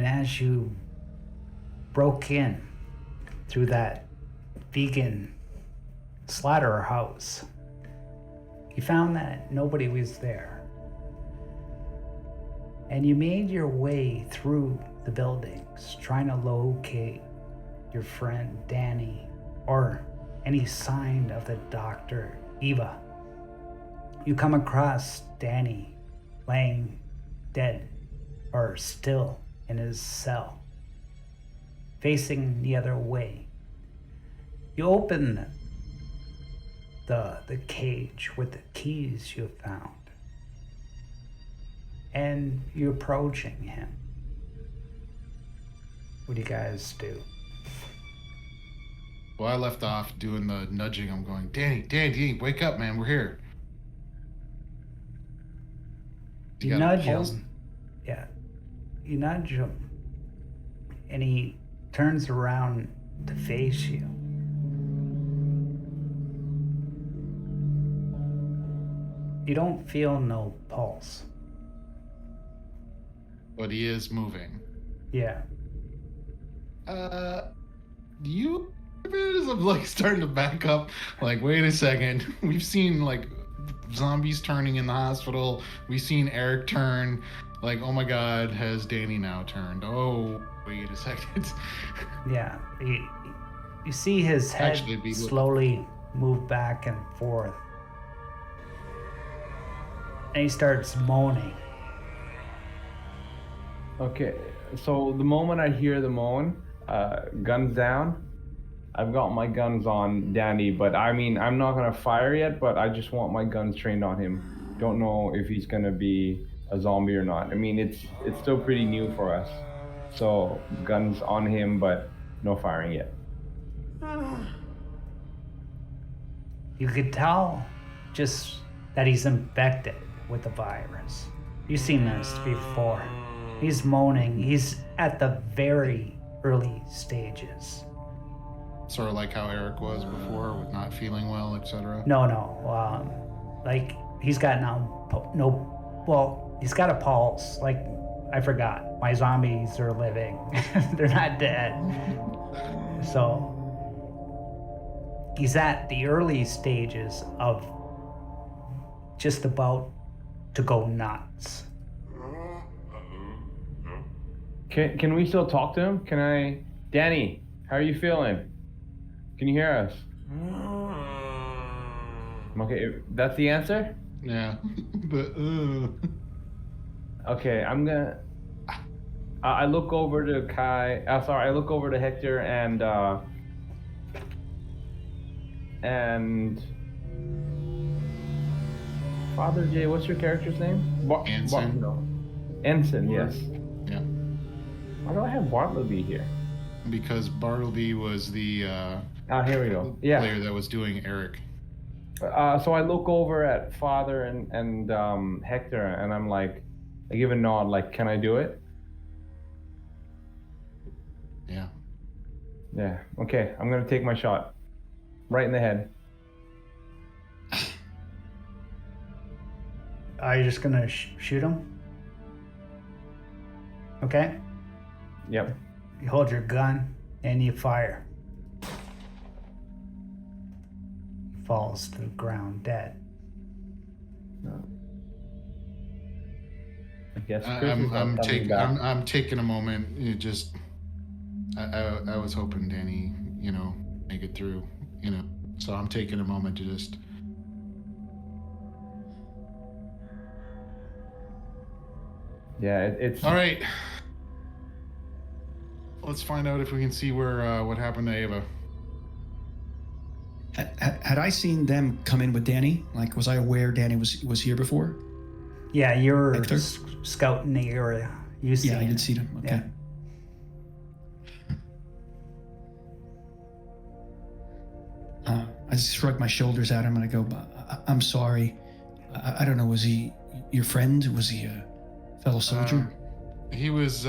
And as you broke in through that vegan slaughterhouse, you found that nobody was there. And you made your way through the buildings, trying to locate your friend Danny or any sign of the Dr. Eva. You come across Danny laying dead or still in his cell, facing the other way. You open the cage with the keys you found, and you're approaching him. What do you guys do? Well, I left off doing the nudging. I'm going, Danny, wake up, man. We're here. You nudge him. Yeah. You nudge him. And he turns around to face you. You don't feel no pulse. But he is moving. Yeah. You I'm like starting to back up. Like, wait a second. We've seen like zombies turning in the hospital. We've seen Eric turn. Like, oh my God, has Danny now turned? Oh, wait a second. Yeah. You see his head slowly move back and forth. And he starts moaning. Okay, so the moment I hear the moan, guns down, I've got my guns on Danny, but I mean, I'm not gonna fire yet, but I just want my guns trained on him. Don't know if he's gonna be a zombie or not. I mean, it's still pretty new for us. So guns on him, but no firing yet. You could tell just that he's infected with the virus. You've seen this before. He's moaning. He's at the very early stages. Sort of like how Eric was before with not feeling well, etc. No. Like he's got he's got a pulse. Like, I forgot. My zombies are living. They're not dead. So he's at the early stages of just about to go nuts. Can we still talk to him? Danny, how are you feeling? Can you hear us? Okay, that's the answer? Yeah. Okay, I'm gonna... I look over to I look over to Hector and Father J, what's your character's name? Ensign. Ensign, yes. Yeah. Why do I have Bartleby here? Because Bartleby was the here we go. Yeah. player that was doing Eric. So I look over at Father and Hector, and I'm like, I give a nod, like, can I do it? Yeah. Yeah. Okay, I'm gonna take my shot. Right in the head. Are you just gonna shoot him? Okay? Yep. You hold your gun and you fire. He falls to the ground dead. No. I guess I'm taking a moment. I was hoping Danny, make it through, So I'm taking a moment to just. Yeah, it's all right. Let's find out if we can see what happened to Ava. Had I seen them come in with Danny? Like, was I aware Danny was here before? Yeah, you were scouting the area. You see? Yeah, I did see them. Okay. Yeah. I just shrug my shoulders at him and I go, "I'm sorry. I don't know. Was he your friend? Was he a fellow soldier?" He was,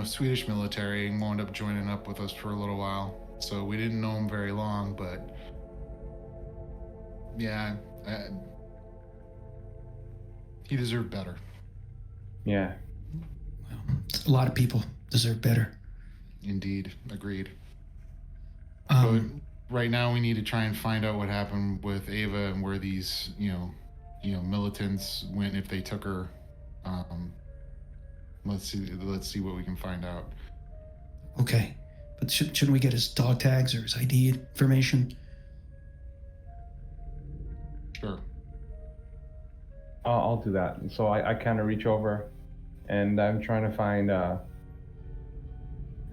Swedish military and wound up joining up with us for a little while. So we didn't know him very long, but yeah, he deserved better. Yeah. Well, A lot of people deserve better. Indeed, agreed. Um, But right now we need to try and find out what happened with Ava and where these, militants went if they took her. Let's see what we can find out. okay. But shouldn't we get his dog tags or his ID information? Sure. I'll do that. So I kind of reach over, and I'm trying to find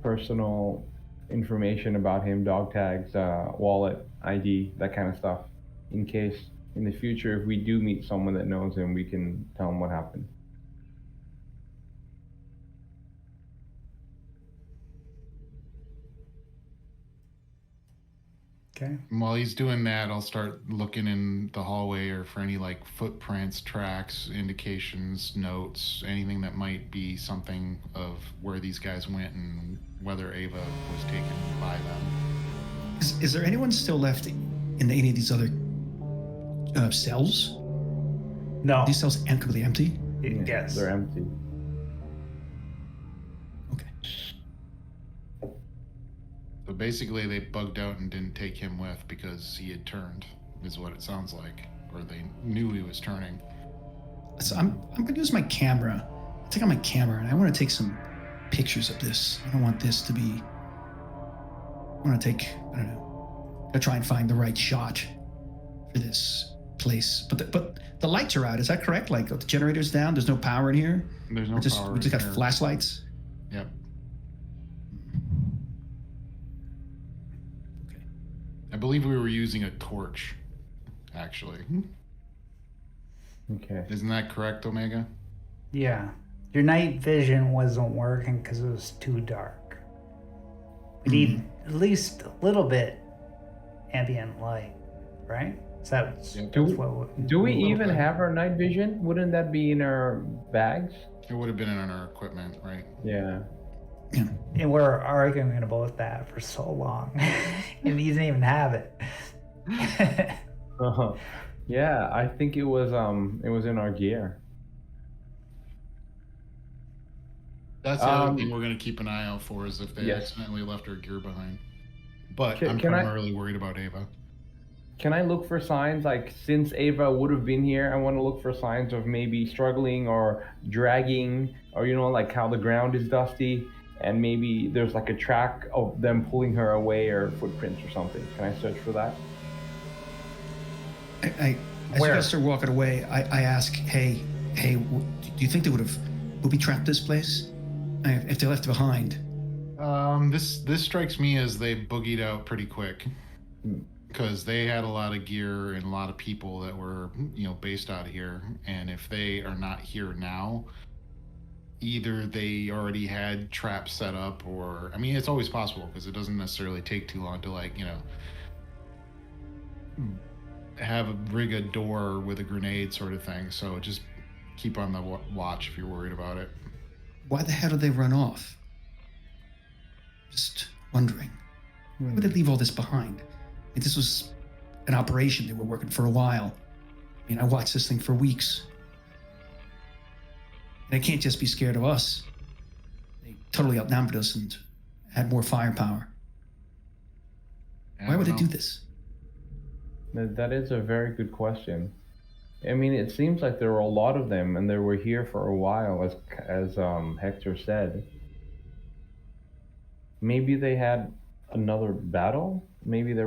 personal information about him, dog tags, wallet, ID, that kind of stuff, in case in the future if we do meet someone that knows him, we can tell him what happened. Okay. And while he's doing that, I'll start looking in the hallway or for any footprints, tracks, indications, notes, anything that might be something of where these guys went and whether Ava was taken by them. Is there anyone still left in any of these other cells? No. Are these cells completely empty? Yes. They're empty. Okay. So basically, they bugged out and didn't take him with because he had turned, is what it sounds like, or they knew he was turning. So I'm gonna use my camera. Take out my camera and I want to take some pictures of this. I don't want this to be. I want to take. I don't know. Gotta try and find the right shot for this place. But the lights are out. Is that correct? Like the generator's down. There's no power in here. There's no power. We just in got here. flashlights. Yep. Okay. I believe we were using a torch, actually. Okay. Isn't that correct, Omega? Yeah. Your night vision wasn't working because it was too dark. We need at least a little bit ambient light, right? Is that Yep. Do we A little even bit. have our night vision? Wouldn't that be in our bags? It would have been in our equipment, right? Yeah. Yeah. And we're arguing about that for so long, and he didn't even have it. Yeah, I think it was in our gear. That's the other thing we're going to keep an eye out for is if they Yes. accidentally left our gear behind. But Can- I'm can I- primarily worried about Ava. Can I look for signs, like since Ava would have been here, I want to look for signs of maybe struggling or dragging, or like how the ground is dusty and maybe there's like a track of them pulling her away or footprints or something. Can I search for that? As you Where? guys start walking away, I ask, hey, do you think they would have booby-trapped this place if they left it behind? This strikes me as they boogied out pretty quick because they had a lot of gear and a lot of people that were based out of here, and if they are not here now, either they already had traps set up, or I mean it's always possible because it doesn't necessarily take too long to have a rig a door with a grenade sort of thing. So just keep on the watch if you're worried about it. Why the hell did they run off? Just wondering. Why would they leave all this behind? Like, this was an operation. They were working for a while. I mean, I watched this thing for weeks. And they can't just be scared of us. They totally outnumbered us and had more firepower. I Why would they don't do know. this? That is a very good question. I mean, it seems like there were a lot of them, and they were here for a while, as Hector said. Maybe they had another battle. Maybe they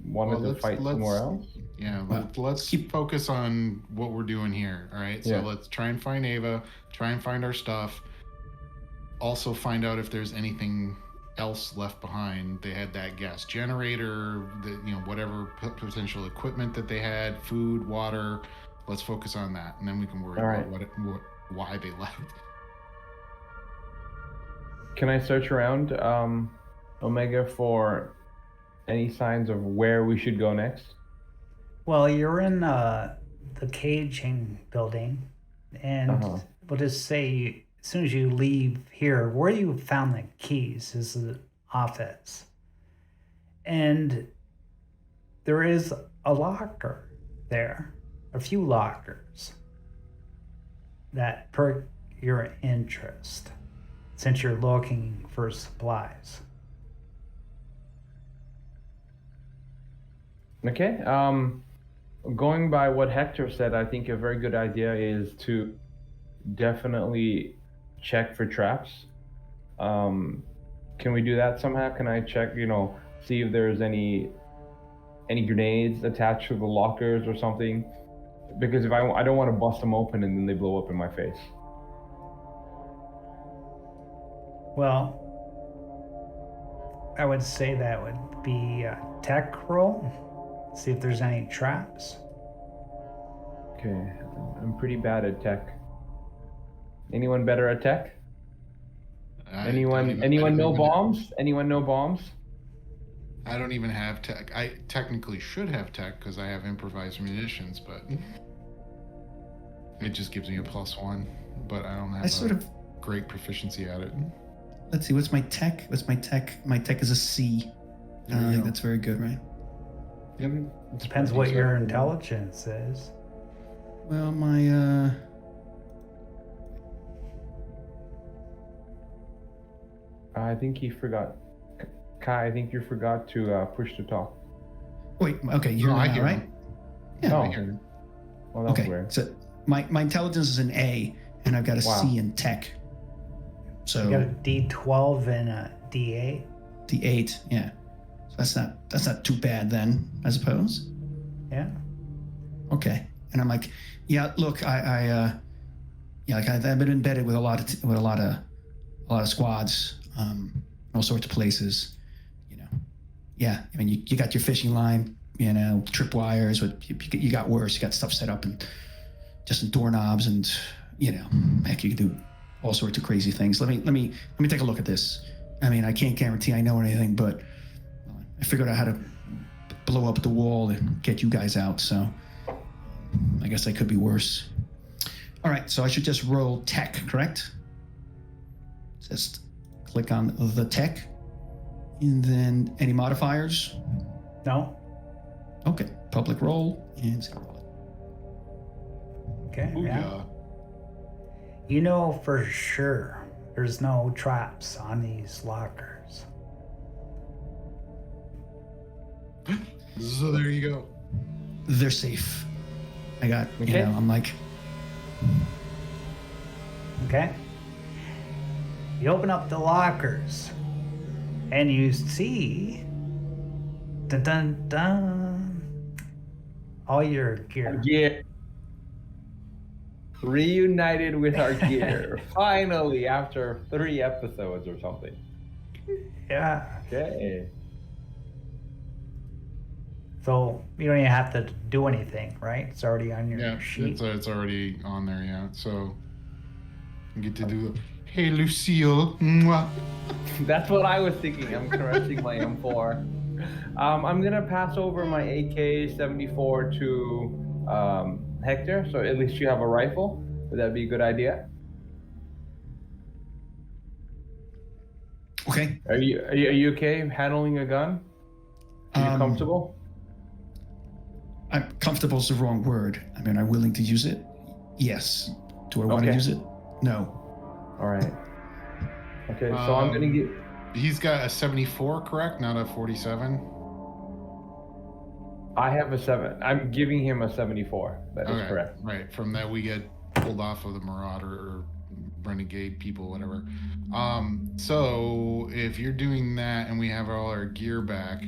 wanted to fight somewhere else. Yeah, Well, let's keep focus on what we're doing here. All right, so Yeah. let's try and find Ava, try and find our stuff. Also, find out if there's anything else left behind. They had that gas generator, whatever potential equipment that they had, food, water. Let's focus on that, and then we can worry All about right. why they left. Can I search around, Omega, for any signs of where we should go next? Well, you're in the caging building, and Uh-huh. we'll just say as soon as you leave here, where you found the keys is the office. And there is a locker there, a few lockers that your interest since you're looking for supplies. Okay. Going by what Hector said, I think a very good idea is to definitely check for traps. Can we do that somehow? Can I check, see if there's any grenades attached to the lockers or something? Because if I don't want to bust them open and then they blow up in my face. Well, I would say that would be a tech roll. See if there's any traps. Okay, I'm pretty bad at tech. Anyone better at tech? Anyone know bombs? Anyone know bombs? I don't even have tech. I technically should have tech because I have improvised munitions, but it just gives me a +1. But I don't have great proficiency at it. Let's see, what's my tech? My tech is a C. I don't think that's very good, right? Yep. Depends what your intelligence is. Well, my I think you forgot. Kai, I think you forgot to push to talk. wait, okay, you're I now, hear right? him. Yeah. Oh, I hear him. well, that's Okay, weird. so my intelligence is an A, and I've got a Wow. C in tech. So You got a D12 and a D8. the 8, yeah. So that's not too bad then, I suppose. Yeah. Okay, and I'm like, yeah, look, I've been embedded with a lot of squads, all sorts of places, Yeah, I mean, you got your fishing line, tripwires, but you got worse. You got stuff set up and just in doorknobs, and heck, you can do all sorts of crazy things. Let me take a look at this. I mean, I can't guarantee I know anything, but I figured out how to blow up the wall and get you guys out. So I guess I could be worse. All right, so I should just roll tech, correct? Just click on the tech, and then any modifiers? No? Okay, public roll and zero. Okay. Booyah. Yeah. You know for sure there's no traps on these lockers. So there you go. They're safe. I got, Okay. I'm like, Okay? You open up the lockers and you see dun dun dun all your gear. Gear. Reunited with our gear. Finally, after 3 episodes or something. Yeah. Okay. So you don't even have to do anything, right? It's already on your Yeah, sheet. it's already on there. Yeah, so you get to do. Hey, Lucille. Mwah. That's what I was thinking. I'm caressing my M4. I'm gonna pass over my AK-74 to Hector, so at least you have a rifle. Would that be a good idea? okay. Are you okay handling a gun? Are you comfortable? I'm comfortable is the wrong word. I mean, I'm willing to use it. Yes. Do I want to Okay. use it? No. All right. Okay, so I'm gonna get. He's got a 74, correct? Not a 47. I have a 7. I'm giving him a 74. That is correct. Right. From that, we get pulled off of the Marauder or Renegade people, whatever. So if you're doing that and we have all our gear back,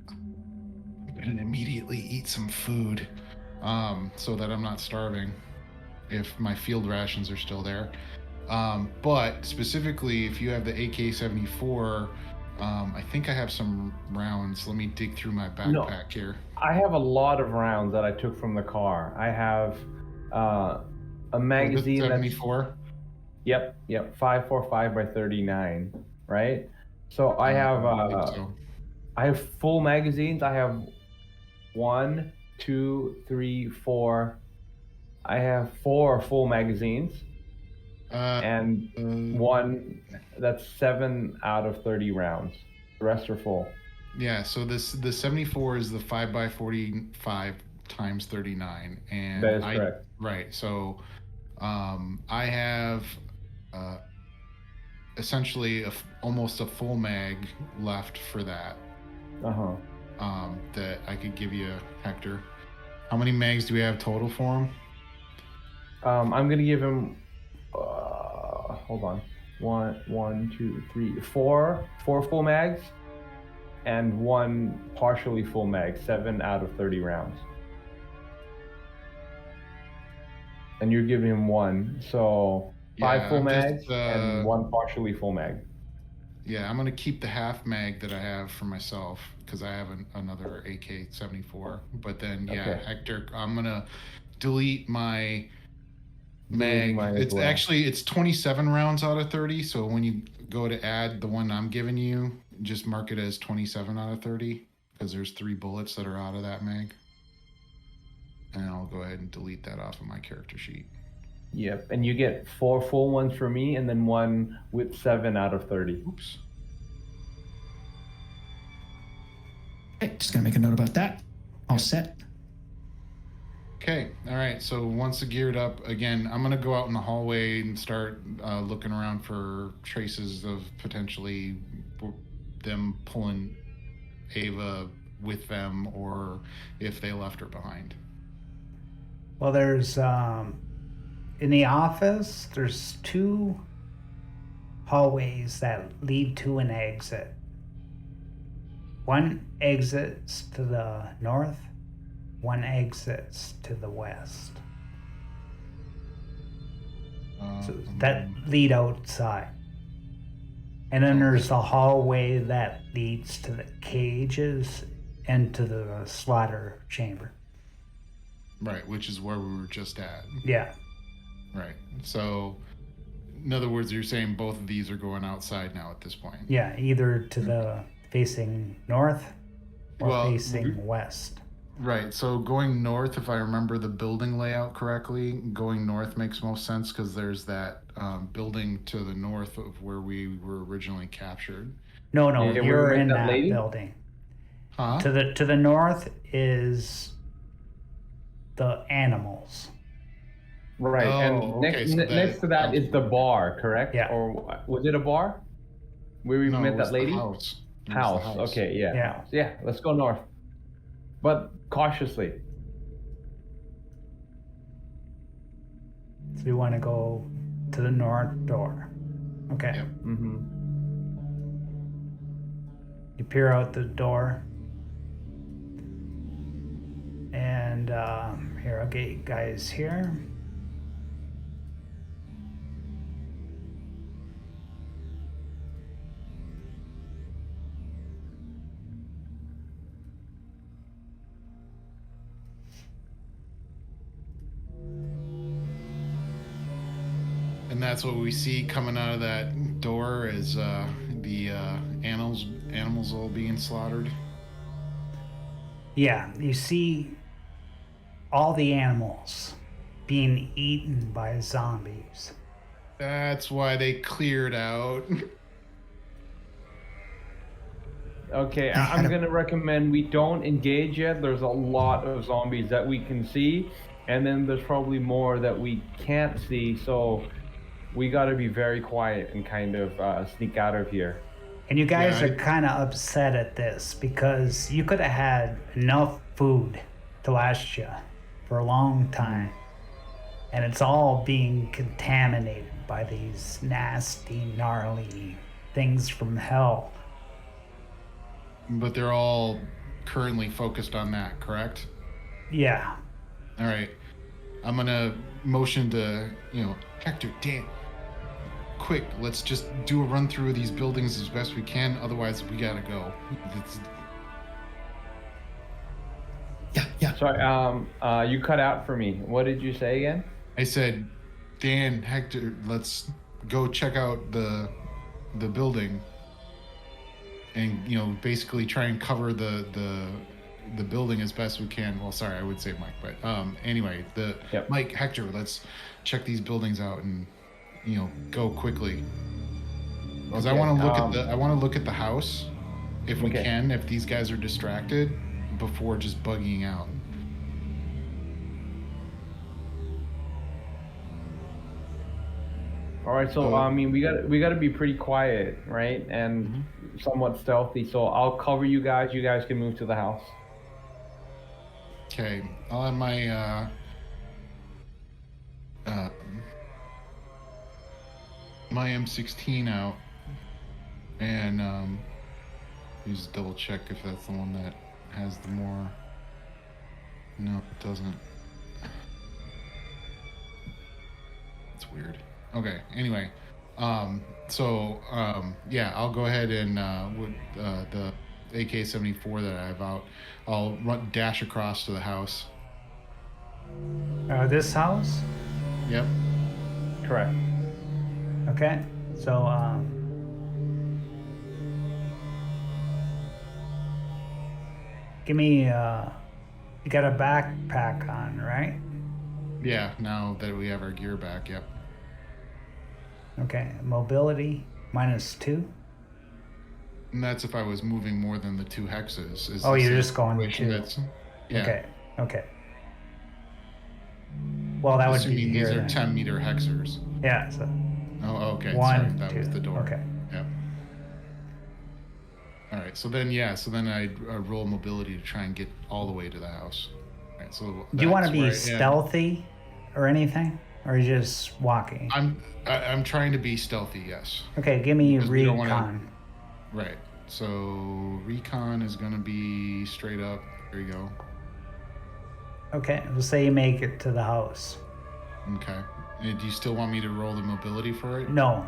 I'm gonna immediately eat some food, so that I'm not starving. If my field rations are still there. But specifically, if you have the AK-74, I think I have some rounds. Let me dig through my backpack here. I have a lot of rounds that I took from the car. I have a magazine that's 74. Yep, 545 by 39, right? So I have I think so. I have full magazines. I have 1, 2, 3, 4. I have 4 full magazines. And one that's 7 out of 30 rounds. The rest are full. Yeah, so the 74 is the 5x45 times 39, and That is correct. Right. So I have essentially almost a full mag left for that. That I could give you, Hector. How many mags do we have total for him? I'm gonna give him. Hold on. One, two, three, four full mags, and one partially full mag. 7 out of 30 rounds. And you're giving him one, so 5 full mags and 1 partially full mag. Yeah, I'm gonna keep the half mag that I have for myself because I have another AK-74. But then, Okay. Hector, I'm gonna delete my mag. It's actually it's 27 rounds out of 30. So when you go to add the one I'm giving you, just mark it as 27 out of 30 because there's 3 bullets that are out of that mag. And I'll go ahead and delete that off of my character sheet. Yep, and you get 4 full ones for me, and then 1 with 7 out of 30. Oops. Okay, just gonna make a note about that. All set. Okay, all right. So once geared up, again, I'm gonna go out in the hallway and start looking around for traces of potentially them pulling Ava with them, or if they left her behind. Well, there's in the office, there's 2 hallways that lead to an exit. One exits to the north, one exits to the west. So that lead outside. And then there's the hallway that leads to the cages and to the slaughter chamber. Right, which is where we were just at. Yeah. Right. So, in other words, you're saying both of these are going outside now at this point. Yeah, either to the facing north or Well, facing west. Right. So going north, if I remember the building layout correctly, going north makes most sense because there's that building to the north of where we were originally captured. No, Yeah, you're with in that that lady? building. Huh? To the north is the animals. Right, Oh, and okay, so next to that is the bar, correct? Yeah. Or was it a bar? Where we No, met it was that lady? The house. It was the House. Okay, yeah. Yeah. House. Yeah, let's go north. But cautiously. So you want to go to the north door. Okay. Yep. Mm-hmm. You peer out the door. And here, I'll get you guys here. And that's what we see coming out of that door is the animals all being slaughtered. Yeah, you see all the animals being eaten by zombies. That's why they cleared out. Okay, I'm gonna recommend we don't engage yet. There's a lot of zombies that we can see, and then there's probably more that we can't see, so we gotta be very quiet and kind of sneak out of here. And you guys Yeah, are kind of upset at this because you could have had enough food to last you for a long time. And it's all being contaminated by these nasty, gnarly things from hell. But they're all currently focused on that, correct? Yeah. All right. I'm gonna motion to, Hector, Dan, quick, let's just do a run through of these buildings as best we can. Otherwise, we gotta go. Yeah. Sorry, you cut out for me. What did you say again? I said, Dan, Hector, let's go check out the building, and basically try and cover the building as best we can. Well, sorry, I would say Mike, but anyway, Yep. Mike, Hector, let's check these buildings out and go quickly. Because I Okay, want to look at the house if we Okay. can, if these guys are distracted, before just bugging out. All right, so I mean, we got to be pretty quiet, right, and somewhat stealthy. So I'll cover you guys. You guys can move to the house. Okay, I'll have my my M16 out, and just double check if that's the one that has the more. No, it doesn't. It's weird. Okay. Anyway, yeah, I'll go ahead and with the AK-74 that I have out, I'll dash across to the house. This house? Yep. Correct. Okay. So, give me, you got a backpack on, right? Yeah. Now that we have our gear back. Yep. Okay. Mobility -2. And that's if I was moving more than the 2 hexes. Is Oh, this you're a just going situation 2. that's- Yeah. Okay. Okay. Well, that would be Assuming here these are then. 10-meter hexers. Yeah. So Oh, okay. 1, Sorry, that 2. was the door. Okay. Yep. All right. So then, I'd roll mobility to try and get all the way to the house. All right. So Do you want to that's where be I am. stealthy or anything, or are you just walking? I'm trying to be stealthy. Yes. Okay. Give me Because we don't wanna- recon. Right. So recon is gonna be straight up. There you go. Okay. We'll say you make it to the house. Okay. And do you still want me to roll the mobility for it? No.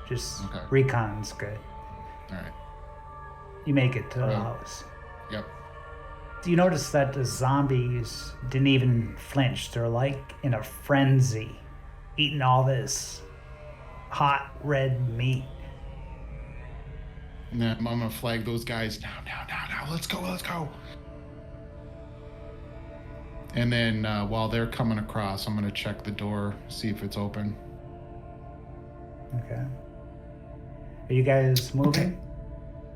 Just Okay. recon's good. All right. You make it to the Well- house. Yep. Do you notice that the zombies didn't even flinch? They're like in a frenzy, eating all this hot red meat. And then I'm gonna flag those guys now. Let's go. And then while they're coming across, I'm gonna check the door, see if it's open. Okay. Are you guys moving? Okay.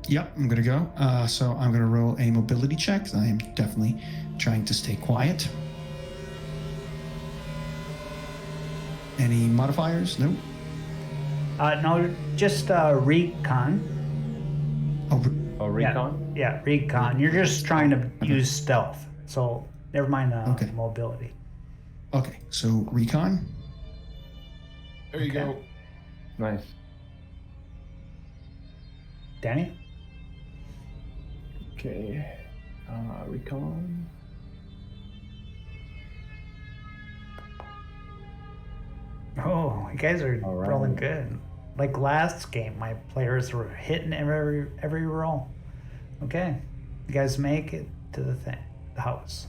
Yep, I'm gonna go. So I'm gonna roll a mobility check. I am definitely trying to stay quiet. Any modifiers? Nope. No, just recon. Oh, Oh, recon. Yeah, recon. You're just trying to use stealth. So never mind Okay. mobility. okay. So recon. There you Okay. go. Nice. Danny? Okay. Recon. Oh, you guys are All right. rolling good. Like last game, my players were hitting every roll. Okay, you guys make it to the house.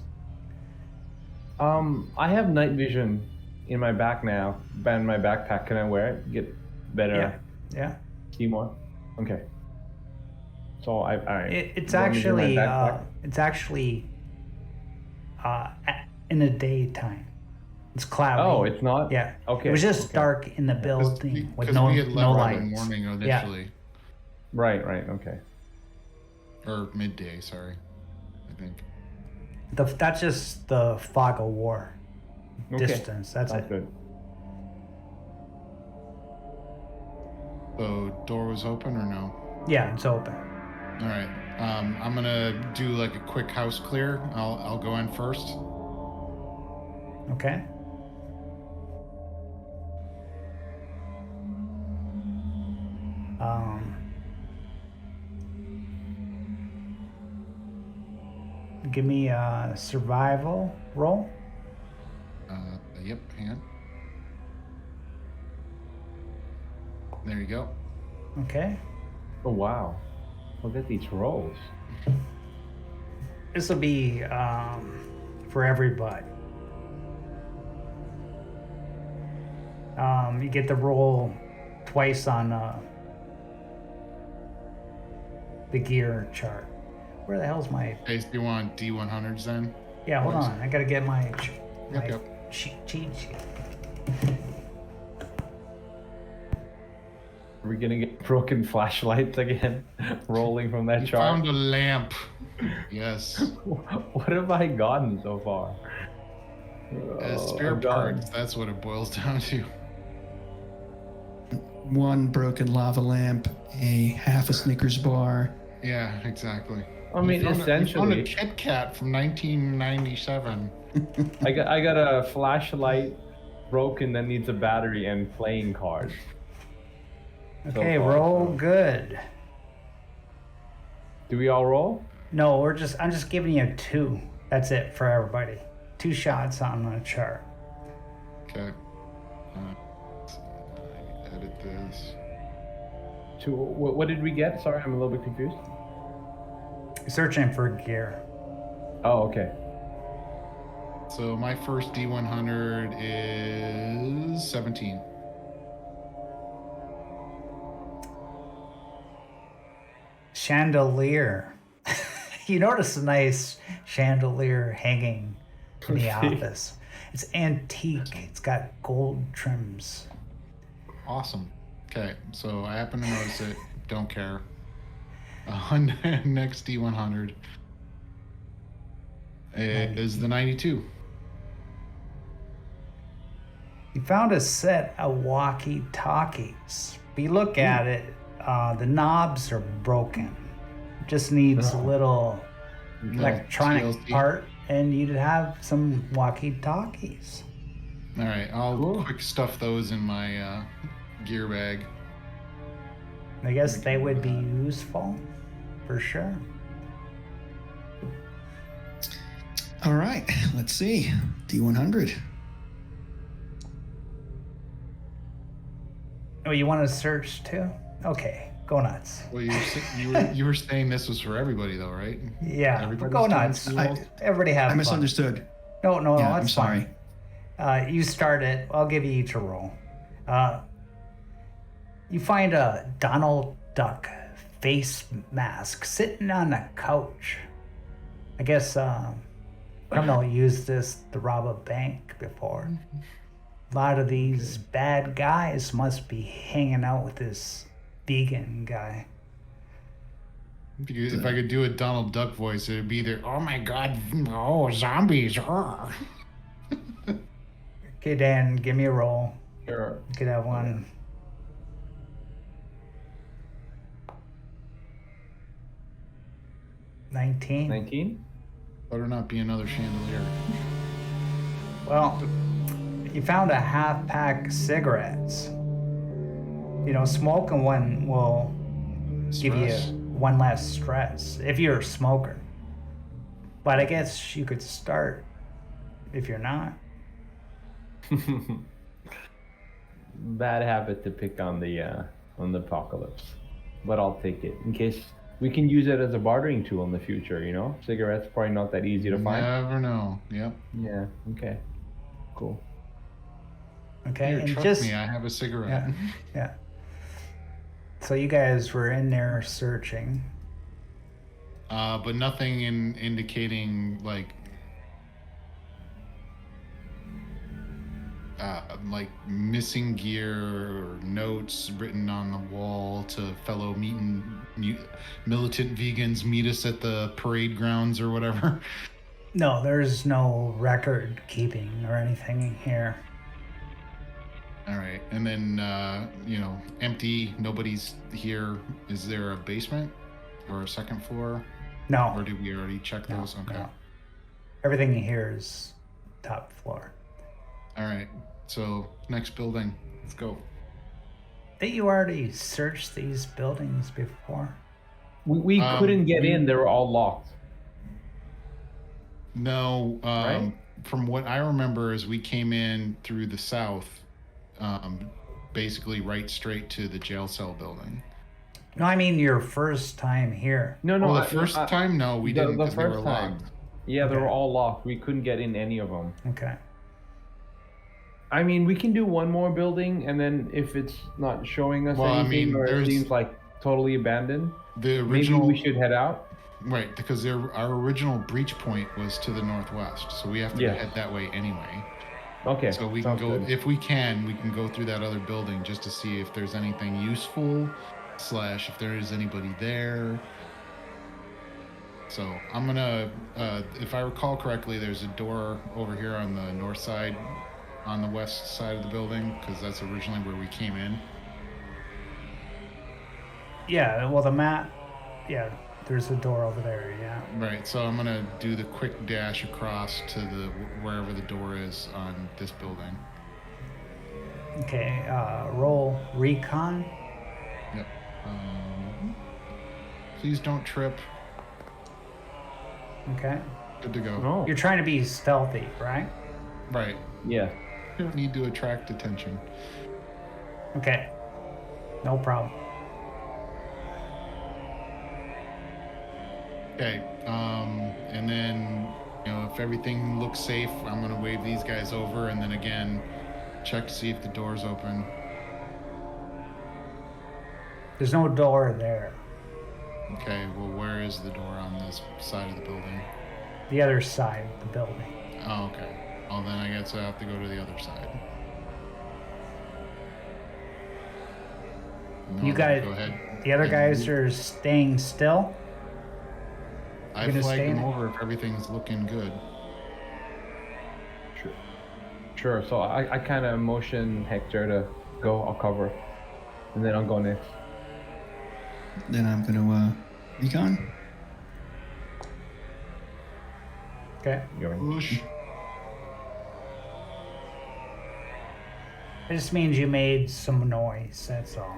I have night vision in my back now. In my backpack. Can I wear it? Get better. Yeah. See more. Okay. So I It's you want me to do my actually backpack? in the daytime. It's cloudy. Oh, it's not. Yeah. Okay. It was just okay. dark in the building with Because no we had no left in the lights. morning Yeah. initially, Right. Okay. or midday. Sorry, I think. That's just the fog of war Okay. distance. That's Sounds it. good. So door was open or no? Yeah, it's open. All right. I'm gonna do like a quick house clear. I'll go in first. Okay. Give me a survival roll. Yep. Hang on. There you go. Okay. Oh wow. Look at these rolls. This will be for everybody. You get to roll twice on the gear chart. Where the hell's my? Hey, do you want D100s then? Yeah, hold on. I gotta get my Yep. cheat sheet. Are we gonna get broken flashlights again? Rolling from that You chart. found a lamp. Yes. What have I gotten so far? Spare I've gotten- parts. That's what it boils down to. one broken lava lamp, a half a Snickers bar. Yeah, exactly. I mean, You found essentially, a Kit Kat from 1997. I got a flashlight broken that needs a battery and playing cards. Okay, So far, roll so- good. Do we all roll? No, I'm just giving you 2. That's it for everybody. 2 shots on the chart. Okay. Edit this. What did we get? Sorry, I'm a little bit confused. Searching for gear. Oh, okay. So my first D100 is 17. Chandelier. You notice a nice chandelier hanging in the office. It's antique. It's got gold trims. Awesome. Okay, so I happen to notice it. Don't care. Next D100 is the 92. You found a set of walkie-talkies. If you look at it, the knobs are broken. Just needs a little electronic TLC. part, and you'd have some walkie-talkies. All right, I'll Cool. quick stuff those in my gear bag. I guess they would be useful, for sure. All right, let's see. D100. Oh, you want to search too? Okay, go nuts. Well, you were saying this was for everybody though, right? Yeah, Everybody's go doing nuts. rolls? Everybody have I fun. misunderstood. No, Yeah, that's I'm sorry. fine. You start it. I'll give you each a roll. You find a Donald Duck face mask sitting on a couch. I guess criminal used this to rob a bank before. A lot of these bad guys must be hanging out with this vegan guy. If I could do a Donald Duck voice, it'd be there. Oh my God! Oh, zombies! Oh. Okay, Dan, give me a roll. Sure. You could have one. $19. 19? Better not be another chandelier. Well, you found a half pack of cigarettes. You know, smoking one will give you Stress. one less stress if you're a smoker. But I guess you could start if you're not. Bad habit to pick on the apocalypse, but I'll take it in case we can use it as a bartering tool in the future. You know, cigarettes probably not that easy to find. Never know. Yep. Yeah. Okay. Cool. Okay, Here, and trust just me, I have a cigarette. yeah, yeah. So you guys were in there searching. But nothing indicating like missing gear or notes written on the wall to fellow militant vegans meet us at the parade grounds or whatever. No, there's no record keeping or anything here. All right, and then empty. Nobody's here. Is there a basement or a second floor, No. or did we already check No, those? Okay. no. Everything here is top floor. All right. So next building. Let's go. Think you already searched these buildings before? We couldn't get in; they were all locked. No. Right? From what I remember, is we came in through the south, basically right straight to the jail cell building. No, I mean your first time here. No, Well, the first time, no, we didn't The because they were first time. locked. Yeah, they Okay. were all locked. We couldn't get in any of them. Okay. I mean, we can do one more building, and then if it's not showing us Well, I anything, mean, or it there's- seems like totally abandoned, The maybe original, we should head out. right? Because our original breach point was to the northwest, so we have to Yeah. head that way anyway. Okay. So we can sounds go good. if we can. We can go through that other building just to see if there's anything useful, / if there is anybody there. So I'm gonna, if I recall correctly, there's a door over here on the north side, on the west side of the building, because that's originally where we came in. Yeah, well, the map. Yeah, there's a door over there. Yeah. Right. So I'm gonna do the quick dash across to the wherever the door is on this building. Okay. Roll recon. Yep. Please don't trip. Okay. Good to go. No. You're trying to be stealthy, right? Right. Yeah. You don't need to attract attention. Okay. No problem. Okay. And then, if everything looks safe, I'm gonna wave these guys over, and then again, check to see if the door's open. There's no door there. Okay. Well, where is the door on this side of the building? The other side of the building. Oh, okay. Well, then I guess I have to go to the other side. No, You guys, go ahead. the other and guys move. are staying still. I gonna flagged stay them in it? over if everything's looking good. Sure. So I kind of motion Hector to go. I'll cover, and then I'll go next. Then I'm gonna recon. Okay. Whoosh. It just means you made some noise. That's all.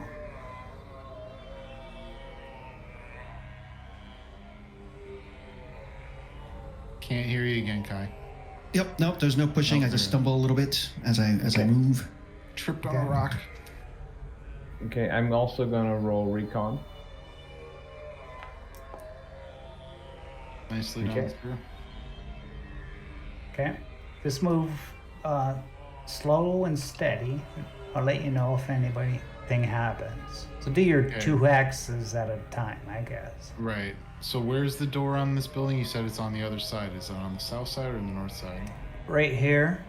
Can't hear you again, Kai. Yep. Nope. There's no pushing. Nope, I just there- stumble a little bit as I move. Tripped on a Okay. rock. Okay, I'm also gonna roll recon. Nicely done, Okay. sir. Okay. Just move slow and steady. I'll let you know if anything happens. So do your Okay. 2X's at a time, I guess. Right. So where's the door on this building? You said it's on the other side. Is it on the south side or the north side? Right here,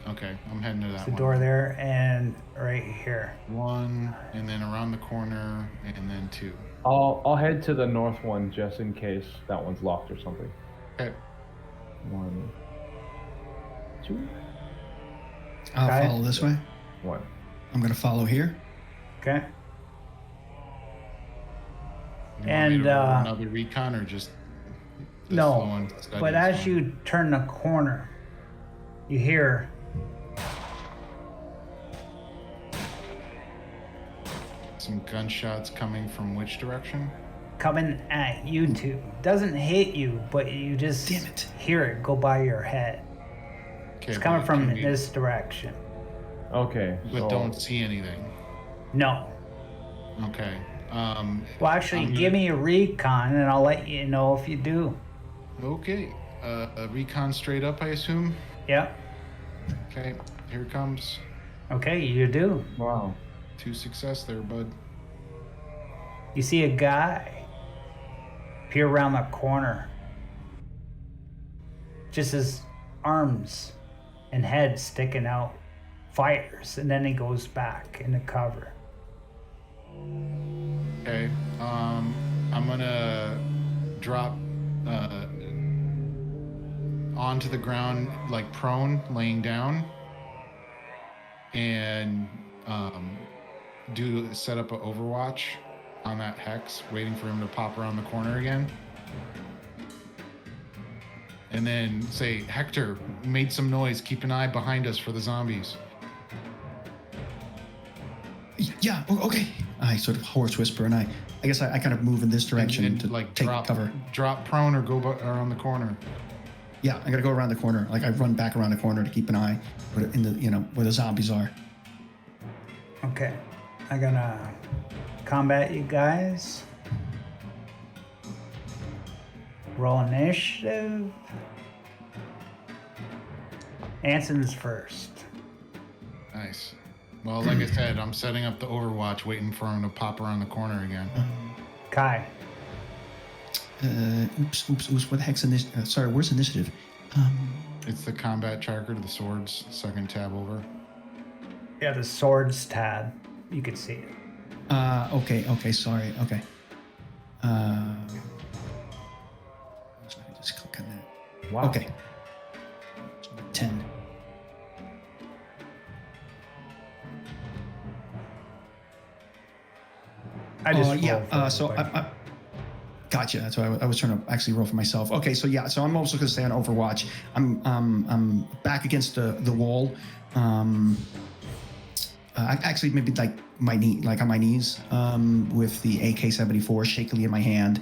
Okay, I'm heading to that the one. door there, and right here. One, and then around the corner, and then two. I'll head to the north one just in case that one's locked or something. Okay. 1, 2, I'll Okay. follow this way. 1. I'm gonna follow here. Okay. You want me And, to roll another recon or just the No, slow and steady but as one? you turn the corner, you hear Some gunshots coming from which direction? coming at you two. Doesn't hit you, but you just Damn it. hear it go by your head. Okay, It's coming but from can we- this direction. Okay. But so don't see anything. No. Okay. Well, actually, I'm give gonna- me a recon, and I'll let you know if you do. Okay. A recon straight up, I assume. Yep. Okay. Here it comes. Okay, you do. Wow. 2 success there, bud. You see a guy peer around the corner. Just his arms and head sticking out. Fires, and then he goes back into cover. Okay. I'm gonna drop onto the ground like prone, laying down, and set up an overwatch on that hex, waiting for him to pop around the corner again. And then say, Hector, made some noise. Keep an eye behind us for the zombies. Yeah. Okay. I sort of hoarse whisper, and I guess I kind of move in this direction And to like take drop cover. drop prone or go around the corner. Yeah, I gotta go around the corner. Like I run back around the corner to keep an eye, in the where the zombies are. Okay. I'm gonna combat you guys. Roll initiative. Anson's first. Nice. Well, like I said, I'm setting up the overwatch, waiting for him to pop around the corner again. Kai. Oops. What the heck's initiative? Sorry, where's initiative? It's the combat tracker to the swords, second tab over. Yeah, the swords tab. You can see it. Okay. Sorry. Okay. So I can just click on that. Wow. Okay. 10. I just yeah. rolled for So everybody. I gotcha. That's why I was trying to actually roll for myself. Okay, so yeah. So I'm also going to stay on Overwatch. I'm back against the wall. Actually, maybe like my knee, like on my knees, with the AK-74 shakily in my hand,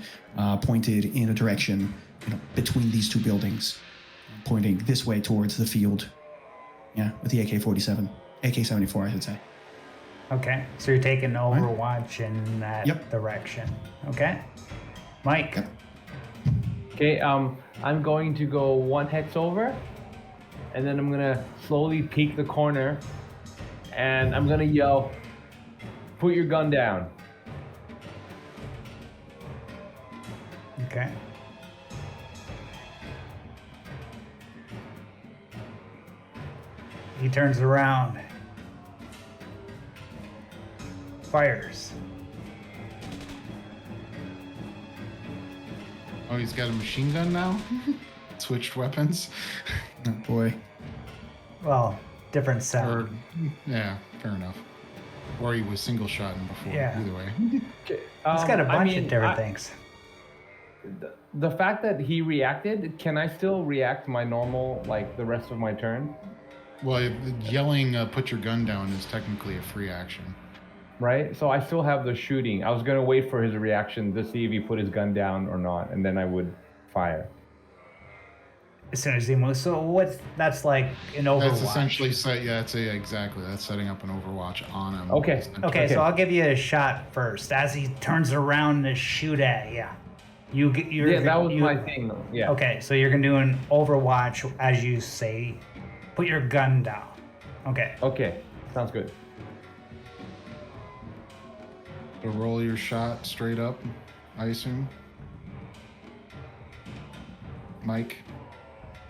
pointed in a direction, between these two buildings, pointing this way towards the field. Yeah, with the AK-74, I should say. Okay, so you're taking Overwatch in that Yep. direction. Okay, Mike. Yep. Okay, I'm going to go 1 hex over, and then I'm gonna slowly peek the corner, and I'm gonna yell, "Put your gun down." Okay. He turns around. Fires. Oh, he's got a machine gun now? Switched weapons? Oh boy. Well, different Or, sound. yeah, fair enough. Or he was single shotting before. Yeah. Either way. Okay, He's got a bunch of different I- things. The fact that he reacted, can I still react my normal, like the rest of my turn? Well, yelling, put your gun down is technically a free action. Right? So I still have the shooting. I was gonna wait for his reaction to see if he put his gun down or not, and then I would fire. As soon as he moves. So that's like an Overwatch. That's essentially exactly. That's setting up an Overwatch on him. Okay. essentially. Okay, Okay. so I'll give you a shot first. As he turns around to shoot at you, Yeah, that was my thing though. Yeah. Okay, so you're gonna do an Overwatch as you say, put your gun down. Okay. Okay. Sounds good. So roll your shot straight up, I assume. Mike.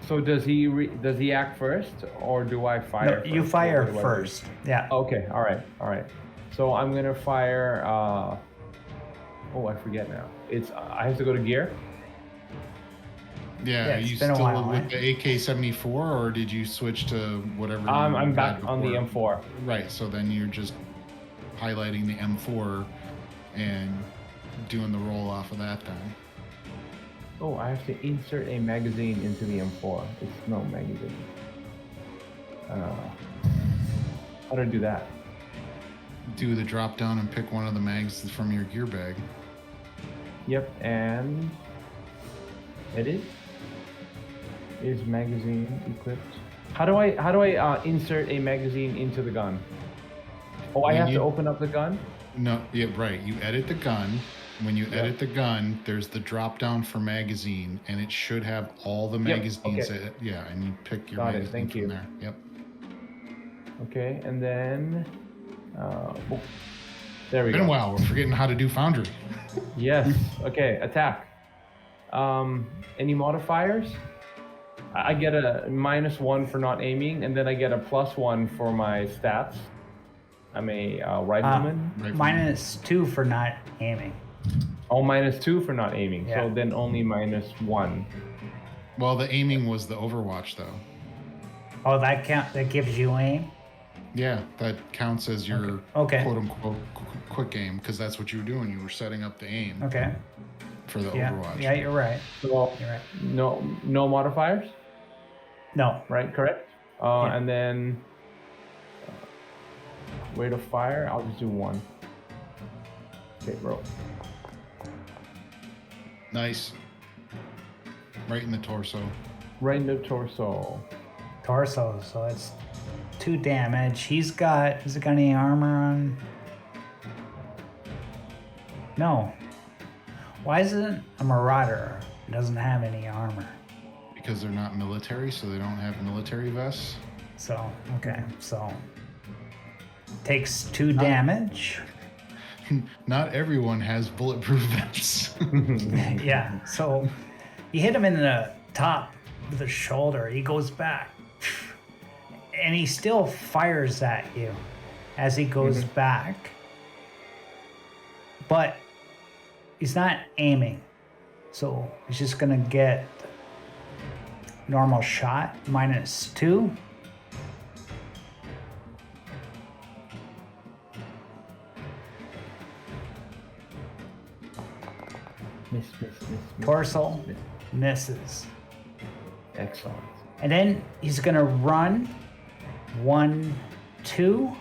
So does he act first, or do I fire? No, you first? fire What do I do? first. Yeah. Okay. All right. So I'm gonna fire. Oh, I forget now. I have to go to gear. Yeah, Yeah, are it's you been a still while, with eh? the AK-74, or did you switch to whatever? I'm you back had on the before? M4. Right, so then you're just highlighting the M4 and doing the roll off of that then. Oh, I have to insert a magazine into the M4. It's no magazine. How do I do that? Do the drop down and pick one of the mags from your gear bag. Yep, and edit. Is magazine equipped? How do I insert a magazine into the gun? Oh, I When have you- to open up the gun? No, yeah, right. You edit the gun. When you edit the gun, there's the drop down for magazine, and it should have all the magazines. okay. Yeah, and you pick your Got it, magazine thank from you. there. Yep. Okay, and then there we Been go. a while. We're forgetting how to do Foundry. Yes. Okay, attack. Any modifiers? I get a -1 for not aiming, and then I get a +1 for my stats. I'm a rifleman. Right. -2 for not aiming. Oh, -2 for not aiming. Yeah. So then only -1. Well, the aiming was the Overwatch, though. Oh, that gives you aim? Yeah, that counts as your Okay. quote unquote quick aim, because that's what you were doing. You were setting up the aim Okay. for the Yeah. Overwatch. Yeah, you're right. So You're right. no modifiers, No. right? Correct. Yeah. And then rate of fire. I'll just do 1. Okay, bro. Nice. Right in the torso. Right in the torso. Torso, so it's 2 damage. Has it got any armor on? No. Why isn't a Marauder? It doesn't have any armor. Because they're not military, so they don't have military vests. So, okay, so takes 2 damage. Not everyone has bulletproof vests. Yeah, so you hit him in the top of the shoulder. He goes back. And he still fires at you as he goes back. But he's not aiming. So he's just going to get normal shot -2. Miss. Torso miss. misses. Excellent. And then he's gonna run 1, 2,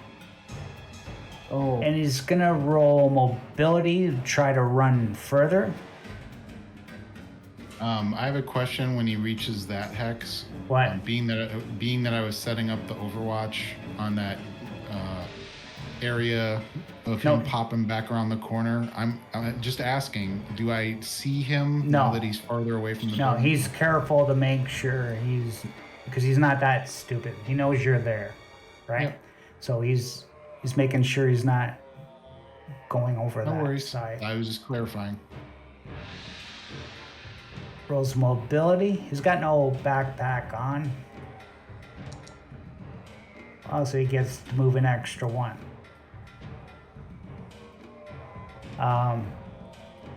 Oh, and he's gonna roll mobility to try to run further. I have a question when he reaches that hex. What? Being that I was setting up the Overwatch on that area of him No. popping back around the corner, I'm just asking, do I see him No. now that he's farther away from the No, building? he's careful to make sure because he's not that stupid. He knows you're there, right? Yep. So he's making sure he's not going over No that worries. side. I was just clarifying. Rolls mobility. He's got no backpack on. Also, he gets to move an extra 1.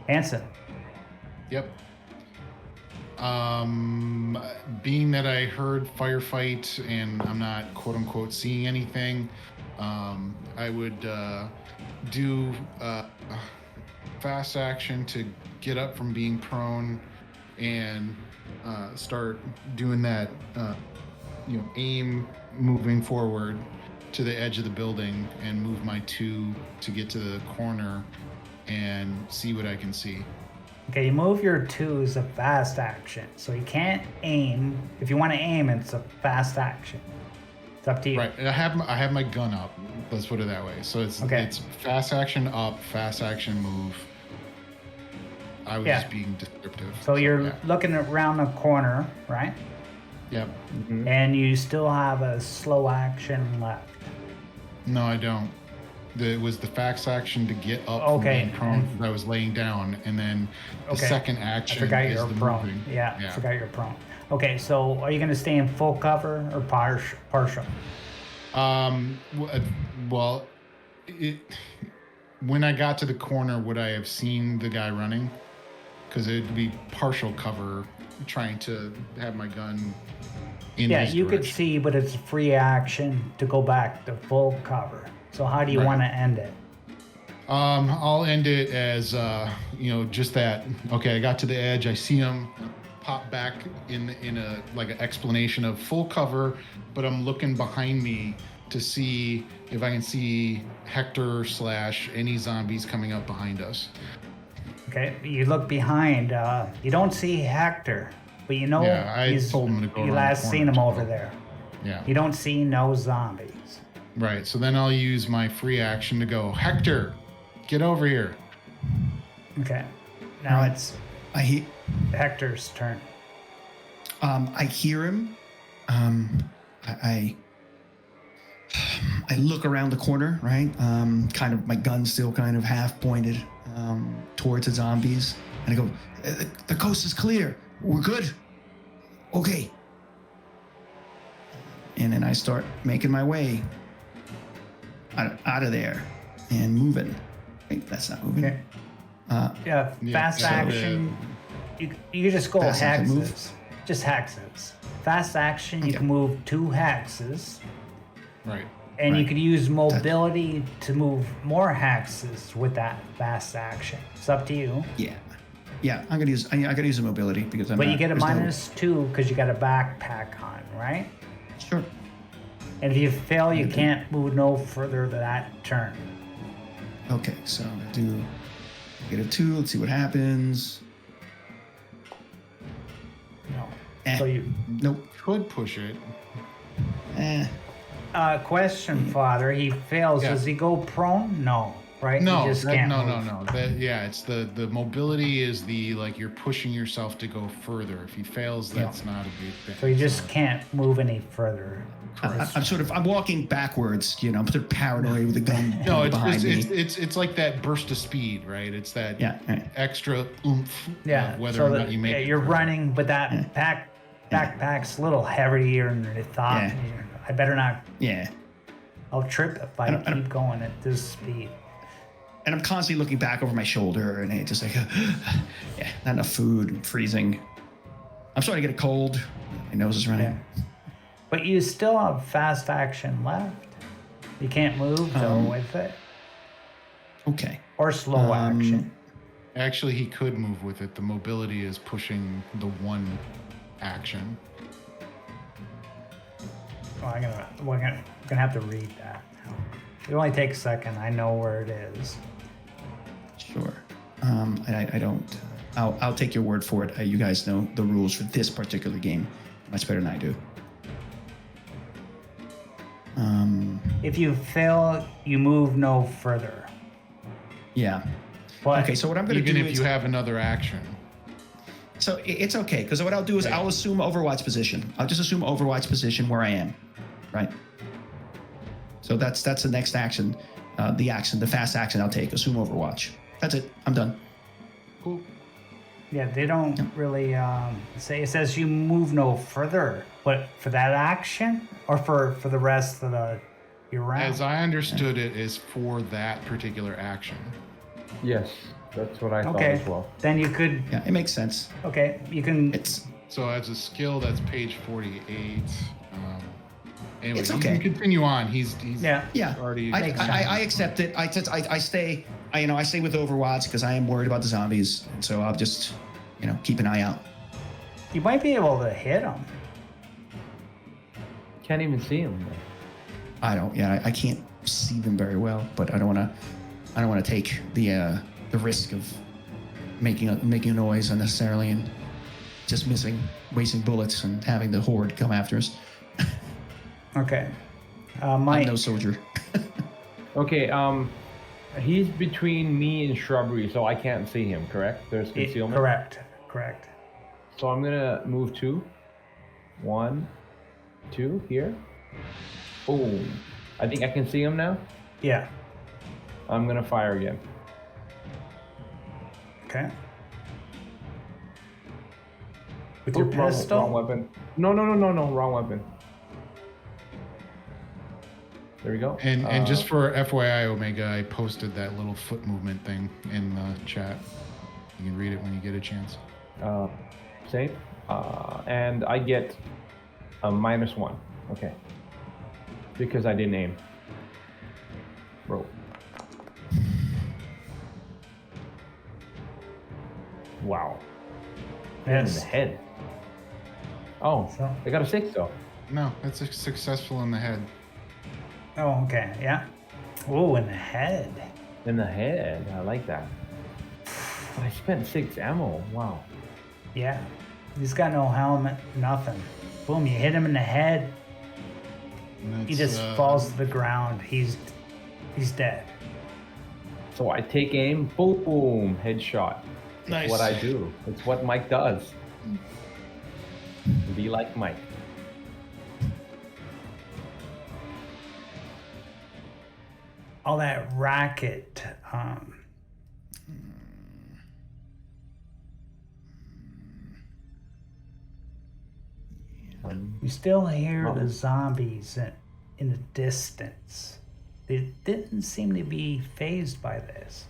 Hanson. Yep. Being that I heard firefight and I'm not quote unquote seeing anything, I would do fast action to get up from being prone and start doing that, aim moving forward to the edge of the building and move my 2 to get to the corner and see what I can see. Okay, you move your 2 as a fast action. So you can't aim. If you want to aim, it's a fast action. It's up to you. Right. I have my gun up. Let's put it that way. So it's Okay. it's fast action up, fast action move. I was Yeah. just being descriptive. So you're yeah. looking around the corner, right? Yep. mhm. And you still have a slow action left. No, I don't. It was the fast action to get up Okay. from being prone. I was laying down, and then the Okay. second I action forgot is you're the prone. moving. Yeah, I Yeah. forgot you're prone. Okay, so are you going to stay in full cover or partial? Well, when I got to the corner, would I have seen the guy running? Because it would be partial cover, trying to have my gun in Yeah, his you could direction. see, but it's a free action to go back to full cover. So how do you Right. want to end it? I'll end it as just that. Okay, I got to the edge. I see him pop back in a like an explanation of full cover, but I'm looking behind me to see if I can see Hector / any zombies coming up behind us. Okay, you look behind. You don't see Hector, but you know Yeah, I told him to go you around the last corner seen him to over go. there. Yeah. You don't see no zombies. Right. So then I'll use my free action to go, Hector, get over here. Okay, now Right. it's I hear, Hector's turn. I hear him. I look around the corner, right? Kind of my gun still kind of half pointed towards the zombies, and I go, "The coast is clear. We're good. Okay." And then I start making my way out of there and moving. Wait, that's not moving. Okay. Yeah, Yeah, fast so action. You just go Fast action hexes. move? Just hexes. Fast action, you Okay. can move 2 hexes. Right. And you Right. could use mobility to move more hexes with that fast action. It's up to you. Yeah. I gotta use a mobility because I'm. But you not- get a there's no- -2 because you got a backpack on, right? Sure. And if you fail, you Okay. can't move no further than that turn. Okay, so I'm gonna get a 2. Let's see what happens. No. Eh. So you. Nope. Could push it. Question, Father. He fails. Yeah. Does he go prone? No. Right? No, He just can't no. move. It's the mobility is the like you're pushing yourself to go further. If he fails, that's not a big thing. So you just can't move any further. I'm walking backwards, I'm sort of paranoid with a gun No, behind me. it's like that burst of speed, right? It's that Yeah. extra oomph. Yeah. Of whether so or that- not you make yeah, it you're through. running, but that backpack's a little heavier than you thought. Yeah. I better not. Yeah. I'll trip if I don't- keep going at this speed. And I'm constantly looking back over my shoulder and it's just like, yeah, not enough food, I'm freezing. I'm starting to get a cold. My nose is running. Yeah. But you still have fast action left. You can't move though with it, Okay. or slow action. Actually, he could move with it. The mobility is pushing the one action. Well, we're gonna have to read that. It only takes a second. I know where it is. Sure. I don't. I'll take your word for it. You guys know the rules for this particular game much better than I do. If you fail, you move no further. Yeah. But Okay, so what I'm going to do Even if is... you have another action. So it's okay, because what I'll do is I'll assume Overwatch position. I'll just assume Overwatch position where I am, right? So that's the next action, the fast action I'll take. Assume Overwatch. That's it. I'm done. Cool. yeah, they don't really say. It says you move no further. But for that action, or for the rest of your round? As I understood it, is for that particular action. Yes, that's what I thought Okay, as well. then you could. Yeah, it makes sense. Okay, you can. It's So as a skill, that's page 48. Anyway, It's you okay. can continue on. He's Yeah. already. I accept it. I stay. I stay with Overwatch because I am worried about the zombies, and so I'll just keep an eye out. You might be able to hit them. Can't even see him. I don't. Yeah, I can't see them very well, but I don't want to take the risk of making a noise unnecessarily and just wasting bullets and having the horde come after us. Okay. I'm Mike. no soldier. Okay, he's between me and shrubbery, so I can't see him, correct? There's concealment? Correct. So I'm gonna move 2. 1, 2, here. Boom. I think I can see him now. Yeah. I'm gonna fire again. Okay. With your Wrong pistol? weapon. No, wrong weapon. There we go. And just for FYI, Omega, I posted that little foot movement thing in the chat. You can read it when you get a chance. Save. And I get a -1. Okay. Because I didn't aim. Roll. Wow. In the Yes. head. Oh, So- I got a 6 though. No, that's successful in the head. Oh, okay. Yeah. Oh, in the head. In the head. I like that. But I spent 6 ammo. Wow. Yeah. He's got no helmet, nothing. Boom, you hit him in the head. And He that's, just falls to the ground. He's dead. So I take aim, boom, headshot. It's Nice. what I do. It's what Mike does. Be like Mike. All that racket. You still hear the zombies in the distance. They didn't seem to be phased by this.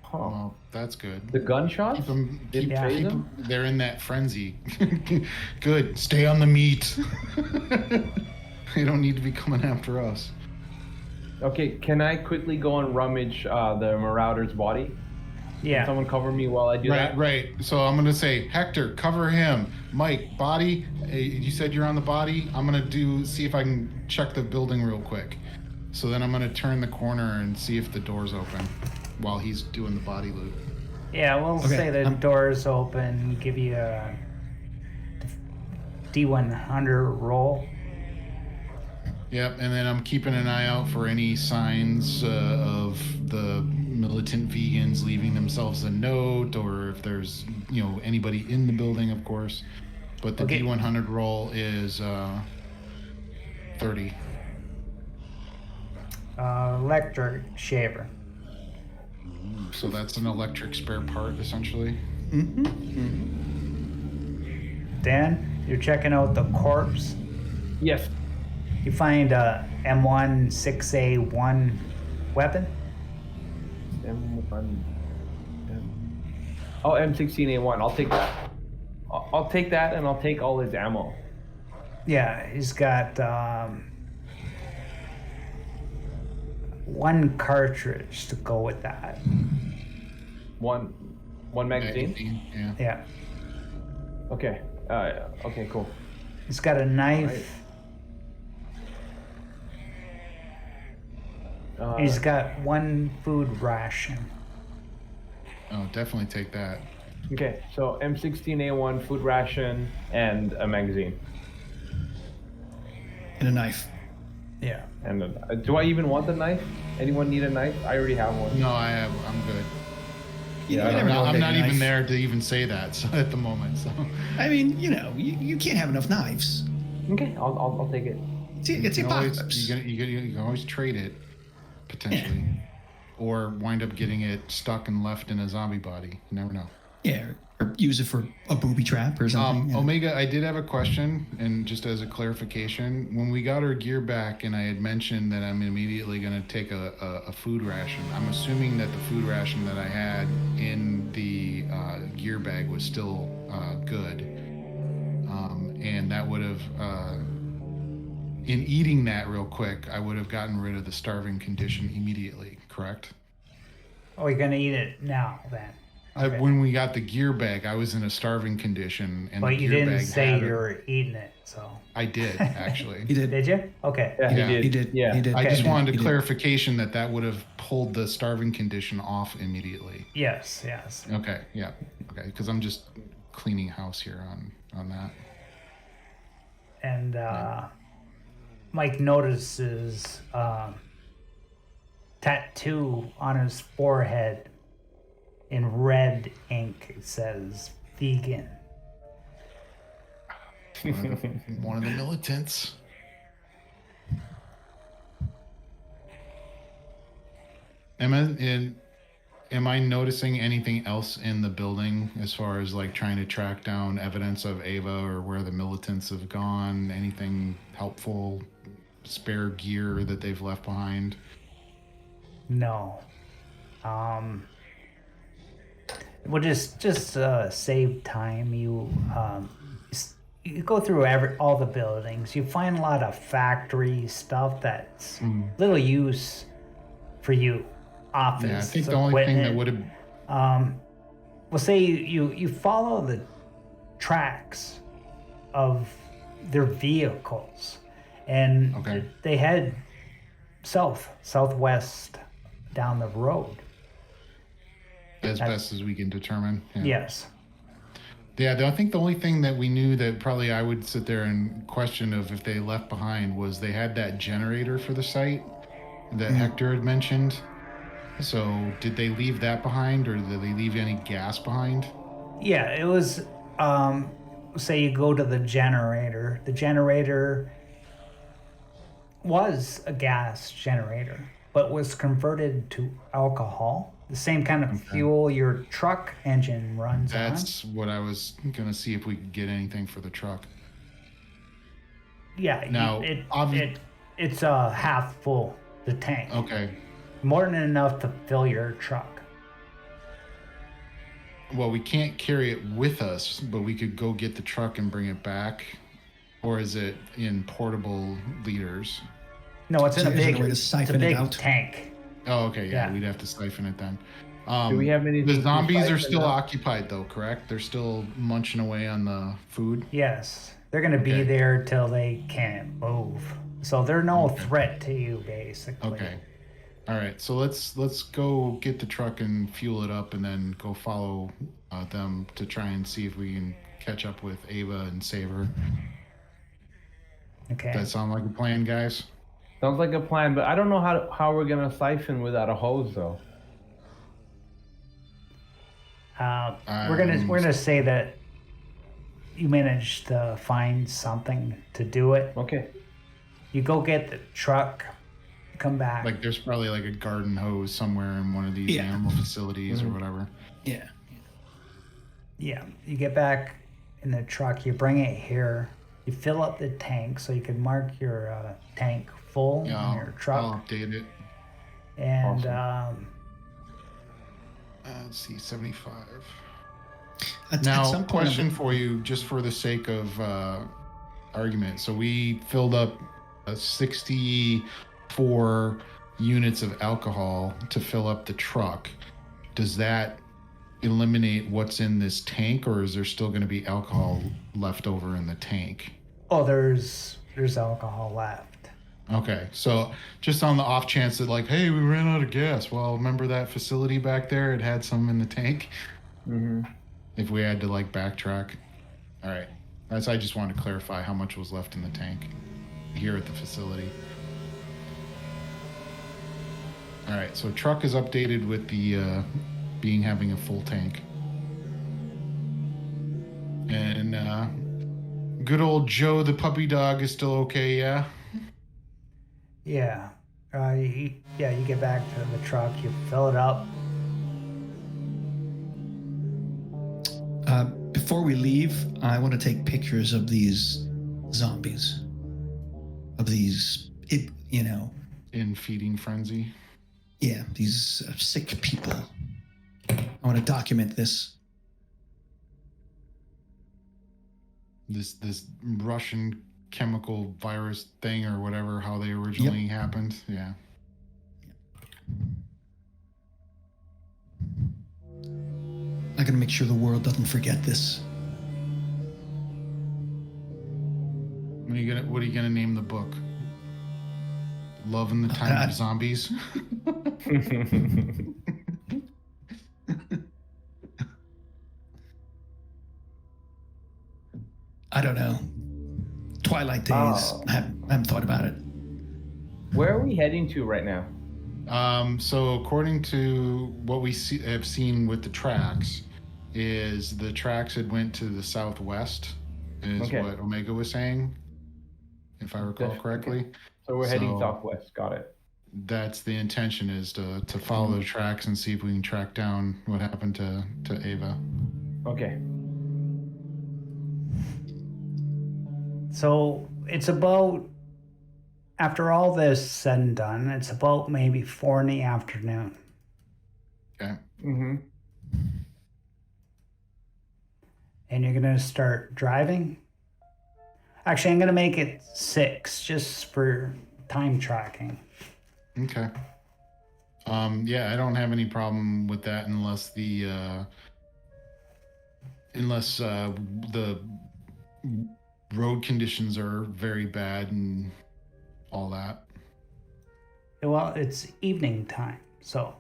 Huh. Well, that's good. The gunshots? Keep them, Didn't phase keep them? they're in that frenzy. Good. Stay on the meat. They don't need to be coming after us. Okay, can I quickly go and rummage the Marauder's body? Can Yeah. someone cover me while I do that? Right. So I'm gonna say, Hector, cover him. Mike, body. You said you're on the body. I'm gonna see if I can check the building real quick. So then I'm gonna turn the corner and see if the door's open while he's doing the body loot. Yeah, we'll Okay, say the door's open, give you a D100 roll. Yep, and then I'm keeping an eye out for any signs of the militant vegans leaving themselves a note, or if there's anybody in the building, of course. But the Okay. D100 roll is 30. Electric shaver. So that's an electric spare part, essentially. Dan, you're checking out the corpse. Yes. You find a M16A1 weapon. Oh, M16A1. I'll take that. I'll take that, and I'll take all his ammo. Yeah, he's got one cartridge to go with that. One magazine? Yeah. Yeah. Okay. Okay, cool. He's got a knife. He's got one food ration. Oh, definitely take that. Okay, so M16A1, food ration, and a magazine. And a knife. Yeah. And do I even want the knife? Anyone need a knife? I already have one. No, I'm good. Yeah, You never know I'm with not a even knife. there to even say that at the moment. So I mean, you can't have enough knives. Okay, I'll take it. It's you can always, apocalypse. you can always trade it potentially, or wind up getting it stuck and left in a zombie body. You never know. Yeah, or use it for a booby trap or something. yeah. Omega, I did have a question, and just as a clarification, when we got our gear back, and I had mentioned that I'm immediately going to take a food ration, I'm assuming that the food ration that I had in the gear bag was still good, and that would have, in eating that real quick, I would have gotten rid of the starving condition immediately, correct? Oh, you're gonna eat it now then? Okay. When we got the gear bag, I was in a starving condition, and But the you gear didn't bag say had you were eating it, so. I did actually. He did. Did you? Okay. Yeah, Yeah. he did. Yeah. He did. I Okay. just wanted He a did. clarification that would have pulled the starving condition off immediately. Yes. Yes. Okay, yeah, okay, because I'm just cleaning house here on that. And Mike notices tattoo on his forehead in red ink. It says vegan. One of the militants. Am I noticing anything else in the building as far as like trying to track down evidence of Ava or where the militants have gone? Anything helpful, spare gear that they've left behind? No. We'll just save time. You go through all the buildings. You find a lot of factory stuff that's little use for you. Office. Yeah, I think the only thing that would have. We'll say you follow the tracks of their vehicles, and Okay. they head southwest down the road. As best as we can determine. Yeah. Yes. Yeah, I think the only thing that we knew that probably I would sit there and question of if they left behind was they had that generator for the site that Hector had mentioned. So did they leave that behind, or did they leave any gas behind? Yeah, it was. Say you go to the generator. The generator was a gas generator, but was converted to alcohol. The same kind of fuel your truck engine runs on. That's what I was gonna see if we could get anything for the truck. Yeah. Now, it's half full. The tank. Okay. More than enough to fill your truck. Well, we can't carry it with us, but we could go get the truck and bring it back. Or is it in portable liters? No, it's in So a there's big, no way to it's a siphon it big out? tank. Oh, okay, yeah, Yeah. we'd have to siphon it then. Do we have anything The to zombies are siphon still out? occupied, though, correct? They're still munching away on the food. Yes, they're gonna be Okay. there till they can't move. So they're no threat to you, basically. Okay. All right, so let's go get the truck and fuel it up, and then go follow them to try and see if we can catch up with Ava and save her. Okay. That sound like a plan, guys? Sounds like a plan, but I don't know how we're gonna siphon without a hose though. We're gonna say that you managed to find something to do it. Okay. You go get the truck, come back. Like, there's probably like a garden hose somewhere in one of these Yeah. animal facilities or whatever. Yeah. Yeah, you get back in the truck, you bring it here, you fill up the tank so you can mark your tank full Yeah, on your truck. I'll update it. And Let's see, 75. At Now, some point, question for you, just for the sake of argument. So we filled up 64 units of alcohol to fill up the truck. Does that eliminate what's in this tank, or is there still going to be alcohol left over in the tank? Oh, there's alcohol left. Okay, so just on the off chance that like, hey, we ran out of gas. Well, remember that facility back there? It had some in the tank. Mm-hmm. If we had to like backtrack. All right, I just wanted to clarify how much was left in the tank here at the facility. All right, so truck is updated with the having a full tank, and good old Joe the puppy dog is still okay. Yeah. Yeah. You get back to the truck, you fill it up. Before we leave, I want to take pictures of these zombies. Of these, In feeding frenzy. Yeah, these sick people. I want to document this. This Russian chemical virus thing or whatever, how they originally happened. Yeah. I gotta make sure the world doesn't forget this. What are you gonna name the book? Love in the Time of Zombies. I don't know. Twilight days. Oh. I haven't thought about it. Where are we heading to right now? So according to what we have seen with the tracks, is the tracks had went to the southwest, is Okay. what Omega was saying, if I recall correctly. So we're heading So- southwest. Got it. That's the intention, is to follow the tracks and see if we can track down what happened to Ava. Okay. So it's about, after all this said and done, it's about maybe 4 in the afternoon. Okay. Mm-hmm. And you're going to start driving. Actually, I'm going to make it 6 just for time tracking. Okay. Yeah, I don't have any problem with that unless the road conditions are very bad and all that. Well, it's evening time, so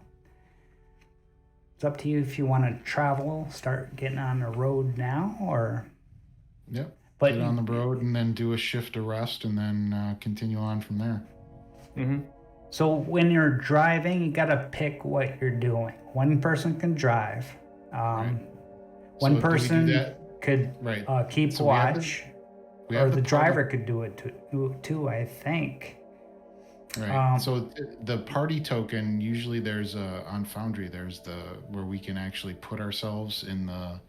it's up to you if you want to travel, start getting on the road now, or... Yep. But Get on the road and then do a shift of rest and then continue on from there. Mm-hmm. So when you're driving, you gotta pick what you're doing. One person can drive. Right. One So do we do person that? could Right. keep So we have watch, We or have the party- driver could do it too. I think. Right. So the party token, usually there's on Foundry, there's where we can actually put ourselves in the,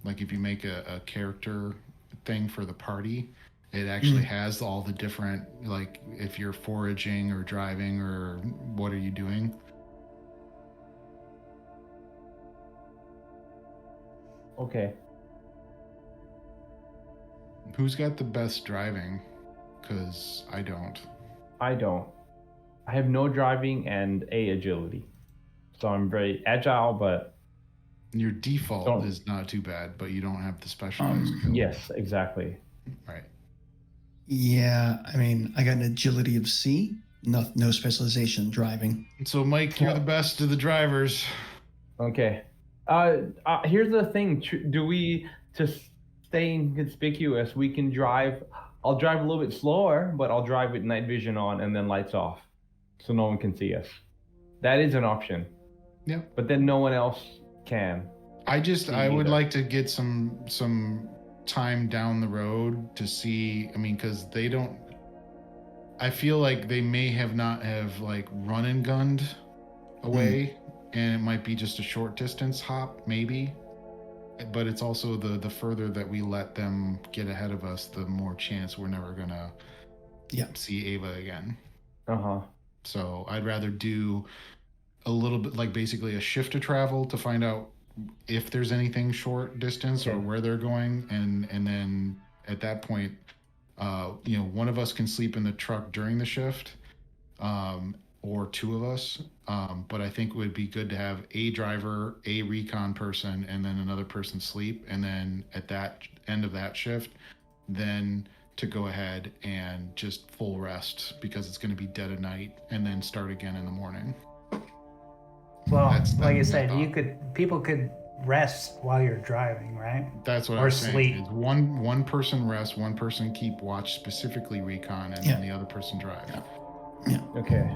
like if you make a character thing for the party, it actually has all the different, like if you're foraging or driving or what are you doing. Okay. Who's got the best driving? Because I don't. I don't. I have no driving and agility. So I'm very agile, but Your default Don't. is not too bad, but you don't have the specialized skill. yes, exactly. Right. Yeah, I mean, I got an agility of C, no specialization in driving. So Mike, you're the best of the drivers. Okay. Here's the thing. Do we, to stay inconspicuous, we can drive. I'll drive a little bit slower, but I'll drive with night vision on and then lights off, so no one can see us. That is an option. Yep. But then no one else can. I would either. like to get some time down the road to see. I mean, because they don't. I feel like they may have not have like run and gunned away, and it might be just a short distance hop, maybe. But it's also the further that we let them get ahead of us, the more chance we're never gonna see Ava again. Uh-huh. So I'd rather do a little bit, like basically a shift of travel to find out if there's anything short distance or where they're going, and then at that point, one of us can sleep in the truck during the shift, or two of us. But I think it would be good to have a driver, a recon person, and then another person sleep. And then at that end of that shift, then to go ahead and just full rest because it's going to be dead of night, and then start again in the morning. Well, That's like I my said, thought. people could rest while you're driving, right? That's what Or I'm saying. sleep. Is one person rest, one person keep watch, specifically recon, and then the other person drive. Okay.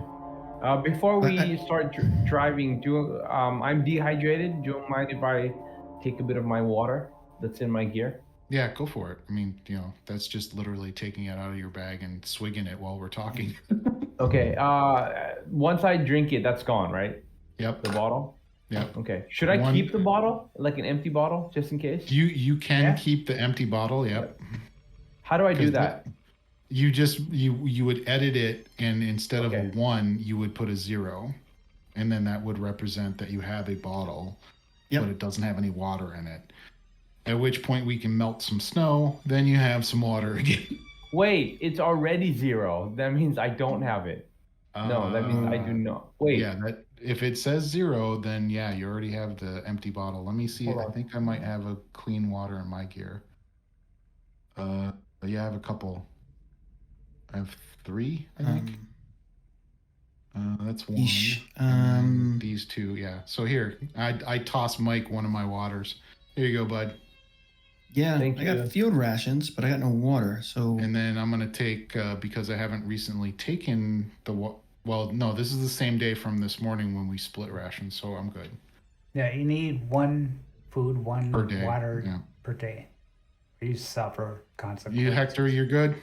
Before we start driving, I'm dehydrated. Do you mind if I take a bit of my water that's in my gear? Yeah, go for it. I mean, that's just literally taking it out of your bag and swigging it while we're talking. Okay. Once I drink it, that's gone, right? Yep. The bottle? Yep. Okay. Should I keep the bottle? Like an empty bottle, just in case? You can keep the empty bottle, yep. How do I do that? You just you would edit it, and instead of a 1, you would put a 0. And then that would represent that you have a bottle, but it doesn't have any water in it. At which point we can melt some snow, then you have some water again. Wait, it's already 0. That means I don't have it. No, that means I do not. Wait. Yeah, if it says 0, then yeah, you already have the empty bottle. Let me see. I think I might have a clean water in my gear. Yeah, I have a couple. I have 3, I think. That's 1. And these 2, yeah. So here, I toss Mike one of my waters. Here you go, bud. Yeah, I got field rations, but I got no water. So. And then I'm gonna take because I haven't recently taken well, no, this is the same day from this morning when we split rations, so I'm good. Yeah, you need 1 food, 1 water per day. Or you suffer consequences. You, Hector, you're good?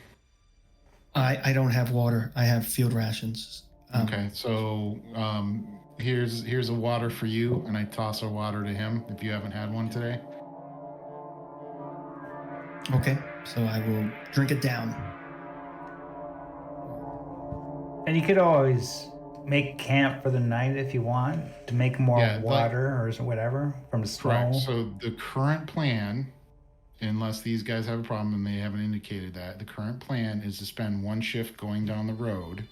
I don't have water. I have field rations. Okay, so here's a water for you, and I toss a water to him if you haven't had one today. Okay, so I will drink it down. And you could always make camp for the night if you want to make more water or whatever from the snow. Correct. So the current plan, unless these guys have a problem and they haven't indicated that, the current plan is to spend 1 shift going down the road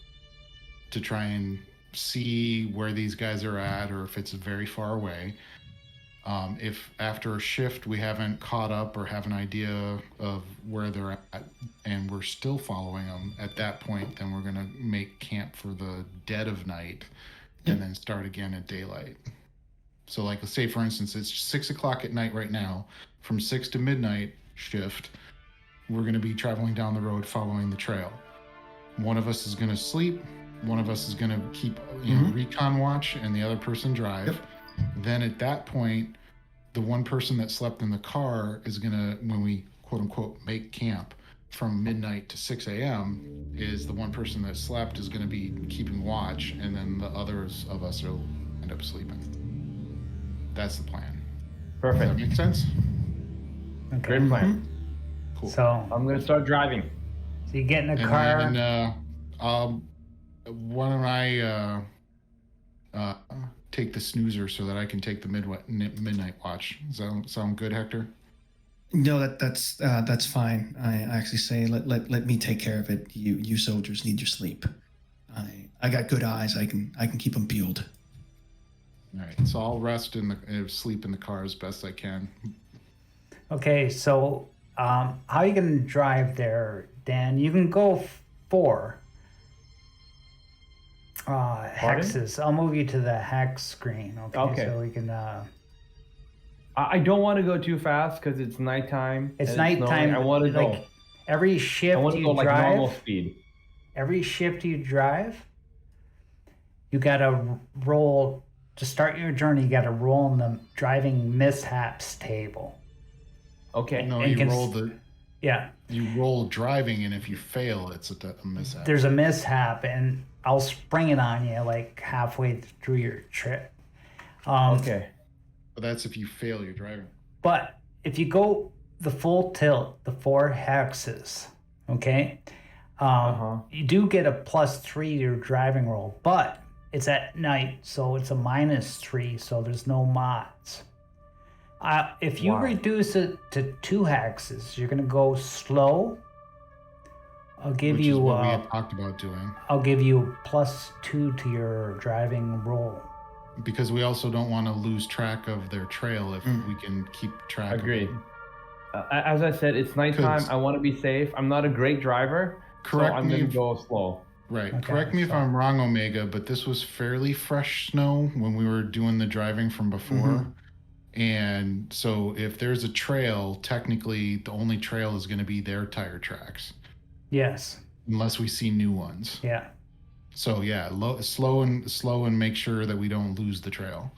to try and see where these guys are at, or if it's very far away. If after a shift we haven't caught up or have an idea of where they're at and we're still following them, at that point, then we're going to make camp for the dead of night and then start again at daylight. So like, let's say, for instance, it's 6 o'clock at night right now. From 6 to midnight shift, we're going to be traveling down the road following the trail. One of us is going to sleep. One of us is going to keep recon watch, and the other person drive. Yep. Then at that point, the one person that slept in the car is going to, when we quote unquote make camp from midnight to 6 a.m., is the one person that slept is going to be keeping watch, and then the others of us will end up sleeping. That's the plan. Perfect. Does that make sense? Okay. Great plan. Cool. So I'm going to start driving. So you get in a car. And why don't I take the snoozer so that I can take the midnight watch? Does that sound good, Hector? No, that's fine. I actually say let me take care of it. You soldiers need your sleep. I got good eyes. I can keep them peeled. All right, so I'll rest sleep in the car as best I can. Okay, so how are you gonna drive there, Dan? You can go 4 hexes. I'll move you to the hex screen. Okay. So we can. I don't want to go too fast because it's nighttime. It's nighttime. I want to go. Every shift I want to go like normal speed. Every shift you drive, you gotta roll. To start your journey, you gotta roll in the driving mishaps table. Okay. No, you roll Yeah. You roll driving, and if you fail, it's a mishap. There's a mishap, and I'll spring it on you like halfway through your trip. Okay. But that's if you fail your driving. But if you go the full tilt, the 4 hexes, okay, you do get a +3 to your driving roll, but it's at night, so it's a -3, so there's no mods. If you reduce it to 2 hexes, you're going to go slow, I'll give which you. is what we had talked about doing. I'll give you +2 to your driving roll. Because we also don't want to lose track of their trail if we can keep track Agreed. of it. As I said, it's nighttime. I want to be safe. I'm not a great driver, so I'm going to go slow. Right. Okay, Correct me if so- I'm wrong, Omega, but this was fairly fresh snow when we were doing the driving from before. And so if there's a trail, technically the only trail is going to be their tire tracks. Yes. Unless we see new ones. Yeah. So yeah, slow and make sure that we don't lose the trail.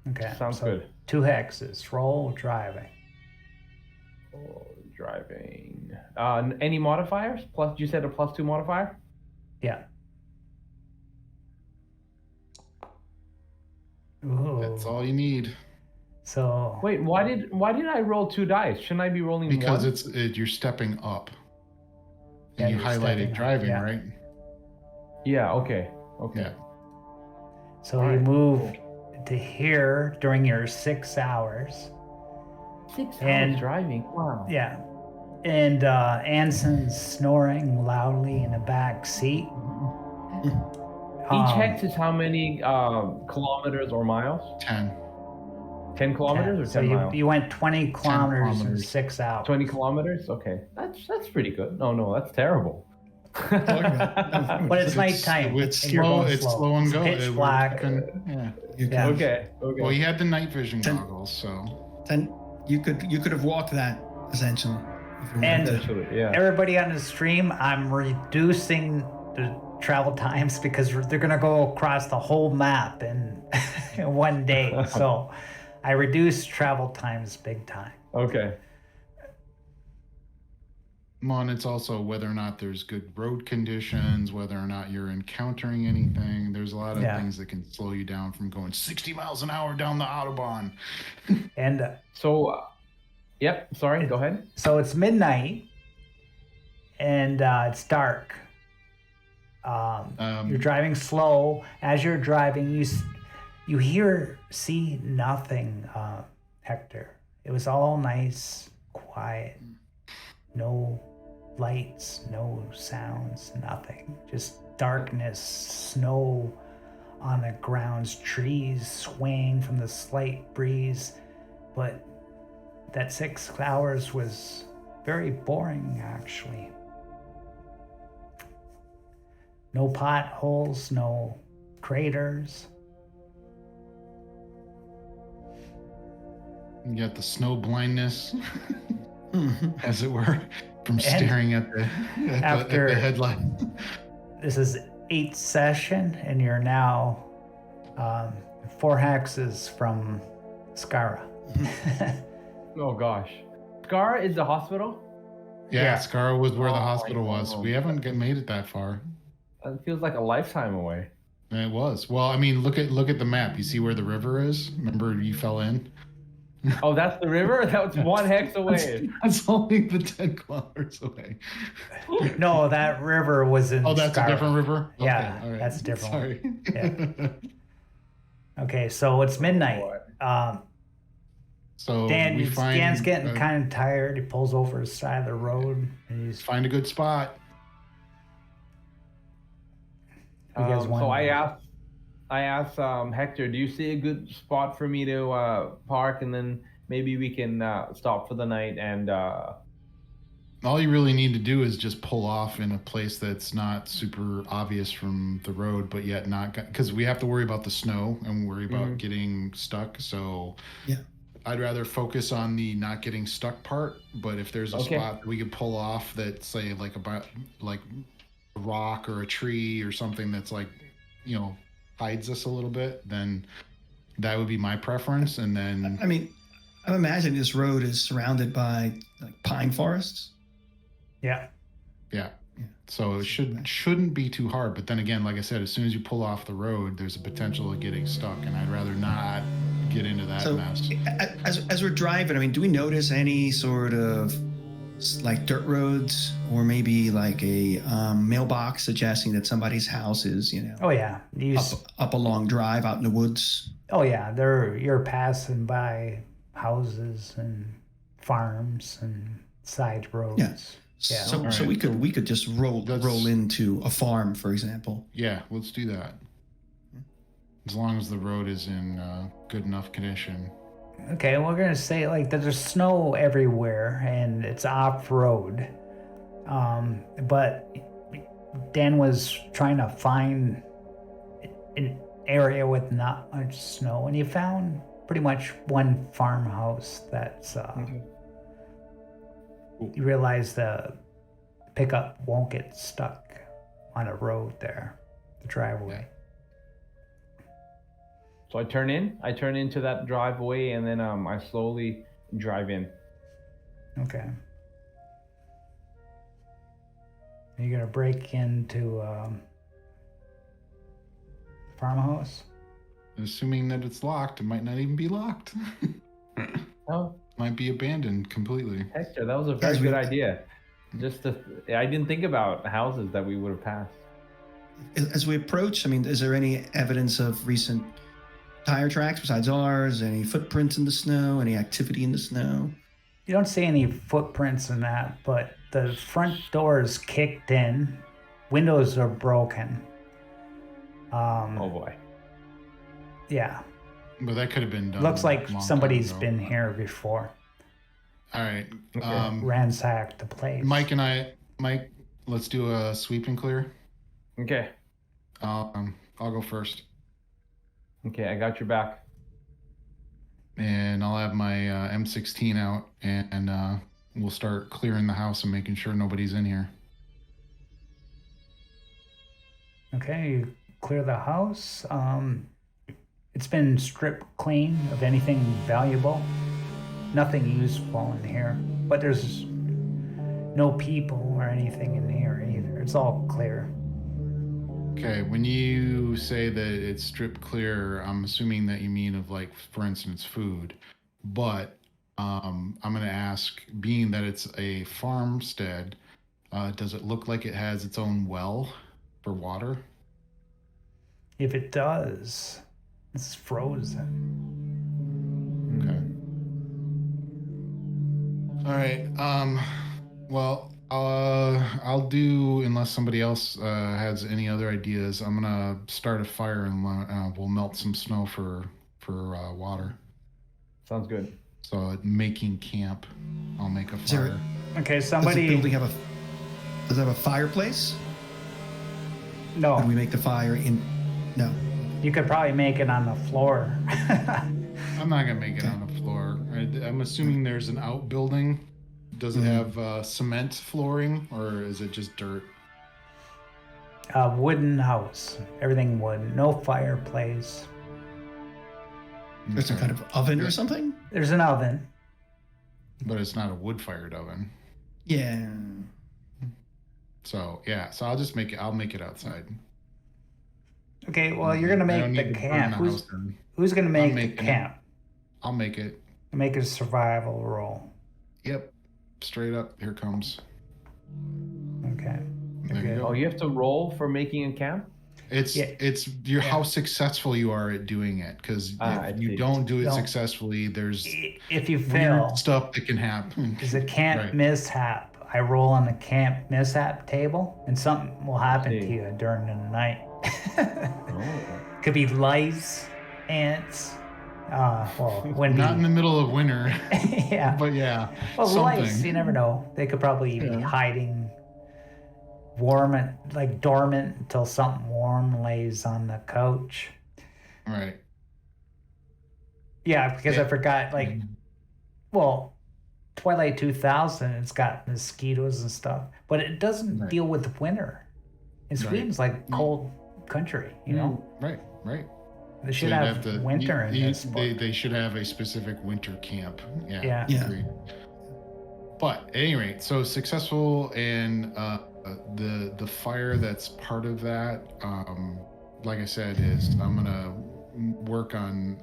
Okay. Sounds good. 2 hexes. Roll driving. Oh, driving. Any modifiers? Plus, you said a +2 modifier? Yeah. Ooh. That's all you need. So Wait, why did I roll 2 dice? Shouldn't I be rolling Because one? you're stepping up. Yeah, And you you're stepping highlighted up, driving, yeah. right? Yeah. Okay. Yeah. So All you right, moved to here during your 6 hours. 6 And- hours driving. Wow. Yeah. And Anson's snoring loudly in the back seat. Each hex is how many kilometers or miles? 10. 10 kilometers or 10 so miles? you went 20 kilometers in kilometers. 6 hours. 20 kilometers? Okay. That's pretty good. No, that's terrible. But it's nighttime. It's and you're slow. going It's slow and It's go. pitch We're black. talking- yeah. Yeah. Okay. Well, he had the night vision Ten- goggles, so Then you could have walked that essentially. If you And- wanted to. Essentially, yeah. Everybody on the stream, I'm reducing the travel times because they're going to go across the whole map in, in one day. So I reduced travel times big time. Okay. Mon, it's also whether or not there's good road conditions, whether or not you're encountering anything. There's a lot of Yeah. things that can slow you down from going 60 miles an hour down the Autobahn. And So, yep. Sorry. Go ahead. so it's midnight and it's dark. You're driving slow. As you're driving, you see nothing, Hector. It was all nice, quiet. No lights, no sounds, nothing. Just darkness, snow on the grounds, trees swaying from the slight breeze. But that 6 hours was very boring, actually. No potholes, no craters. You got the snow blindness, Mhm. as it were, from staring at the after- headlight. This is 8th session, and you're now 4 hexes from Skara. Oh gosh. Scar is the hospital? Yeah, Yeah. Scar was where the Oh, hospital was. no. We haven't made it that far. It feels like a lifetime away. It was. Well, I mean, look at the map. You see where the river is? Remember you fell in? Oh, that's the river? That was 1 hex away. That's only the 10 kilometers away. No, that river was in Oh, that's Skara. a different river? Okay, Yeah, all right. that's a different one. Sorry. Yeah. Okay, so it's midnight. So Dan, we find, Dan's getting kind of tired. He pulls over the side of the road, and he's. find a good spot. You guys want- So I asked Hector, do you see a good spot for me to park, and then maybe we can stop for the night and All you really need to do is just pull off in a place that's not super obvious from the road, but yet not, because we have to worry about the snow and worry about getting stuck. So Yeah. I'd rather focus on the not getting stuck part. But if there's a Okay. spot we could pull off that, say, like a rock or a tree or something that's like, hides us a little bit, then that would be my preference. And then I mean, I'm imagining this road is surrounded by like pine forests. Yeah. yeah. So it shouldn't be too hard. But then again, like I said, as soon as you pull off the road, there's a potential of getting stuck, and I'd rather not get into that So mess. as we're driving, I mean, do we notice any sort of like dirt roads or maybe like a mailbox suggesting that somebody's house is, Oh yeah. up a long drive out in the woods? Oh yeah. You're passing by houses and farms and side roads. Yeah. Yeah. So All so right. we could just roll into a farm, for example. Yeah, let's do that. As long as the road is in good enough condition. Okay, we're gonna say like there's snow everywhere and it's off road. But Dan was trying to find an area with not much snow, and he found pretty much one farmhouse that's. You realize the pickup won't get stuck on a road there, the driveway. So I turn into that driveway, and then I slowly drive in. Okay. You're gonna break into farmhouse? Assuming that it's locked, it might not even be locked. Oh, Might be abandoned completely. Hector, that was a very good idea. I didn't think about houses that we would have passed. As we approach, I mean, is there any evidence of recent tire tracks besides ours? Any footprints in the snow? Any activity in the snow? You don't see any footprints in that, but the front door is kicked in, windows are broken. Oh boy. Yeah, But that could have been done. looks a like long somebody's time ago. been here before, All right. Okay. ransacked the place. Mike, let's do a sweep and clear. Okay. I'll go first. Okay, I got your back. And I'll have my M16 out, and we'll start clearing the house and making sure nobody's in here. Okay, you clear the house. It's been stripped clean of anything valuable. Nothing useful in here. But there's no people or anything in here either. It's all clear. Okay, when you say that it's stripped clear, I'm assuming that you mean of, like, for instance, food. But I'm going to ask, being that it's a farmstead, does it look like it has its own well for water? If it does, it's frozen. Okay. All right. Well, I'll do, unless somebody else has any other ideas. I'm gonna start a fire and we'll melt some snow for water. Sounds good. So making camp, I'll make a Is there- fire. Okay, Does the somebody. building have does it have a fireplace? Or do No, we make the fire in? No. you could probably make it on the floor. I'm not gonna make it on the floor. I'm assuming there's an outbuilding. Does it have cement flooring, or is it just dirt? A wooden house, everything wooden, no fireplace. There's some kind of oven or something? There's an oven. But it's not a wood-fired oven. Yeah. So yeah, so I'll just make it. I'll make it outside. Okay, well, you're gonna I don't make need the to burn camp. the Who's, house down. who's gonna make the making it. camp? I'll make it. Make a survival roll. Yep. Straight up. Here comes. Okay. There you Okay. go. Oh, you have to roll for making a camp? It's Yeah. how successful you are at doing it. Because I if you see. don't do it No. successfully, there's If you weird fail, stuff that can happen. it's a camp Right. mishap. I roll on the camp mishap table, and something will happen to See. you during the night. Oh. Could be lice, ants. Well, when Not in the middle of winter, yeah. but yeah, Well, something. lice, you never know. They could probably be Yeah. hiding dormant until something warm lays on the couch. Right. Yeah, because I Yeah. forgot, well, Twilight 2000, it's got mosquitoes and stuff, but it doesn't Right. deal with winter. And Right. Sweden's like cold country, you know? Right. They should So you'd have winter in this book. They should have a specific winter camp. Yeah. Yeah. Yeah. Agreed. But at any rate, so successful, and the fire that's part of that, like I said, is I'm gonna work on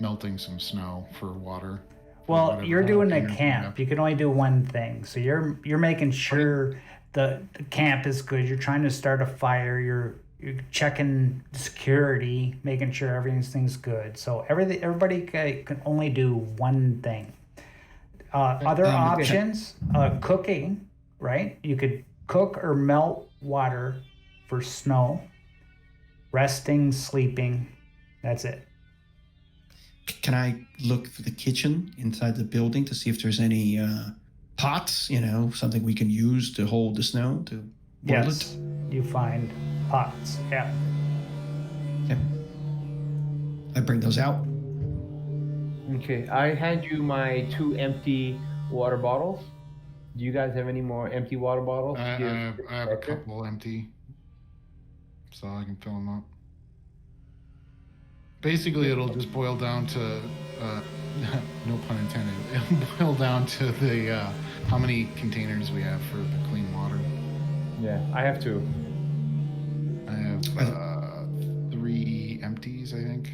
melting some snow for water. for Well, whatever you're doing a energy camp. You can only do one thing. So you're making sure the camp is good. You're trying to start a fire. You're checking security, making sure everything's good. So everybody can only do one thing. Other okay. options, cooking, right? You could cook or melt water for snow, resting, sleeping. That's it. Can I look for the kitchen inside the building to see if there's any pots, something we can use to hold the snow to boil Yes, it? you find pots. Yeah. Okay. I bring those out. Okay, I hand you my 2 empty water bottles. Do you guys have any more empty water bottles? I, to give I, I have a Hector? couple empty, so I can fill them up. Basically, it'll just boil down to, no pun intended, it'll boil down to the how many containers we have for the clean water. Yeah, I have 2. I have 3 empties, I think.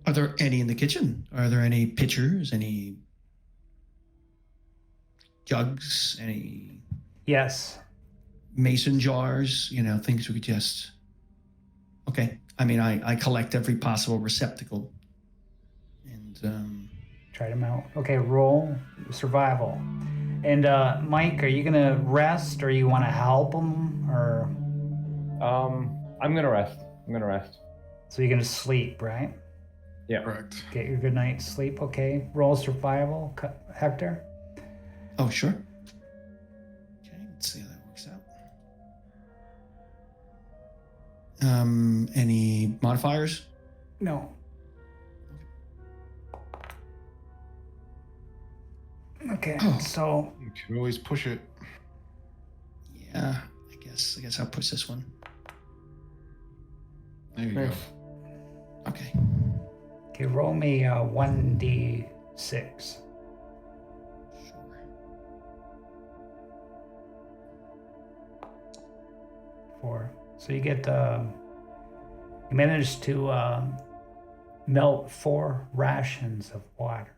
Are there any in the kitchen? Are there any pitchers, any jugs, any Yes. mason jars, things we could just... Okay. I mean, I collect every possible receptacle. And, Try them out. Okay, roll survival. And Mike, are you gonna rest, or you want to help him, or I'm gonna rest. so you're gonna sleep, right? Yeah. Correct. Get your good night's sleep. Okay. Roll survival, Hector. oh, sure. Okay, let's see how that works out. Any modifiers? No. Okay. Oh. So You can always push it. Yeah, I guess I'll push this one. There you go. Okay. okay, roll me 1d6. Sure. 4. So you get you managed to melt 4 rations of water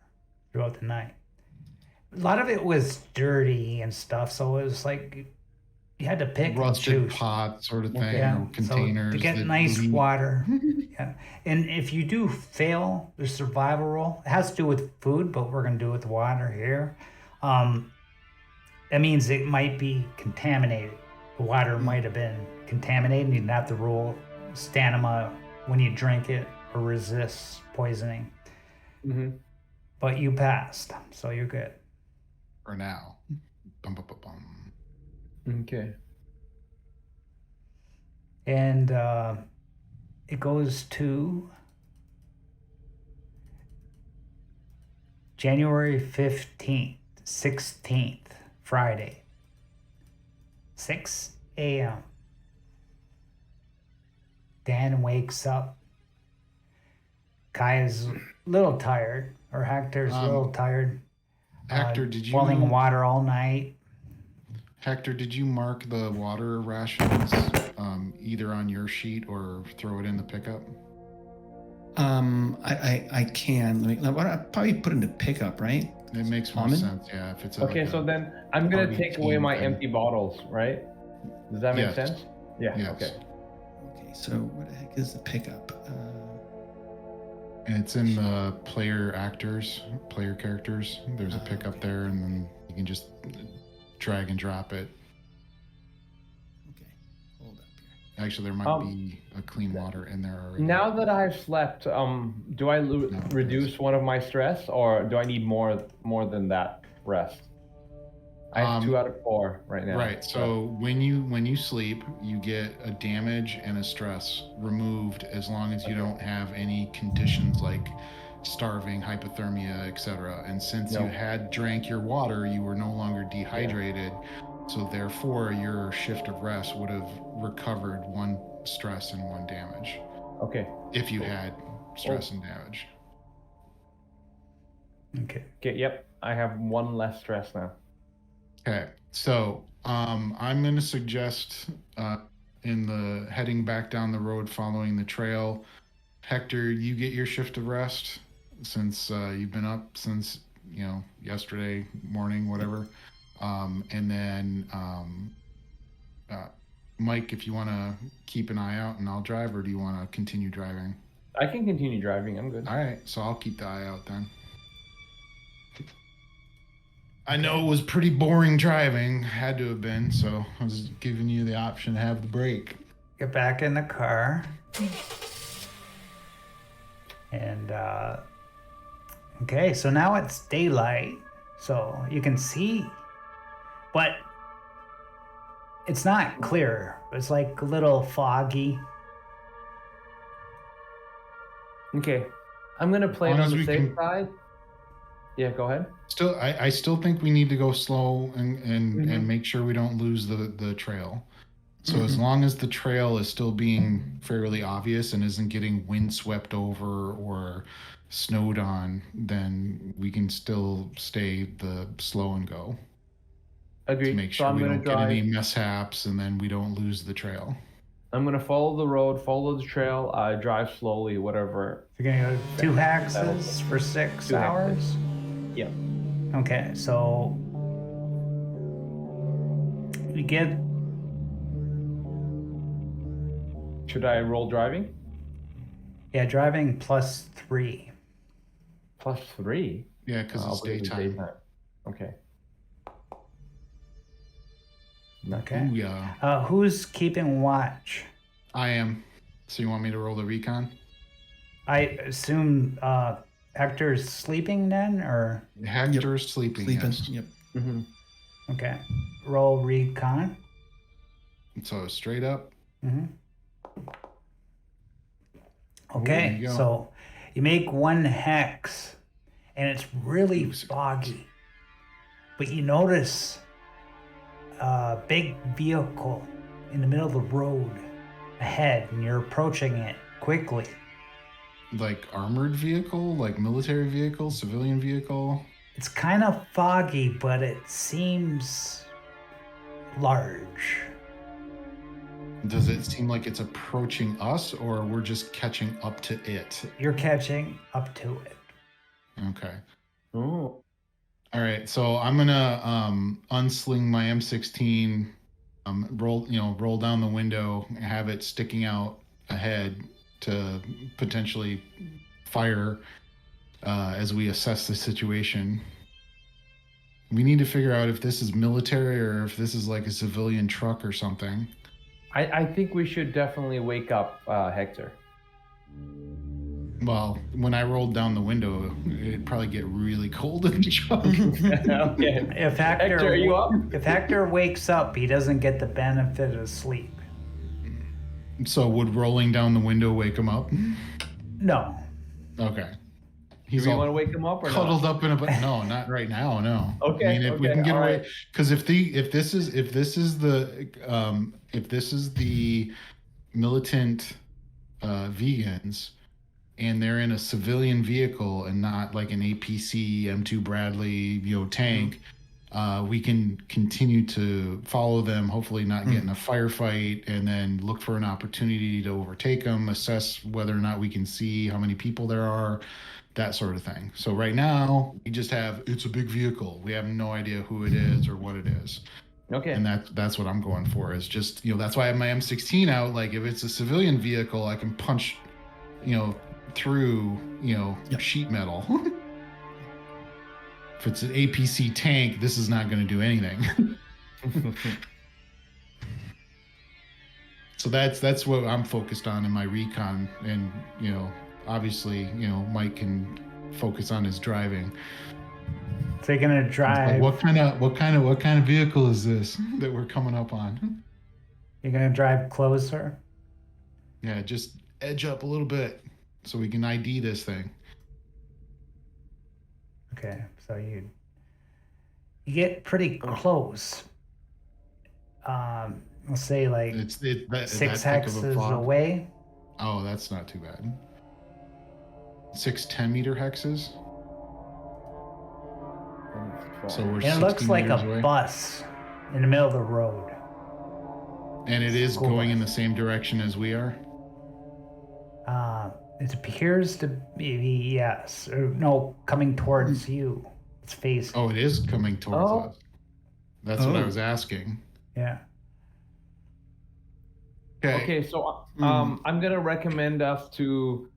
throughout the night. A lot of it was dirty and stuff, so it was like you had to pick Rusted and choose. pot sort of thing, Yeah, or containers. so to get that nice leak. water. Yeah, and if you do fail the survival roll, it has to do with food, but we're gonna do it with water here. That means it might be contaminated. The water might have been contaminated. You'd have to roll stamina when you drink it or resist poisoning. Mm-hmm. But you passed, so you're good. For now. Bum, bum, bum, bum. Okay. And it goes to January 15th, 16th, Friday, 6 a.m. Dan wakes up. Kaya's a little tired, or Hector's a little tired. Hector, did you boiling water all night? Hector, did you mark the water rations either on your sheet or throw it in the pickup? I can. I'll probably put in the pickup, right? It makes more Common? sense, yeah. If it's Okay, like so a then I'm gonna party take away team my thing. empty bottles, right? Does that make Yes. sense? Yeah. Yes. Okay. Okay, so what the heck is the pickup? And it's in the player characters. There's a pickup there, and then you can just drag and drop it. Okay, hold up here. Actually, there might be a clean water in there already. Now that I've slept, do I reduce one of my stress, or do I need more than that rest? I have 2 out of 4 right now. Right. So when you sleep, you get a damage and a stress removed as long as you don't have any conditions like starving, hypothermia, etc. And since you had drank your water, you were no longer dehydrated. So therefore, your shift of rest would have recovered 1 stress and 1 damage. Okay. If you had stress and damage. Okay. Okay. Yep. I have 1 less stress now. Okay, so I'm going to suggest in the heading back down the road following the trail, Hector, you get your shift of rest since you've been up since, yesterday morning, whatever. And then Mike, if you want to keep an eye out and I'll drive, or do you want to continue driving? I can continue driving. I'm good. All right, so I'll keep the eye out then. I know it was pretty boring driving. Had to have been, so I was giving you the option to have the break. Get back in the car. And, okay, so now it's daylight, so you can see, but it's not clear. It's like a little foggy. Okay. I'm going to play it on the safe side. Yeah, go ahead. Still, I still think we need to go slow and make sure we don't lose the trail. So as long as the trail is still being fairly obvious and isn't getting windswept over or snowed on, then we can still stay the slow and go. Agreed. To make sure we don't get any mishaps and then we don't lose the trail. I'm going to follow the road, follow the trail, drive slowly, whatever. You're going to go 2 hexes for 6 hours? Yeah. Okay, so you get... Should I roll driving? Yeah, driving +3. +3? Yeah, because it's daytime. Okay. Okay. Ooh, yeah. Who's keeping watch? I am. So you want me to roll the recon? I assume Hector's sleeping then, or? Hector's sleeping. Yes. Yep. Mm-hmm. Okay. Roll recon. So straight up. Mm-hmm. Okay, Ooh, so you make 1 hex, and it's really foggy. But you notice a big vehicle in the middle of the road ahead, and you're approaching it quickly. Like armored vehicle, like military vehicle, civilian vehicle. It's kind of foggy, but it seems large. Does it seem like it's approaching us, or we're just catching up to it? You're catching up to it. Okay. Oh. All right. So I'm gonna unsling my M16, roll down the window, have it sticking out ahead to potentially fire as we assess the situation. We need to figure out if this is military or if this is like a civilian truck or something. I think we should definitely wake up Hector. Well, when I rolled down the window, it'd probably get really cold in the truck. Okay. If Hector, are you up? If Hector wakes up, he doesn't get the benefit of sleep. So would rolling down the window wake him up? No. Okay. Do you want to wake him up or cuddled not? up in a no, not right now. No. Okay. I mean, if we can get away, right. because if this is the militant vegans, and they're in a civilian vehicle and not like an APC M2 Bradley tank, we can continue to follow them. Hopefully, not get in a firefight, and then look for an opportunity to overtake them. Assess whether or not we can see how many people there are. That sort of thing. So right now we just have, it's a big vehicle. We have no idea who it is or what it is. Okay. And that's what I'm going for, is just, that's why I have my M16 out. Like if it's a civilian vehicle, I can punch, through, sheet metal. If it's an APC tank, this is not going to do anything. So that's what I'm focused on in my recon. And, obviously, Mike can focus on his driving. So you're gonna drive. Like, what kind of vehicle is this that we're coming up on? You're gonna drive closer. Yeah, just edge up a little bit so we can ID this thing. Okay, so you get pretty close. We'll say like It's 6 that thick of a hexes fog. away. Oh, that's not too bad. 6 10-meter hexes. So we're And it looks 60 like a meters away. bus in the middle of the road. And it is School going in bus. the same direction as we are. It appears to be yes, or no, coming towards you. It's facing. Oh, it is coming towards Oh. us. That's what I was asking. Yeah. Okay, so I'm gonna recommend us to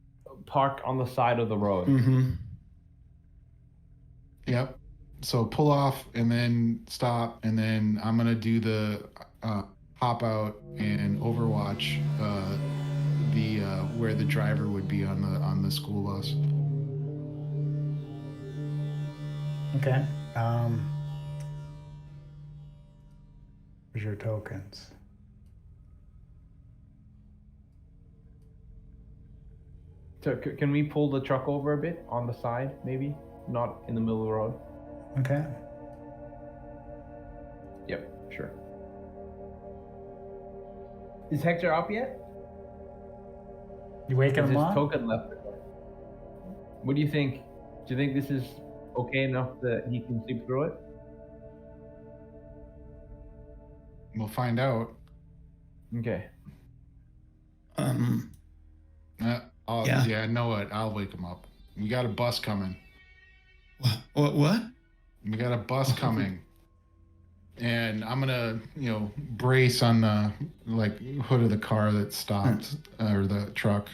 park on the side of the road. Mm-hmm. Yep. So pull off and then stop, and then I'm gonna do the hop out and overwatch the where the driver would be on the school bus. Okay. Where's your tokens? So can we pull the truck over a bit on the side, maybe? Not in the middle of the road? Okay. Yep, sure. Is Hector up yet? You waking Is him his up? token left? What do you think? Do you think this is okay enough that he can sleep through it? We'll find out. Okay. Yeah, know what? I'll wake him up. We got a bus coming. What? We got a bus coming. And I'm gonna, brace on the hood of the car that stopped, or the truck,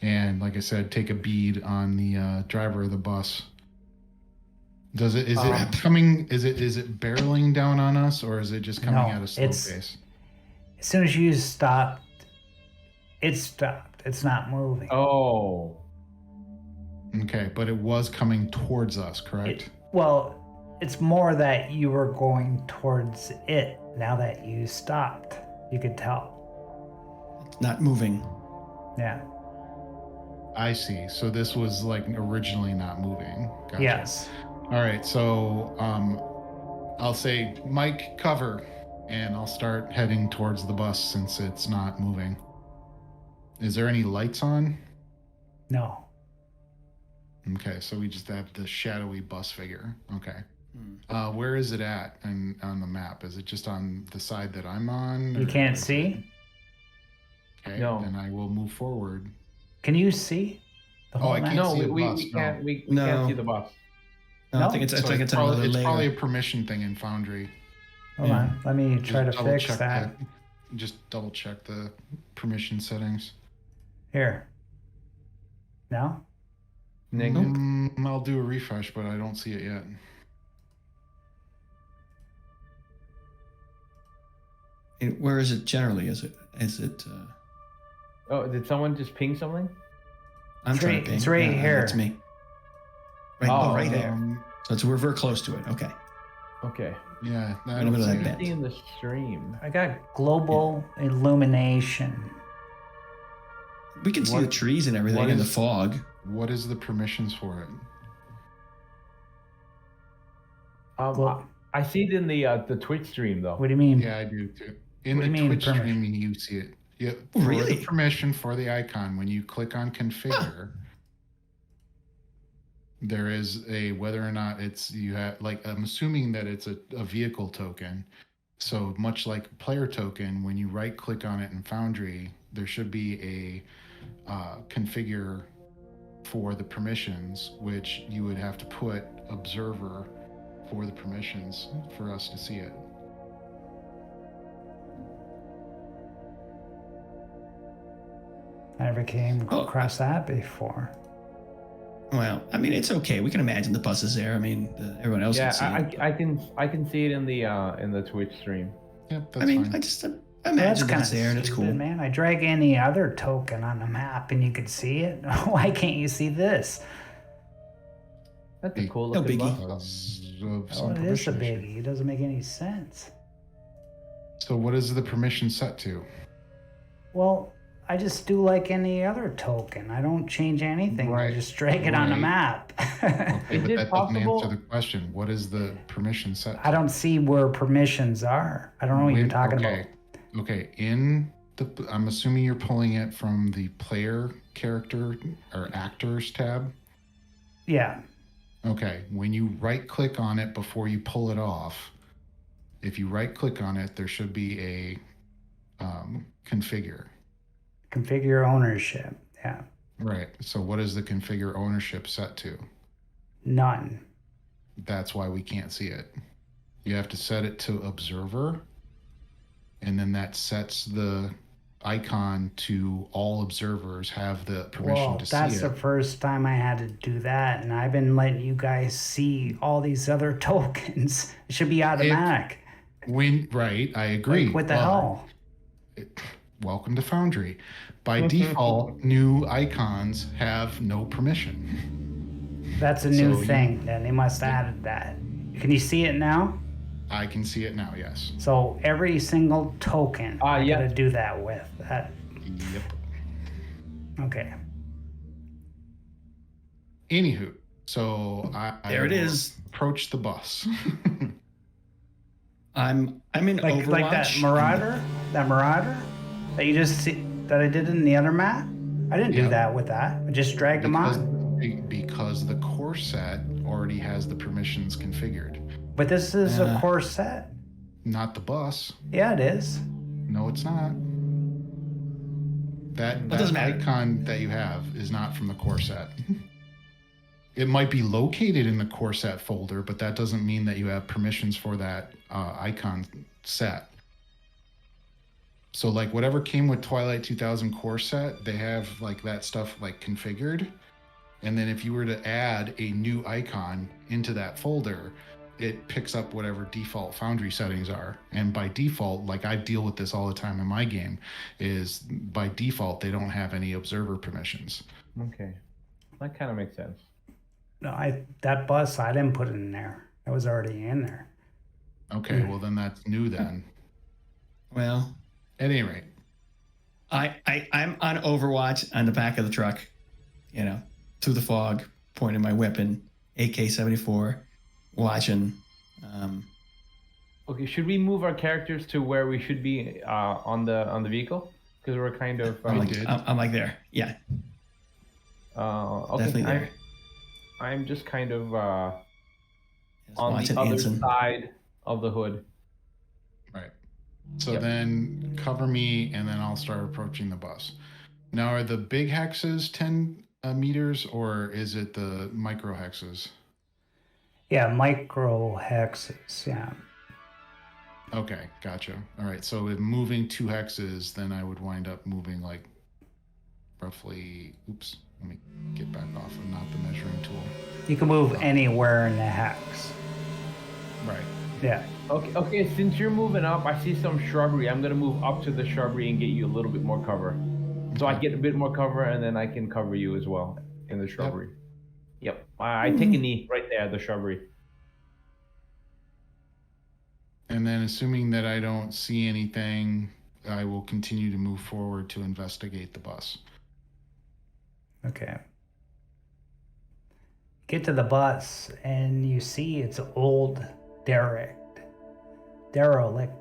and like I said, take a bead on the driver of the bus. Is it coming? Is it barreling down on us, or is it just coming at a slow pace? As soon as you stopped, it stopped. It's not moving. Oh. Okay, but it was coming towards us, correct? It's more that you were going towards it now that you stopped. You could tell. It's not moving. Yeah. I see. So this was originally not moving. Gotcha. Yes. All right. So I'll say, Mike, cover, and I'll start heading towards the bus since it's not moving. Is there any lights on? No. Okay, so we just have the shadowy bus figure. Okay. Where is it at on the map? Is it just on the side that I'm on? You can't see? Okay, No. then I will move forward. Can you see the whole I map? can't No, see the we bus, can't. We No. can't see the bus. No, No? I think it's So it's another it's layer. probably a permission thing in Foundry. Hold on. Let me try to Just double fix check that. Just double check the permission settings. Here. No? Negative. I'll do a refresh, but I don't see it yet. Where is it generally? Is it? Oh, did someone just ping something? I'm It's trying right- to ping. it's right here. That's me. Right, Oh, right there. Um, So we're very close to it. Okay. Okay. yeah, I In the don't middle of see that it. bed. See in the stream. I got global illumination. We can see the trees and everything what in the is- fog. What is the permissions for it? Well- I see it in the Twitch stream though. What do you mean? Yeah, I do too. In What the do you mean, Twitch permission? stream, you see it. Yeah, Oh, for really? the permission for the icon, when you click on configure, there is a whether or not it's you have I'm assuming that it's a vehicle token. So much like player token, when you right click on it in Foundry, there should be a configure for the permissions, which you would have to put observer for the permissions for us to see it. I never came Oh. across that before. Well, I mean, it's okay. We can imagine the bus is there. I mean, everyone else Yeah, can see it. I can see it in the Twitch stream. Yep, that's I mean, fine. I just That's imagine kind that's of there and it's stupid, cool. man. I drag any other token on the map and you can see it. Why can't you see this? That's a Hey, cool no looking biggie. bus. Because of some Oh, it is a permission issues. biggie. It doesn't make any sense. So what is the permission set to? Well, I just do like any other token. I don't change anything. I Right, just drag it on the right. map. Okay, Is but it that possible- doesn't answer the question. What is the permission set to? I don't see where permissions are. I don't know what you're talking about. Okay, I'm assuming you're pulling it from the player character or actors tab. Yeah. Okay, when you right click on it before you pull it off, if you right click on it, there should be a configure. Configure ownership. Yeah. Right. So what is the configure ownership set to? None. That's why we can't see it. You have to set it to observer, and then that sets the icon to all observers have the permission Well, to see that's the it. first time I had to do that, and I've been letting you guys see all these other tokens. It should be automatic. Right, I agree. Like, what the but hell? Welcome to Foundry. By default, new icons have no permission. That's a new So thing. Then they must have added that. Can you see it now? I can see it now, yes. So every single token, I yeah. gotta do that with. Yep. Okay. Anywho, so I There it will is. Approach the bus. I'm in Overwatch. Like that Marauder that you just see, that I did in the other map. I didn't do Yeah. that with that. I just dragged them on. Because the core set already has the permissions configured. But this is a Yeah. core set. Not the bus. Yeah, it is. No, it's not. That doesn't matter. icon that you have is not from the core set. It might be located in the core set folder, but that doesn't mean that you have permissions for that icon set. So like whatever came with Twilight 2000 core set, they have like that stuff like configured. And then if you were to add a new icon into that folder, it picks up whatever default Foundry settings are. And by default, like I deal with this all the time in my game, is by default, they don't have any observer permissions. Okay. That kind of makes sense. No, that bus I didn't put it in there. That was already in there. Okay, well then that's new then. Well, At any rate, I'm on Overwatch on the back of the truck, through the fog, pointing my weapon, AK-74, watching. Okay, should we move our characters to where we should be on the vehicle? Because we're kind of. I'm like there. Yeah, Okay, definitely there. I'm just kind of Just on watching the other Anson. side of the hood. right. So Yep. then cover me and then I'll start approaching the bus. Now, are the big hexes 10 meters or is it the micro hexes? Yeah, micro hexes. Yeah. Okay, gotcha. All right, so with moving 2 hexes, then I would wind up moving like roughly, oops, let me get back off of not the measuring tool. You can move anywhere in the hex. Right. Yeah. Okay. Since you're moving up, I see some shrubbery. I'm gonna move up to the shrubbery and get you a little bit more cover. So I get a bit more cover, and then I can cover you as well in the shrubbery. Yep. I take a knee right there, the shrubbery. And then assuming that I don't see anything, I will continue to move forward to investigate the bus. Okay. Get to the bus and you see it's an old derelict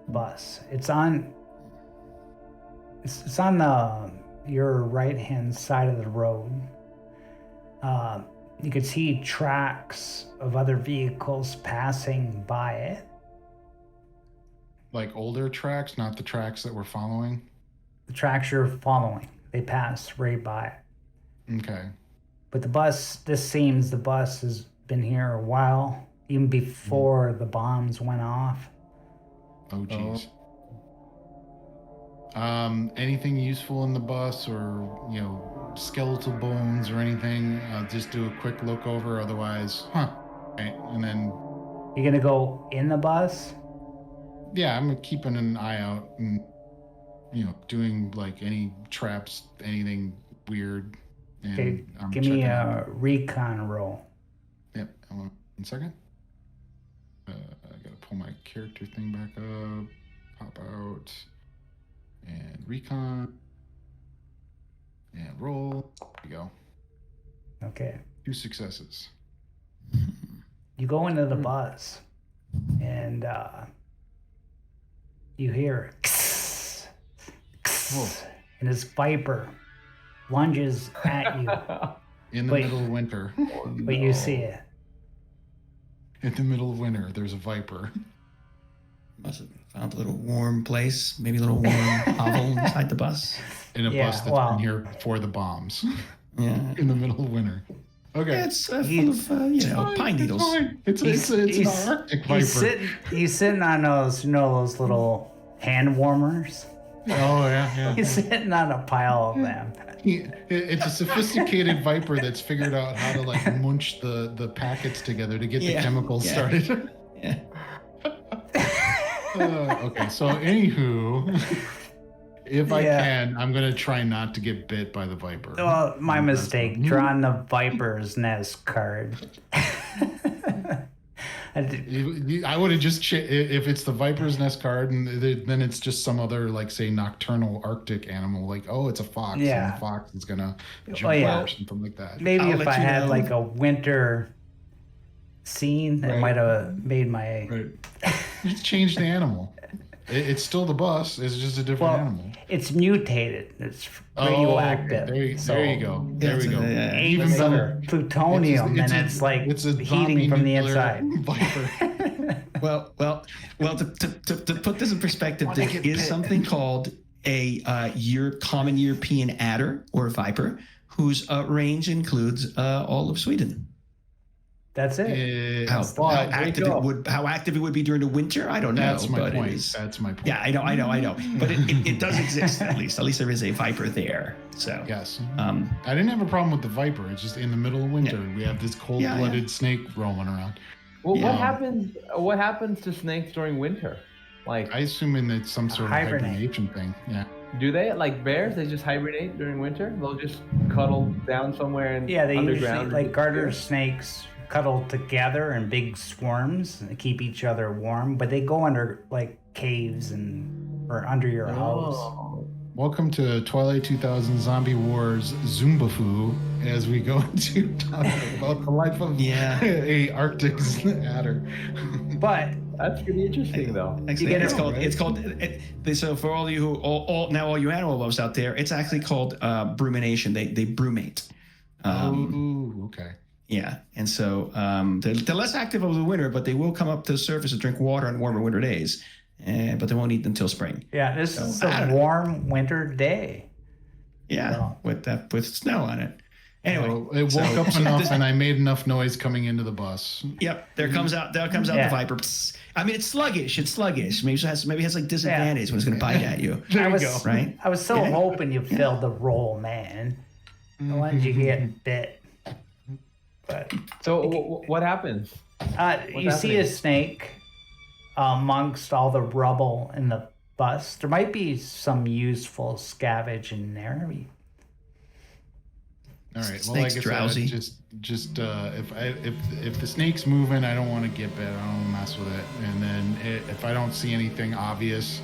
bus. It's on the your right hand side of the road. You can see tracks of other vehicles passing by it. Like older tracks, not the tracks that we're following. The tracks you're following, they pass right by it. Okay. But the bus has been here a while, even before the bombs went off. Oh, geez. Anything useful in the bus or, skeletal bones or anything? I'll just do a quick look over. Otherwise, okay. And then, You're gonna go in the bus? yeah, I'm keeping an eye out and, doing like any traps, anything weird. And Okay, I'm give me checking a out. recon roll. Yep. Hold on 1 second. I gotta pull my character thing back up. Pop out. And recon. And roll. There we go. Okay. 2 successes. You go into the bus and you hear and this viper lunges at you, In the Wait. middle of winter. but you see it. In the middle of winter, there's a viper. Must have found a little warm place, maybe a little warm hovel inside the bus. In a Yeah, bus that's well- been here for the bombs. Yeah. In the middle of winter. Okay. Yeah, it's full of pine needles. It's fine. It's He's- an Arctic viper. He's sitting on those, those little hand warmers. Oh yeah. He's sitting on a pile of them. It's a sophisticated viper that's figured out how to like munch the packets together to get the chemicals started. Yeah. Okay, so anywho, if I can, I'm gonna try not to get bit by the viper. Well, my mistake. Drawing the Viper's Nest card. I would have just if it's the viper's nest card, and then it's just some other like say nocturnal Arctic animal, like it's a fox, and the fox is gonna jump out or something like that. Maybe if I had like a winter scene, it might have made my. Right. Just change the animal. It's still the bus. It's just a different animal. It's mutated. It's radioactive. There you go. There we go. Even better. Plutonium, and it's like heating from the inside. Viper. Well. To put this in perspective, there is something called a common European adder or viper, whose range includes all of Sweden. How active it would be during the winter, I don't know. That's my point. That's my point. Yeah, I know. But it does exist at least. At least there is a viper there. So yes. I didn't have a problem with the viper. It's just in the middle of winter. We have this cold-blooded snake roaming around. Well, what happens to snakes during winter? Like, I assume it's some sort of hibernation thing. Yeah. Do they, like bears? They just hibernate during winter. They'll just cuddle down somewhere and they underground. Usually, like garter snakes cuddle together in big swarms and keep each other warm, but they go under like caves or under your house. Welcome to Twilight 2000 Zombie Wars Zumbafu as we go into talking about the life of a Arctic adder. But that's pretty interesting, though. It's called. So for all you who all you animal lovers out there, it's actually called brumination. They brumate. Okay. Yeah, and so they're less active over the winter, but they will come up to the surface and drink water on warmer winter days. But they won't eat until spring. Yeah, this is a warm winter day. Yeah, with snow on it. Anyway, it woke up enough, and I made enough noise coming into the bus. Yep, there comes out the viper. Psst. I mean, it's sluggish. Maybe it has like disadvantage when it's going to bite at you. There you go. Right? I was so hoping you filled the role, man. Why did you get bit? But so what happens? You see a snake amongst all the rubble in the bus. There might be some useful scavenge in there. All right. Well, Snake's drowsy. Just if the snake's moving, I don't want to get bit. I don't want to mess with it. And then if I don't see anything obvious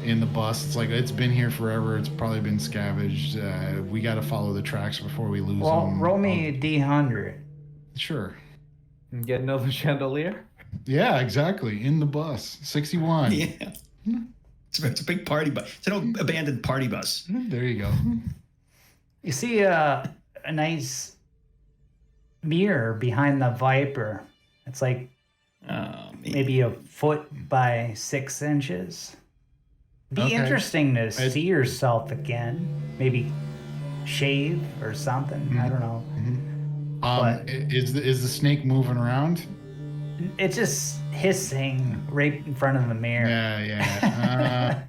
in the bus, it's like it's been here forever. It's probably been scavenged. We got to follow the tracks before we lose them. Well, roll me a D100. Sure. And get another chandelier. Yeah, exactly. In the bus, 61. Yeah. It's a big party bus. It's an old abandoned party bus. There you go. You see a nice mirror behind the Viper. It's like maybe 1 foot by 6 inches. Be interesting to see yourself again. Maybe shave or something. I don't know. Is the snake moving around? It's just hissing right in front of the mirror. Yeah.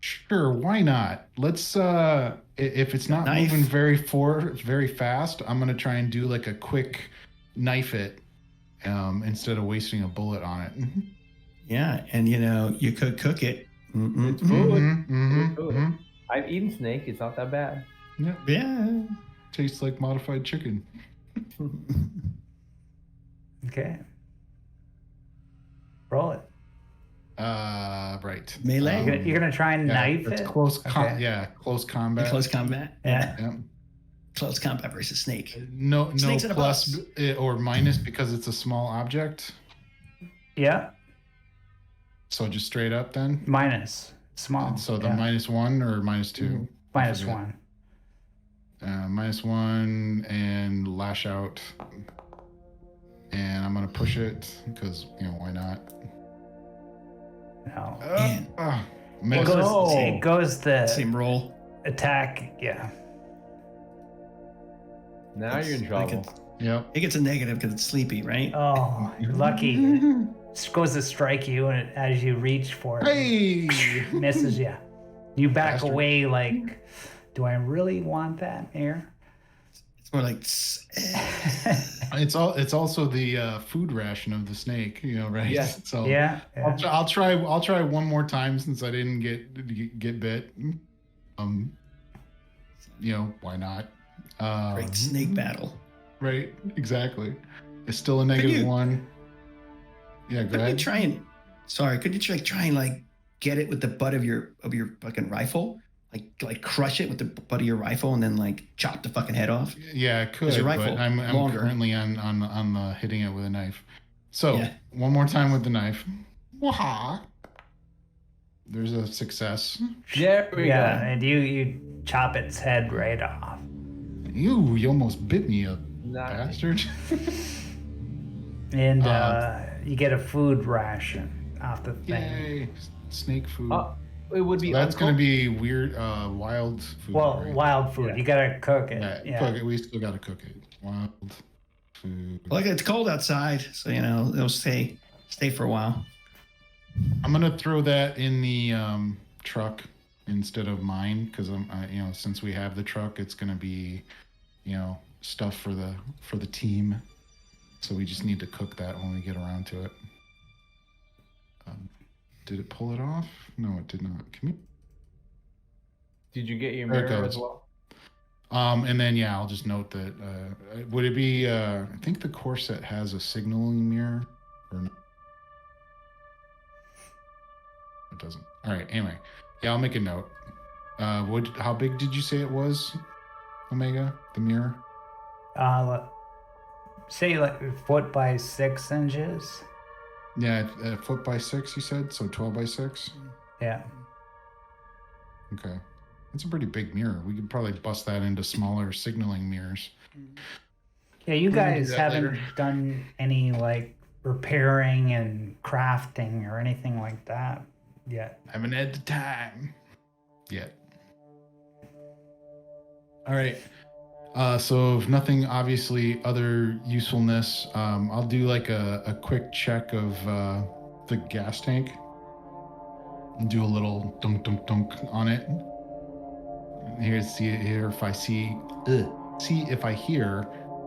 Sure, why not? Let's if it's not moving very fast, I'm gonna try and do like a quick knife it instead of wasting a bullet on it. Yeah, and you could cook it. It's food. I've eaten snake. It's not that bad. Yeah. Tastes like modified chicken. Okay. Roll it. Right. Melee. You're gonna try and knife it. Close combat. Close combat. Yeah. Close combat versus snake. No plus or minus because it's a small object. Yeah. So just straight up then. Minus. Small. And so the -1 or -2. -1. -1 and lash out, and I'm gonna push it because why not? No. It goes the same roll. Attack. Yeah. Now you're in trouble. Yep. It gets a negative because it's sleepy, right? Oh, you're lucky. Just goes to strike you, and as you reach for it, Hey! misses you. You back Bastard. away like, do I really want that here? It's more like. It's also the food ration of the snake, right? Yes. So Yeah. I'll try one more time since I didn't get bit. Why not? Great snake battle. Right, exactly. It's still a -1. Yeah, go Could you ahead. try and? Sorry, could you try and like get it with the butt of your fucking rifle? Like crush it with the butt of your rifle and then like chop the fucking head off? Yeah, I could, your but rifle I'm longer. currently on hitting it with a knife. So Yeah. one more time with the knife. Waha! There's a success. There we Yeah, go. and you chop its head right off. You almost bit me, you Nice. bastard. And you get a food ration off the thing. Yay! Snake food. It would be. So that's gonna uncooked. be weird, wild food. Well, right? wild food. Yeah. You gotta cook it. Yeah, Yeah. cook it. We still gotta cook it. Wild food. Like it's cold outside, so it'll stay for a while. I'm gonna throw that in the truck instead of mine because since we have the truck, it's gonna be, stuff for the team. So we just need to cook that when we get around to it. Did it pull it off? No, it did not. Can we? Did you get your There it mirror goes. as well? And then I'll just note that. Would it be? I think the core set has a signaling mirror, or no? It doesn't. All right. Anyway, I'll make a note. How big did you say it was, Omega? The mirror? Say like 1 foot by 6 inches. Yeah, a foot by 6. You said so. 12 by 6. Yeah. Okay, that's a pretty big mirror. We could probably bust that into smaller signaling mirrors. Yeah, you We can do guys that haven't later. done any like repairing and crafting or anything like that yet. Haven't had the time yet. All right. So if nothing, obviously, other usefulness, I'll do like a quick check of the gas tank and do a little dunk dunk dunk on it. See if I see if I hear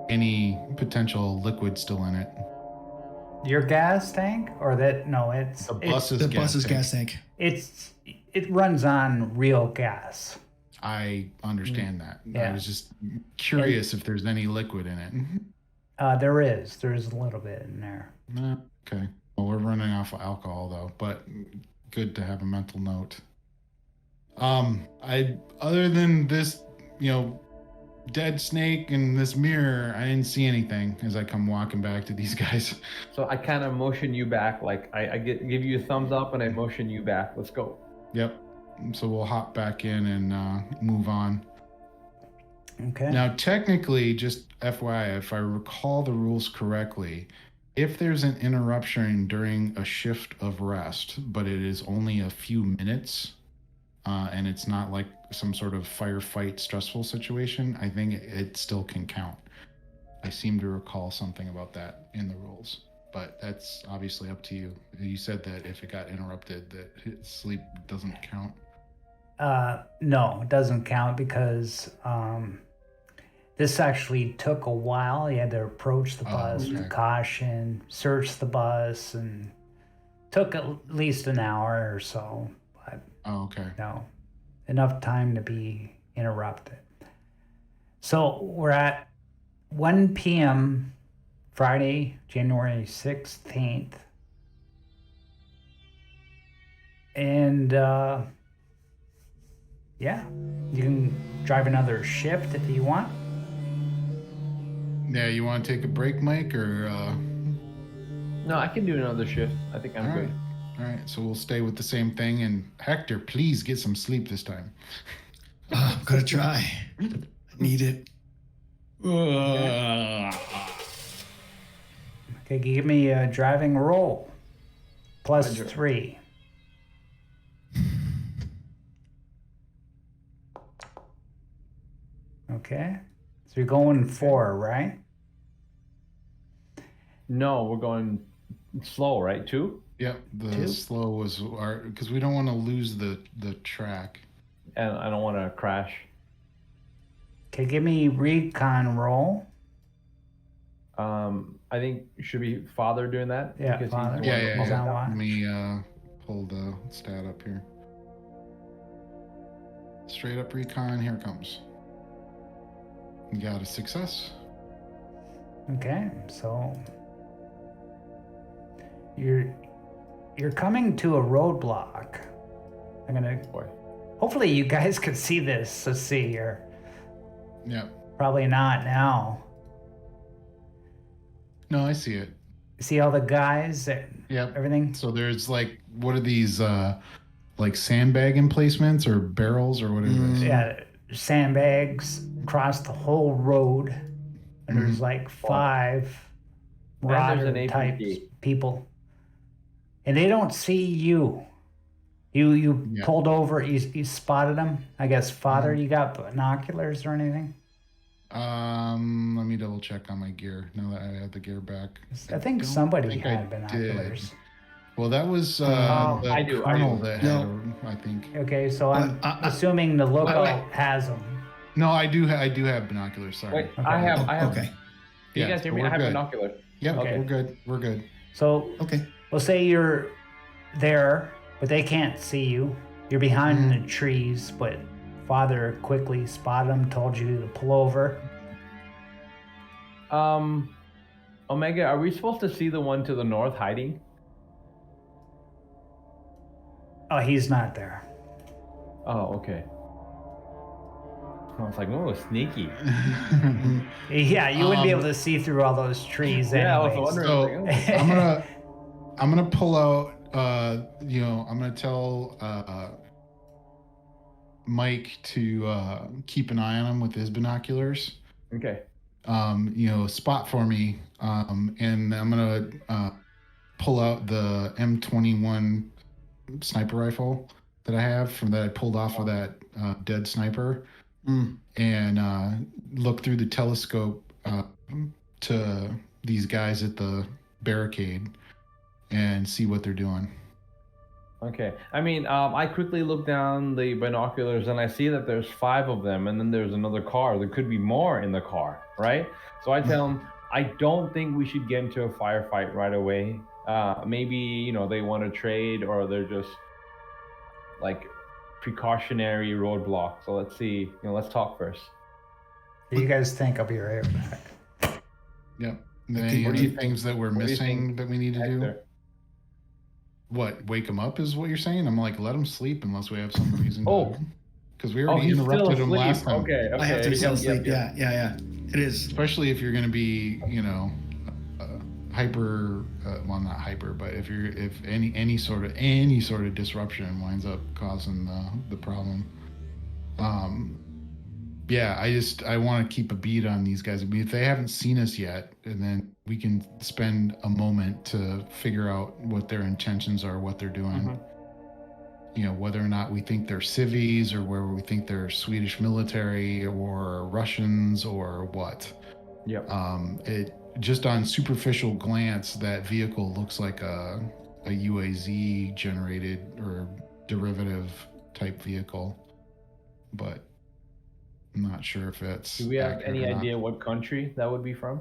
any potential liquid still in it. Your gas tank, or that? No, it's The bus's The gas bus's tank. gas tank. it runs on real gas. I understand that. I Yeah. was just curious if there's any liquid in it. There's a little bit in there. Okay. Well, we're running off of alcohol though, but good to have a mental note. Other than this, dead snake and this mirror, I didn't see anything as I come walking back to these guys. So I kind of motion you back, like I give you a thumbs up and I motion you back. Let's go. Yep. So we'll hop back in and move on. Okay. Now, technically, just FYI, if I recall the rules correctly, if there's an interruption during a shift of rest, but it is only a few minutes, and it's not like some sort of firefight stressful situation, I think it still can count. I seem to recall something about that in the rules, but that's obviously up to you. You said that if it got interrupted, that sleep doesn't count. No, it doesn't count because this actually took a while. You had to approach the bus okay. with caution, search the bus, and took at least an hour or so. But Oh, okay. no, enough time to be interrupted. So we're at 1 p.m. Friday, January 16th. And yeah, you can drive another shift if you want. Yeah, you want to take a break, Mike, or? No, I can do another shift. I think I'm All good. right. All right, so we'll stay with the same thing. And Hector, please get some sleep this time. I'm gonna try. I need it. Okay, give me a driving roll. Plus Roger. 3. Okay. So you're going 4, right? No, we're going slow, right? 2? Yep, the Two? slow was our because we don't want to lose the track. And I don't want to crash. Okay, give me recon roll. I think should be father doing that. Yeah, because father. He's the one Yeah, that yeah, pulled He's it on down. watch. Let me pull the stat up here. Straight up recon, here it comes. You got a success. Okay, so you're coming to a roadblock. I'm gonna. Boy. Hopefully, you guys could see this. So see here. Yep. Probably not now. No, I see it. See all the guys and Yep. everything. So there's like, what are these, like sandbag emplacements or barrels or what is this? Yeah, sandbags across the whole road, and there's like 5 Then there's an rotter type APC. people, and they don't see you. You Yeah. pulled over. You spotted them. I guess, Father, you got binoculars or anything? Let me double check on my gear now that I have the gear back. I think don't somebody think I had binoculars. Well, that was the I do. colonel that had, No. I think. Okay, so I'm But assuming the lookout has them. No, I do have binoculars. Sorry. Wait, I have. Okay. Do you Yeah, guys hear so me? we're I have good. binoculars. Yep, Okay. we're good. So Okay. we'll say you're there, but they can't see you. You're behind the trees, but Father quickly spotted them, told you to pull over. Omega, are we supposed to see the one to the north hiding? Oh, he's not there. Oh, okay. I was like, oh, sneaky. Yeah, you wouldn't be able to see through all those trees Yeah, I was anyways. wondering. So like, oh. I'm gonna pull out. I'm gonna tell Mike to keep an eye on him with his binoculars. Okay. Spot for me. And I'm gonna pull out the M21 sniper rifle that I have that I pulled off of that dead sniper, and look through the telescope to these guys at the barricade and see what they're doing. Okay. I mean, I quickly look down the binoculars and I see that there's 5 of them, and then there's another car. There could be more in the car, right? So I tell them, I don't think we should get into a firefight right away. Maybe, they want to trade, or they're just like precautionary roadblock. So let's see. Let's talk first. What do you guys think? I'll be right back. Yep. And then Okay, any things that we're what do you missing think, that we need to do? Hector? What, wake them up is what you're saying? I'm like, let them sleep unless we have some reason. Oh. Because we Oh, already he's still interrupted him asleep. last time. Okay. I have to be Yep, asleep. yep. Yeah. It is. Especially if you're going to be, hyper. Well, not hyper, but if any sort of disruption winds up causing the problem. Yeah, I want to keep a beat on these guys. I mean, if they haven't seen us yet, and then we can spend a moment to figure out what their intentions are, what they're doing. Whether or not we think they're civvies, or whether we think they're Swedish military or Russians or what. Yep. It just on superficial glance, that vehicle looks like a UAZ generated or derivative type vehicle, but I'm not sure if it's. Do we have accurate any or not. idea what country that would be from?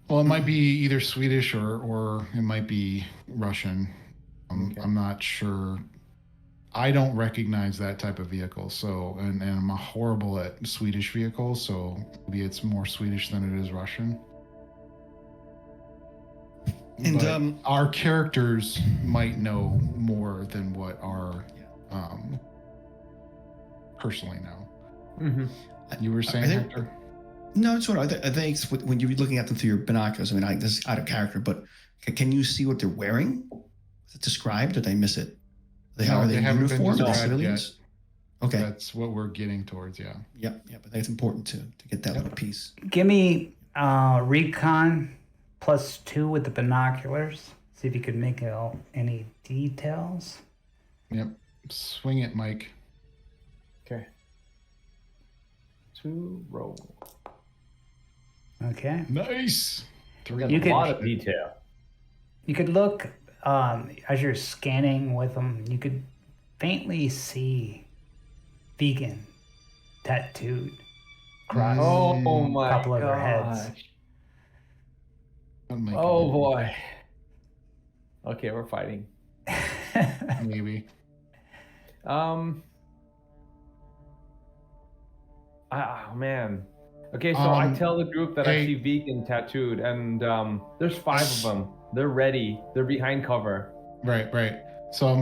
Well, it might be either Swedish or it might be Russian. Okay. I'm not sure. I don't recognize that type of vehicle, so and I'm horrible at Swedish vehicles, so maybe it's more Swedish than it is Russian. And But our characters might know more than what our personally know. Mm-hmm. You were saying, I think- Hector? No, it's what I think it's when you're looking at them through your binoculars. I mean, this is out of character, but can you see what they're wearing? Is it described? Did I miss it? No, Are they they in haven't been uniform? Are they described civilians? Okay. That's what we're getting towards, yeah. Yep. But I think it's important to get that little piece. Give me recon +2 with the binoculars. See if you could make out any details. Yep. Swing it, Mike. Okay. 2 roll. Okay. Nice. We got You a can- lot of detail. You could look as you're scanning with them. You could faintly see vegan tattooed across Oh a my couple of their heads. gosh. That might be Oh good. boy. Okay, we're fighting. Maybe. Oh man. Okay, so I tell the group that I see vegan tattooed, and there's 5 of them. They're ready. They're behind cover. Right. So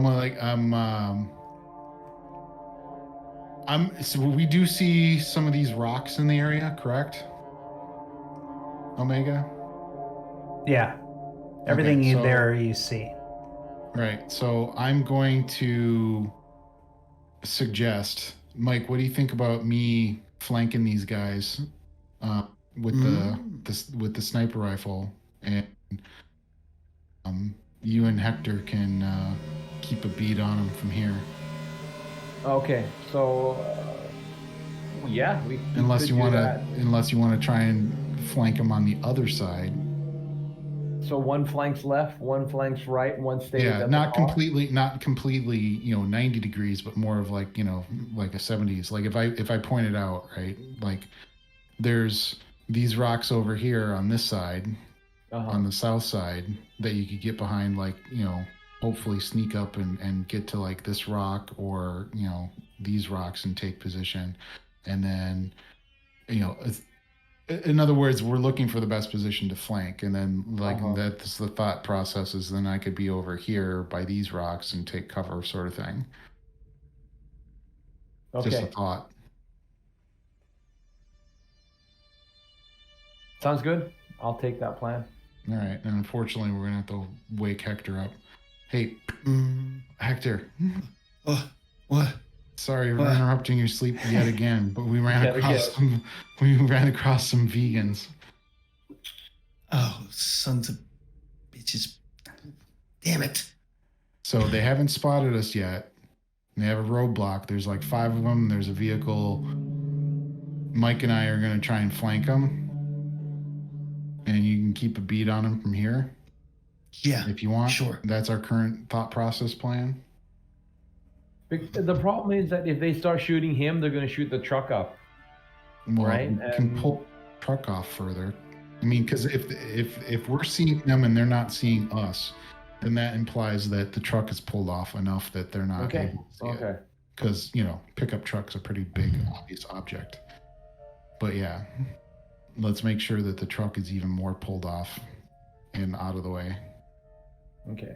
so we do see some of these rocks in the area, correct? Omega? Yeah. Everything Okay, so- there you see. Right. So I'm going to suggest, Mike, what do you think about me flanking these guys with the sniper rifle, and you and Hector can keep a bead on them from here. Okay, so yeah, we Unless could you do want that. to try and flank them on the other side. So one flank's left, one flank's right, one stays Yeah, at not the car? completely, 90 degrees, but more of like, like a 70s. Like if I point it out, right? Like there's these rocks over here on this side, on the south side, that you could get behind, like, hopefully sneak up and get to like this rock or, these rocks and take position. And then, in other words, we're looking for the best position to flank, and then that's the thought process is then I could be over here by these rocks and take cover, sort of thing. Okay. Just a thought. Sounds good. I'll take that plan. All right, and unfortunately, we're gonna have to wake Hector up. Hey, Hector. What? Sorry for interrupting your sleep yet again, but we ran across some vegans. Oh, sons of bitches! Damn it! So they haven't spotted us yet. They have a roadblock. There's like 5 of them. There's a vehicle. Mike and I are gonna try and flank them, and you can keep a bead on them from here. Yeah, if you want. Sure. That's our current thought process plan. The problem is that if they start shooting him, they're going to shoot the truck up. Well, right? we can pull the truck off further. I mean, because if we're seeing them and they're not seeing us, then that implies that the truck is pulled off enough that they're not able to see it. Because, pickup truck's a pretty big, obvious object. But yeah, let's make sure that the truck is even more pulled off and out of the way. Okay.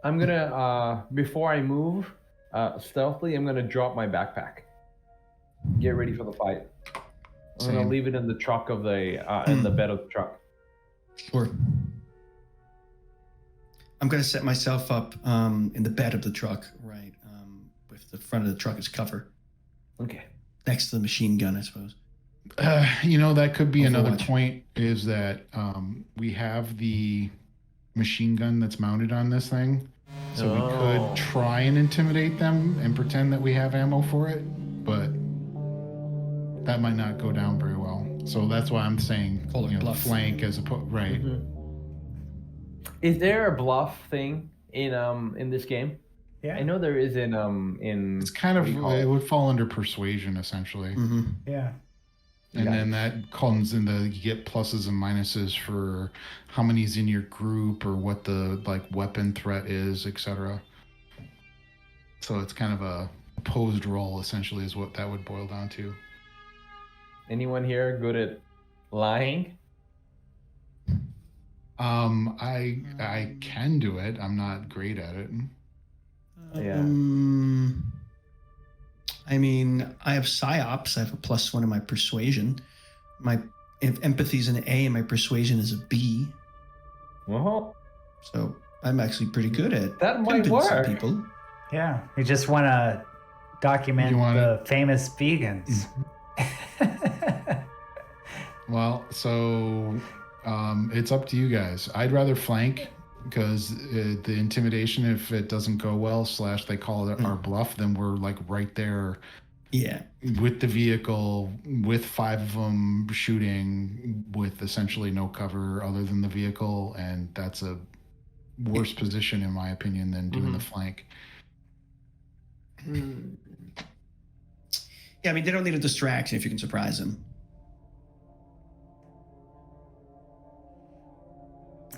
I'm going to, before I move, stealthily, I'm going to drop my backpack. Get ready for the fight. I'm going to leave it in the truck of in the bed of the truck. Sure. I'm going to set myself up in the bed of the truck, right, with the front of the truck as cover. Okay. Next to the machine gun, I suppose. That could be another Overwatch. point, is that we have the machine gun that's mounted on this thing. So we could try and intimidate them and pretend that we have ammo for it, but that might not go down very well. So that's why I'm saying flank as opposed, right? Mm-hmm. Is there a bluff thing in this game? Yeah. I know there is in It's kind of, it would fall under persuasion essentially. Mm-hmm. Yeah. And then that comes in you get pluses and minuses for how many's in your group or what the weapon threat is, etc. So it's kind of a opposed roll essentially is what that would boil down to. Anyone here good at lying? I can do it. I'm not great at it. Yeah. I mean, I have psyops. I have a +1 in my persuasion. My empathy is an A, and my persuasion is a B. Well, so I'm actually pretty good at that might convincing work. people. Yeah. We just want to document the famous vegans. Well, so it's up to you guys. I'd rather flank because the intimidation, if it doesn't go well, / they call it our bluff, then we're right there. Yeah. With the vehicle, with 5 of them shooting, with essentially no cover other than the vehicle, and that's a worse position, in my opinion, than doing the flank. Yeah, I mean, they don't need a distraction if you can surprise them.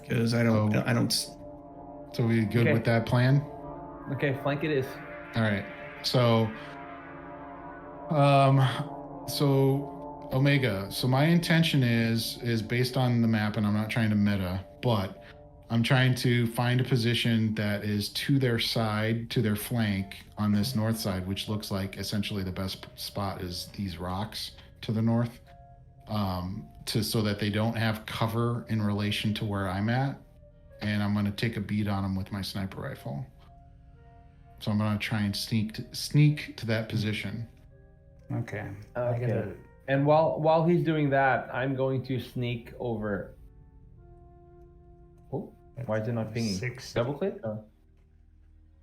Because I don't. So we good Okay. with that plan? Okay, flank it is. All right. So, so Omega. So my intention is based on the map, and I'm not trying to meta, but I'm trying to find a position that is to their side, to their flank on this north side, which looks like essentially the best spot is these rocks to the north, so that they don't have cover in relation to where I'm at, and I'm going to take a bead on them with my sniper rifle. So I'm going to try and sneak to that position. Okay. Okay. And while he's doing that, I'm going to sneak over. Oh, why is it not pinging? 60. Double click? Oh.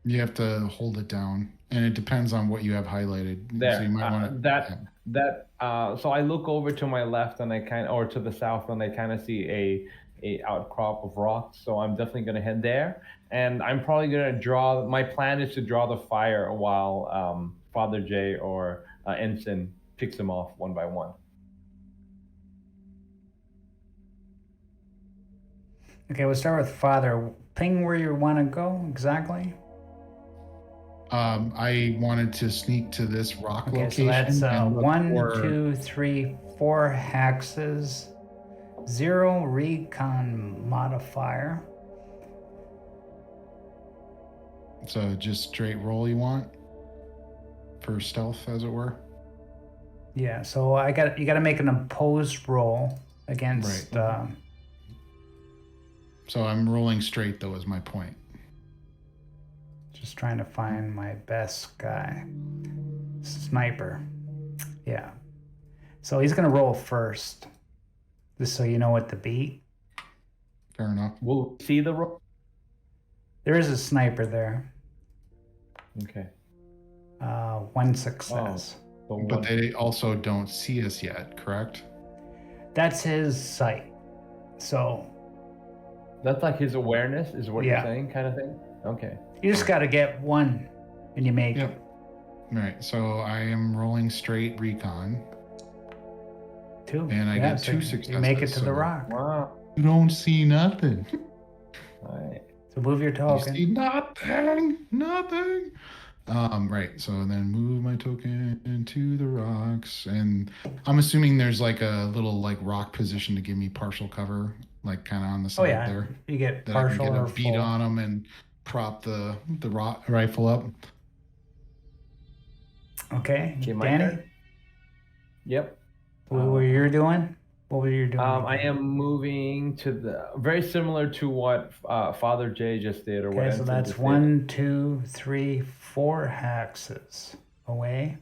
You have to hold it down, and it depends on what you have highlighted. There. So you might want to. So I look over to my left, and or to the south, and I kind of see a outcrop of rocks. So I'm definitely going to head there, and I'm probably going to draw. My plan is to draw the fire while Father J or Ensign picks them off one by one. Okay, we'll start with Father. Ping where you want to go exactly. I wanted to sneak to this rock Okay, location. so that's and look 1, for- 2, 3, 4 hexes, 0 recon modifier. So just straight roll you want for stealth, as it were. Yeah, so you got to make an opposed roll against. Right. So I'm rolling straight, though, is my point. Just trying to find my best guy. Sniper. Yeah. So he's going to roll first. Just so you know what to beat. Fair enough. We'll see the roll. There is a sniper there. Okay. 1 success. So But they also don't see us yet, correct? That's his sight. So that's like his awareness, is what Yeah. you're saying, kind of thing? Okay. you just got to get one and you make it. Yep. All right, so I am rolling straight recon. 2. And I get 2 successes. You make it to so the rock. Wow. You don't see nothing. All right. So move your You token. see nothing. Right. So then move my token into the rocks, and I'm assuming there's like a little like rock position to give me partial cover, like kind of on the Oh side yeah, there. you get That I partial can get or a beat full. on them and prop the rifle up. Okay, Okay, my Danny, turn. Yep. what were you doing? What were you doing? I am moving to the very similar to what Father J just did, or what. Okay, so Ensign that's just did. 1, 2, 3, 4 hexes away.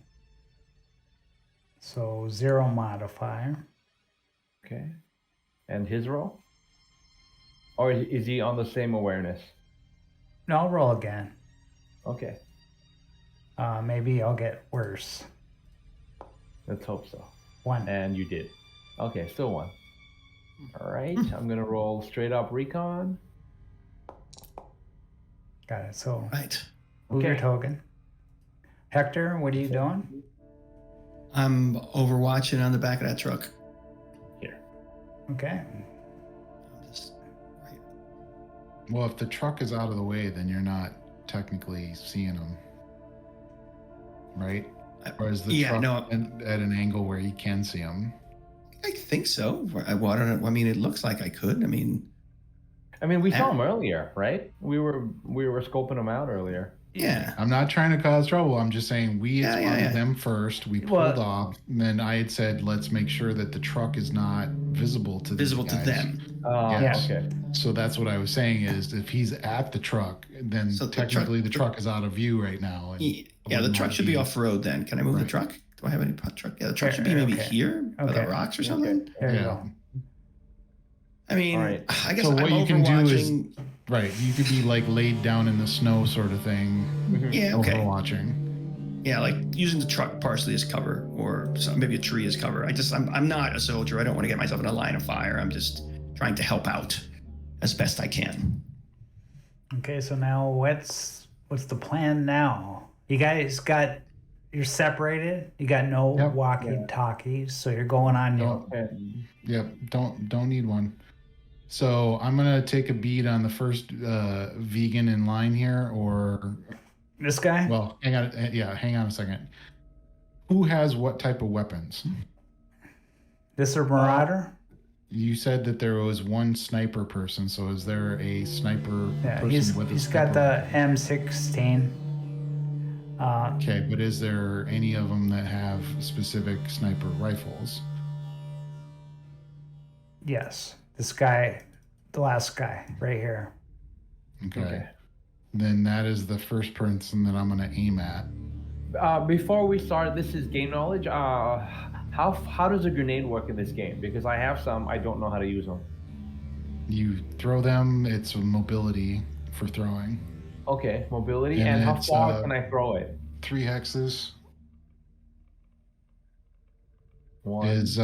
So 0 modifier. Okay. And his roll? Or is he on the same awareness? No, I'll roll again. Okay. Maybe I'll get worse. Let's hope so. 1. And you did. Okay, still 1. All right. I'm going to roll straight up recon. Got it. So Right. move your Okay. token. Hector, what are you doing? I'm overwatching on the back of that truck. Here. Okay. I'm just right. Well, if the truck is out of the way, then you're not technically seeing them, right? Or is the Yeah, truck no. at an angle where you can see them? I think so. I mean, it looks like I could. I mean, We saw him earlier, right? We were scoping him out earlier. yeah. I'm not trying to cause trouble. I'm just saying we Yeah, spotted yeah. them first. We pulled Well- off, and then I had said, let's make sure that the truck is not visible to these Visible to guys. them. Yes. Okay. So that's what I was saying is if he's at the truck, then So the technically truck- the truck is out of view right now. And Yeah, the wouldn't truck wanna should be off road then. Can I move the Right. truck? Do I have any truck? Yeah, the truck Okay, should be maybe okay. here by Okay. the rocks or something. There you Yeah. go. I mean, All right. I guess So what I'm you can do is- overwatching. Right, you could be like laid down in the snow sort of thing, Yeah, okay. overwatching. Yeah, like using the truck partially as cover, or maybe a tree as cover. I'm not a soldier. I don't want to get myself in a line of fire. I'm just trying to help out as best I can. Okay, so now what's the plan now? You're separated. You got no Yep. walkie-talkies, so you're going on your. Yep. Don't need one. So I'm gonna take a beat on the first vegan in line here, or This guy. well, hang on. Yeah, hang on a second. Who has what type of weapons? This a marauder. You said that there was one sniper person. So is there a sniper Yeah, person with a he's sniper got the rifle? M16. Okay, but is there any of them that have specific sniper rifles? Yes, this guy, the last guy right here. Okay. Then that is the first person that I'm gonna aim at. Before we start, this is game knowledge. How does a grenade work in this game? Because I have some, I don't know how to use them. You throw them. It's a mobility for throwing. Okay, mobility. And And how it's, far can I throw it? 3 hexes One, is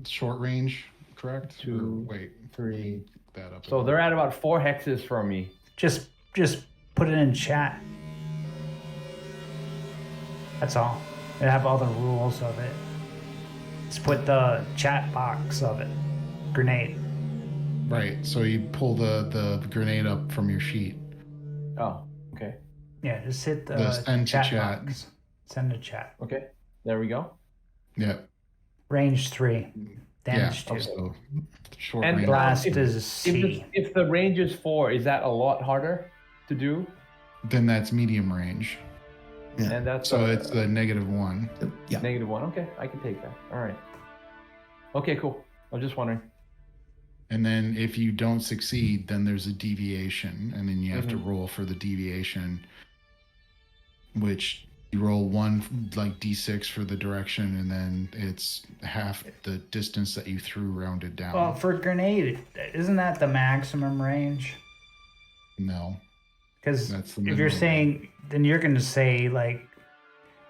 short range, correct? Two, Or wait, 3. look that up. So they're at about 4 hexes from me. Just put it in chat. That's all. They have all the rules of it. Just put the chat box of it. Grenade. Right. So you pull the grenade up from your sheet. Oh, okay. Yeah, just hit the The send to chat chat. box. Send to chat. Okay. There we go. Yeah. Range 3. Damage Yeah. 2. So short And range. Blast if- is C. If the range is 4, is that a lot harder to do? Then that's medium range. Yeah. And that's So it's the -1. Yeah. -1. Okay, I can take that. All right. Okay, cool. I'm just wondering. And then if you don't succeed, then there's a deviation, and then you have to roll for the deviation, which you roll one like d6 for the direction, and then it's half the distance that you threw rounded down. Well, for grenade, isn't that the maximum range? No, Because That's the if you're minimum. saying, then you're going to say like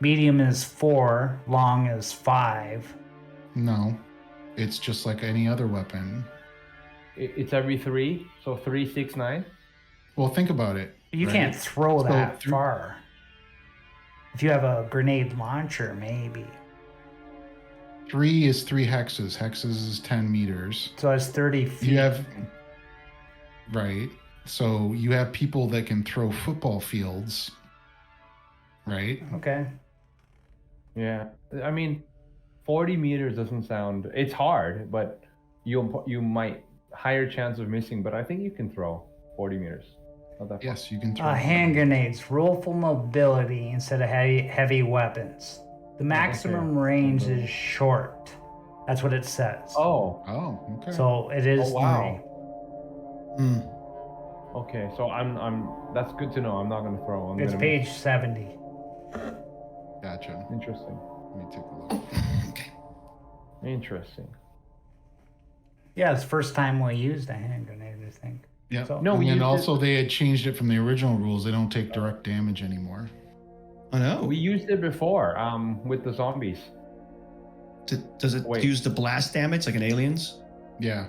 medium is 4, long is 5. no, it's just like any other weapon. It's every 3, so 3, 6, 9. Well, think about it. You right? can't throw So that through- far. If you have a grenade launcher, maybe. 3 is 3 hexes. Hexes is 10 meters. So it's 30 feet. You have right. So you have people that can throw football fields, right? Okay. Yeah. I mean, 40 meters doesn't sound. It's hard, but you might higher chance of missing. But I think you can throw 40 meters. Not that far. Yes, you can throw. Hand grenades, roll for mobility instead of heavy weapons. The maximum range is short. That's what it says. Oh. Oh, okay. So it is Oh, wow. Mm. Okay. So I'm. That's good to know. I'm not gonna throw. I'm 3. It's gonna page 70. Gotcha. Interesting. Let me take a look. Okay. Interesting. Yeah, it's the first time we used a hand grenade, I think. Yeah. So- No, and we then used also they had changed it from the original rules. They don't take direct damage anymore. Oh no. We used it before. With the zombies. Does it Wait. use the blast damage like in Aliens? Yeah,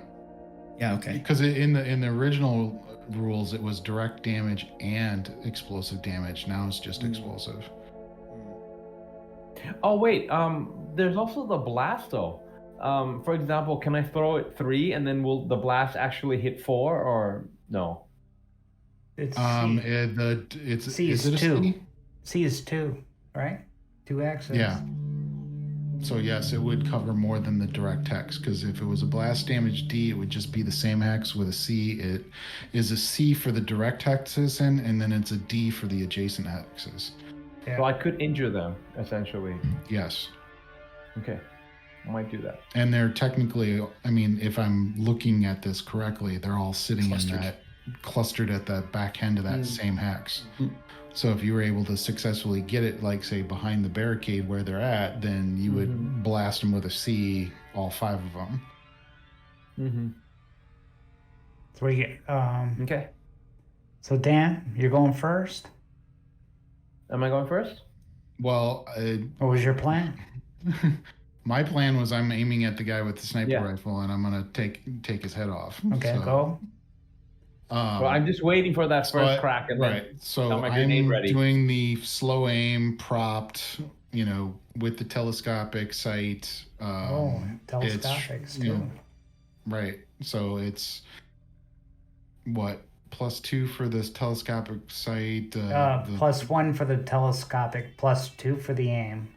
Yeah. Okay. because in the original rules it was direct damage and explosive damage. Now it's just explosive. Oh wait. There's also the blast though. For example, can I throw it 3 and then will the blast actually hit 4 or no? It's It's C is is it a 2. C? C is 2, right? 2 axes. Yeah. So yes, it would cover more than the direct hex, because if it was a blast damage D, it would just be the same hex with a C. It is a C for the direct hexes, and then it's a D for the adjacent hexes. Yeah. So I could injure them essentially. Yes. Okay, I might do that. And they're technically, I mean, if I'm looking at this correctly, they're all sitting Clustered. in that, clustered at the back end of that same hex. So if you were able to successfully get it, like say behind the barricade where they're at, then you would blast them with a C, all 5 of them. Mm-hmm. So we get, Okay. so Dan, you're going first? Am I going first? Well, What was your plan? my plan was I'm aiming at the guy with the sniper Yeah. rifle, and I'm gonna take his head off. Okay, So, go. Well, I'm just waiting for that first crack and right. then So got my grenade I'm ready. doing the slow aim propped, with the telescopic sight. Telescopics too. Right. So it's what, +2 for this telescopic sight. +1 for the telescopic, +2 for the aim.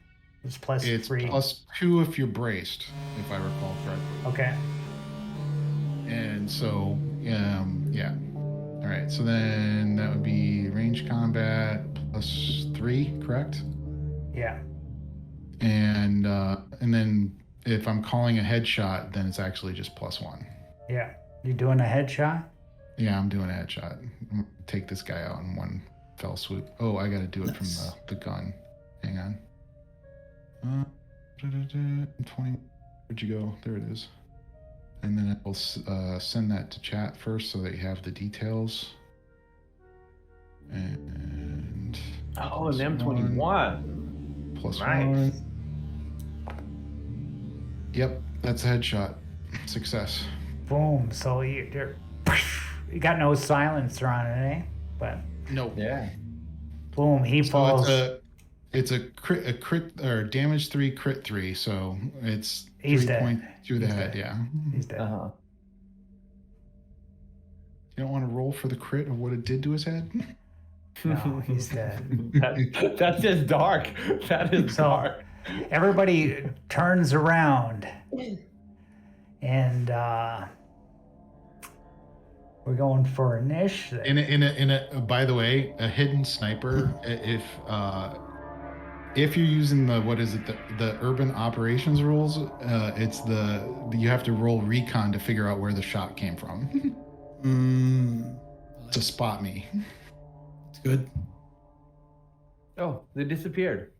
It's +3. It's +2 if you're braced, if I recall correctly. Okay. And so, yeah. All right. So then that would be range combat +3, correct? Yeah. And then if I'm calling a headshot, then it's actually just +1. Yeah. You doing a headshot? Yeah, I'm doing a headshot. I'm gonna take this guy out in one fell swoop. Oh, I got to do it from Nice. the gun. Hang on. 20. Where'd you go? There it is. And then I will send that to chat first so that you have the details. And Oh, an M21. +1. Yep, that's a headshot. Success. Boom. So you got no silencer on it, eh? But Nope. Yeah. boom, he falls. So it's a crit or damage 3, crit 3. So it's He's 3 dead. points through the He's head. dead. Yeah. He's dead. Uh-huh. You don't want to roll for the crit of what it did to his head? No, he's dead. That's just dark. That is So- dark. Everybody turns around, and we're going for initiative. In a by the way, a hidden sniper, if you're using the urban operations rules, you have to roll recon to figure out where the shot came from to spot me. It's good. Oh, they disappeared.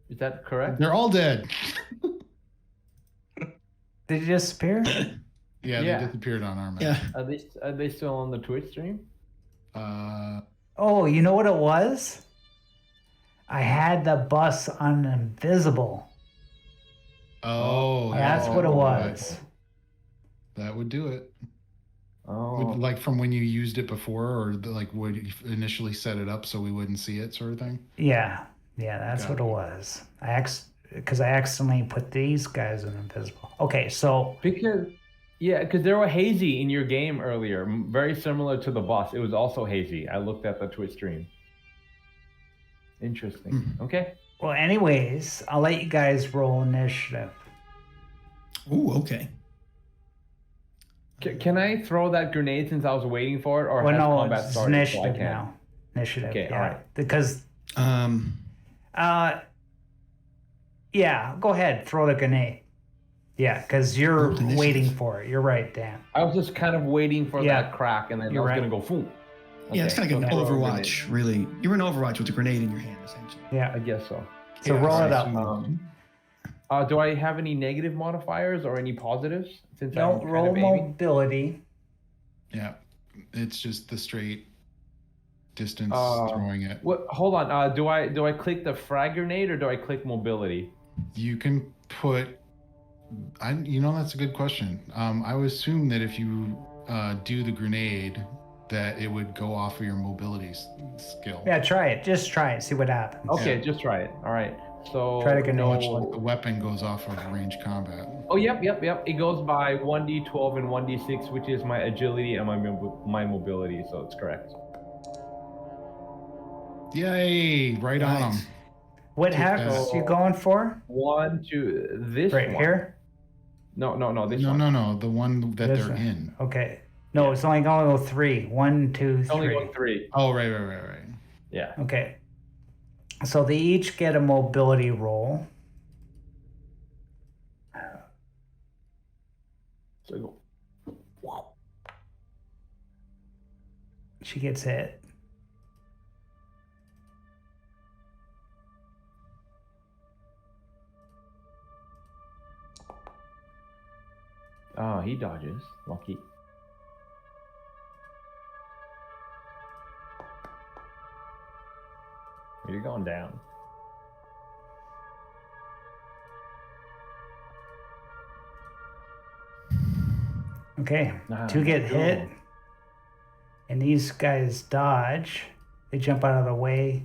Is that correct? They're all dead. Did he disappear? Yeah, Yeah. they disappeared on our map. Yeah. Are they still on the Twitch stream? Oh, you know what it was? I had the bus on invisible. That's what it was. That would do it. Oh. Like from when you used it before, or would you initially set it up so we wouldn't see it, sort of thing. Yeah, that's what it was. Because I accidentally put these guys in invisible. Okay, so Because there were hazy in your game earlier, very similar to the boss. It was also hazy. I looked at the Twitch stream. Interesting. Okay. well, anyways, I'll let you guys roll initiative. Ooh, okay. Can I throw that grenade since I was waiting for it, or Well, has no, combat it's started? initiative so I can't? now. Initiative. Okay, yeah. all right. Because yeah, go ahead, throw the grenade. Yeah, because you're Roll initiative. waiting for it. You're right, Dan. I was just kind of waiting for Yeah. that crack, and then You're I was right. gonna go boom. Yeah, it's kind of like an so throw a Overwatch, really. You're in Overwatch with a grenade in your hand, essentially. grenade. I Yeah. guess so. So Yeah, roll it so- up. Do I have any negative modifiers or any positives? Since No, I'm kind roll of aiming? mobility. Yeah, it's just the straight distance Uh, throwing it. What? Hold on. Do I click the frag grenade or do I click mobility? You can put. That's a good question. I would assume that if you do the grenade, that it would go off of your mobility skill. Yeah, try it. Just try it. See what happens. Okay, Yeah. just try it. All right. So Try to get Much no. like the weapon goes off of range combat. Oh, yep. It goes by 1d12 and 1d6, which is my agility and my mobility. So it's correct. Yay! Right on Nice. them. What Take hex that. you going for? 1, 2. This Right one. here? No. This No, one. no, the one that This they're one. in. Okay. No, it's only going to go 3. 1, 2, It's only 3. going 3. Oh, right. Yeah. Okay. So they each get a mobility roll. So go. She gets hit. Oh, he dodges. Lucky. You're going down. Okay, Nah, 2 get let's hit, go. and these guys dodge. They jump out of the way,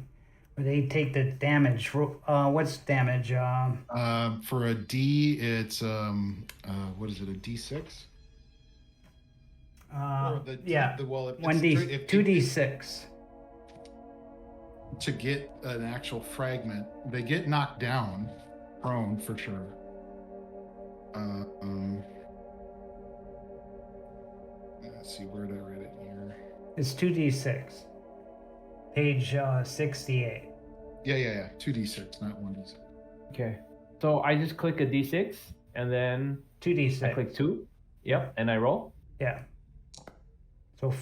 but they take the damage. What's damage? For a D, it's what is it? A D6? Or the D, Yeah, well, if 1D, if 2d6. to get an actual fragment, they get knocked down, prone for sure. Let's see, where did I write it here? It's 2d6. Page 68. Yeah. 2d6, not 1d6. Okay. So I just click a D6 and then 2d6. I click 2. Yep. And I roll. Yeah. So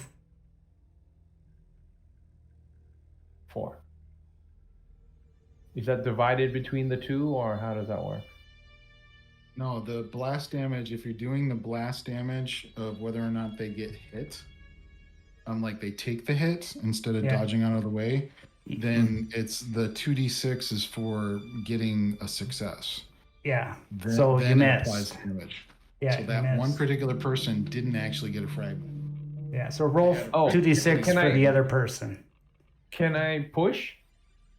4. Is that divided between the 2 or how does that work? No, the blast damage, if you're doing the blast damage of whether or not they get hit, like they take the hit instead of dodging out of the way, then it's the 2d6 is for getting a success. yeah. Then, So then you it miss. applies damage. Yeah. So you that miss. one particular person didn't actually get a fragment. Yeah. So roll Oh, 2d6 can for I- the other person. Can I push?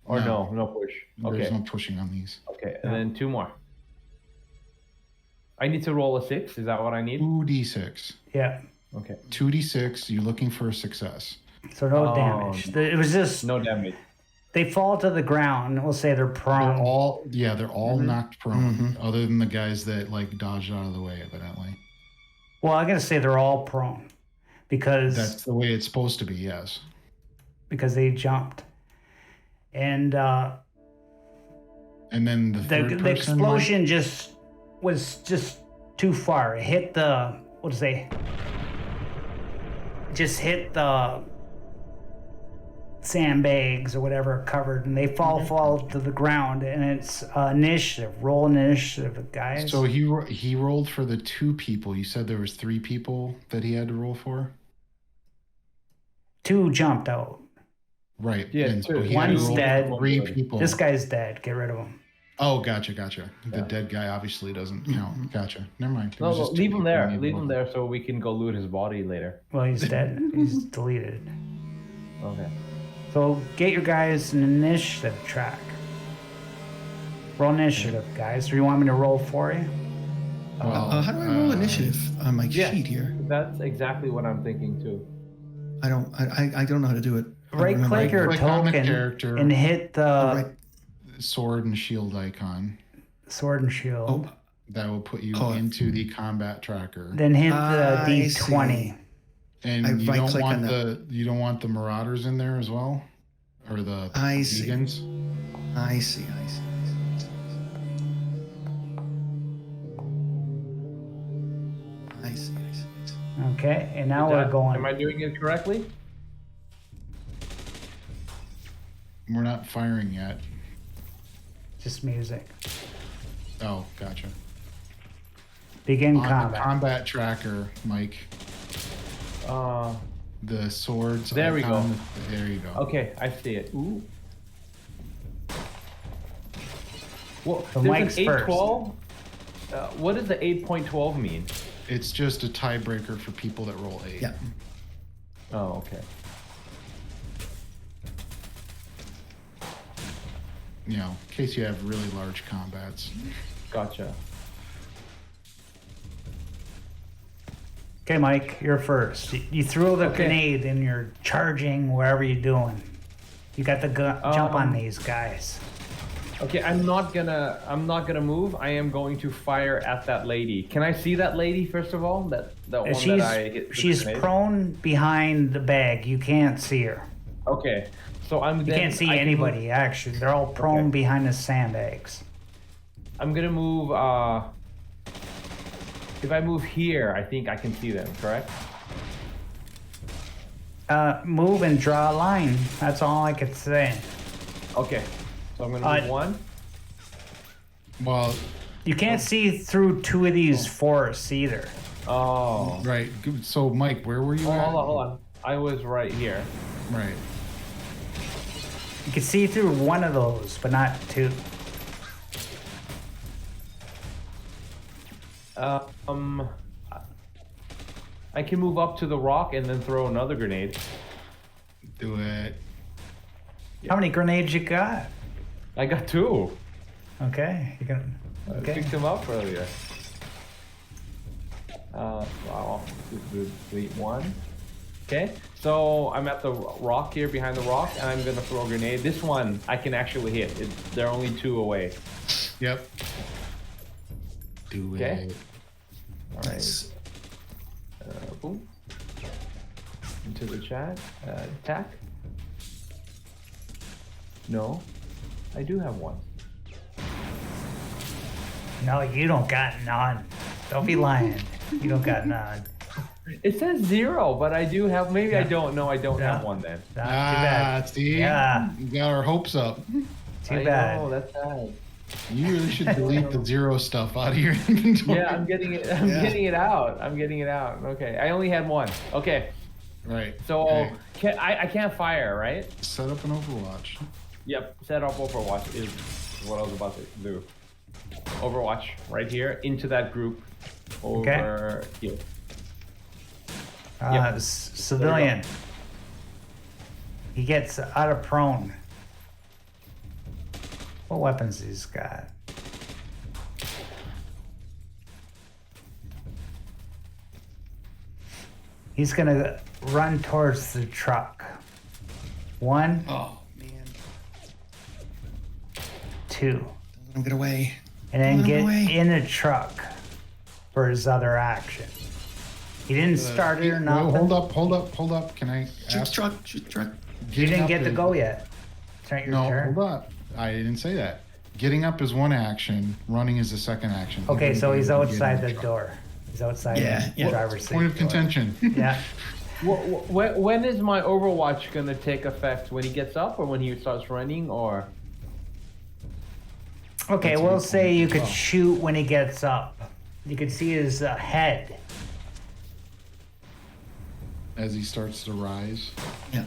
Or No. no push. Okay. There's no pushing on these. Okay. And then 2 more. I need to roll a 6. Is that what I need? 2d6. Yeah. Okay. 2d6, you're looking for a success. So no Oh, damage. It was just No damage. they fall to the ground. We'll say they're prone. They're all knocked prone, other than the guys that like dodged out of the way, evidently. Well, I'm gonna say they're all prone because That's the way it's supposed to be, yes. they jumped, and And then the third the person, explosion was just too far. It hit the just hit the sandbags or whatever covered, and they fall to the ground. And it's initiative. Roll initiative, guys. So he rolled for the 2 people. You said there was 3 people that he had to roll for, 2 jumped out. right? Yeah, and 2. he had to One's roll dead. for 3 people. This guy's dead. Get rid of him. Oh, gotcha. The Yeah. dead guy obviously doesn't count. Gotcha. Never mind. There No, was just 2 leave him people there. in the Leave him roll. there so we can go loot his body later. Well, he's dead. He's deleted. Okay. So get your guys an initiative track. Roll initiative, guys. Or you want me to roll for you? Well, how do I roll initiative on my yeah. sheet here? That's exactly what I'm thinking too. I don't know how to do it. I don't Right remember. click your click on the token character. and hit the Right. Sword and shield icon. sword and shield. Oh, That will put you Oh. into the combat tracker. Then hit the I D20. And I you don't right-click want on you don't want the marauders in there as well, or the I see. vegans. I see. Okay, and now Is we're that- going. Am I doing it correctly? We're not firing yet. Just music. Oh, gotcha. Begin On the combat. combat tracker, Mike, the swords. There we icon, go. There you go. Okay, I see it. Ooh. Well, So there's Mike's an first. 812. What does the 8.12 mean? It's just a tiebreaker for people that roll 8. Yeah. Oh, okay. You know, in case you have really large combats. Gotcha. Okay, Mike, you're first. You threw the Okay. grenade and you're charging wherever you're doing. You got the gun. Jump on Um, these guys. Okay, I'm not gonna move. I am going to fire at that lady. Can I see that lady first of all? That one that I hit. with the She's grenade? prone behind the bag. You can't see her. Okay, so You can't see anybody. Actually, they're all prone Okay. behind the sandbags. I'm gonna move. If I move here, I think I can see them. Correct? Move and draw a line. That's all I could say. Okay. So I'm gonna move one. Well, You can't see through 2 of these forests either. Oh. right. Good. So, Mike, where were you Oh, at? hold on. I was right here. Right. You can see through one of those, but not 2. I can move up to the rock and then throw another grenade. Do it. How many grenades you got? I got 2. Okay, you can. I Okay. picked them up earlier. Wow, delete 1. Okay, so I'm at the rock here, behind the rock, and I'm gonna throw a grenade. This one I can actually hit. They're only 2 away. Yep. Do Okay. it. All right. Nice. Boom. Into the chat. Attack. No, I do have 1. No, you don't got none. Don't be lying. You don't got none. It says 0, but I do have. Maybe I Yeah. don't know. I don't Yeah. have 1 then. Too bad. See? Yeah. We got our hopes up. Too I bad. know, that's sad. You really should delete the 0 stuff out of your inventory. Yeah, I'm getting it. I'm Yeah. getting it out. I'm getting it out. Okay, I only had 1. Okay, Right. so Okay. I can't fire, right? Set up an Overwatch. Yep. Set up Overwatch is what I was about to do. Overwatch right here into that group. Over here. Yep. Civilian. He gets out of prone. What weapons he's got? He's gonna run towards the truck. 1, Oh man. 2, Don't let him get away. and then Run get away. in a truck for his other action. He didn't start it or nothing. Hold up. Can I Shoot the ask? truck. Shoot the truck. You didn't get to is- go yet. It's not your No, turn. hold up. I didn't say that. Getting up is one action. Running is the second action. Okay, so he's Getting in outside the truck. door. He's outside Yeah, the yeah. driver's seat. Point of door. contention. Yeah. When is my Overwatch gonna take effect? When he gets up, or when he starts running, or? Okay, That's a we'll good say point you as could well. shoot when he gets up. You could see his head. As he starts to rise. Yeah.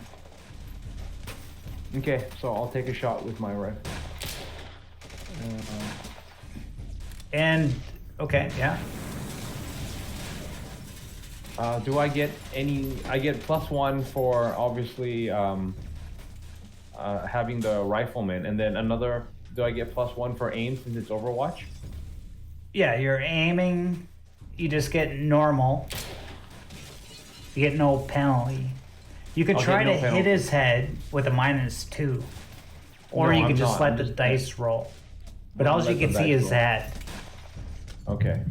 Okay, so I'll take a shot with my rifle. And, okay, yeah. Do I get any? I get +1 for obviously having the rifleman, and then another. Do I get +1 for aim since it's Overwatch? Yeah, you're aiming. You just get normal. You get no penalty. You could I'll try get to no hit penalty. his head with a -2. Or No, you could I'm just not. let I'm the just- dice roll. But I'll all you let can the see dice is roll. head. Okay.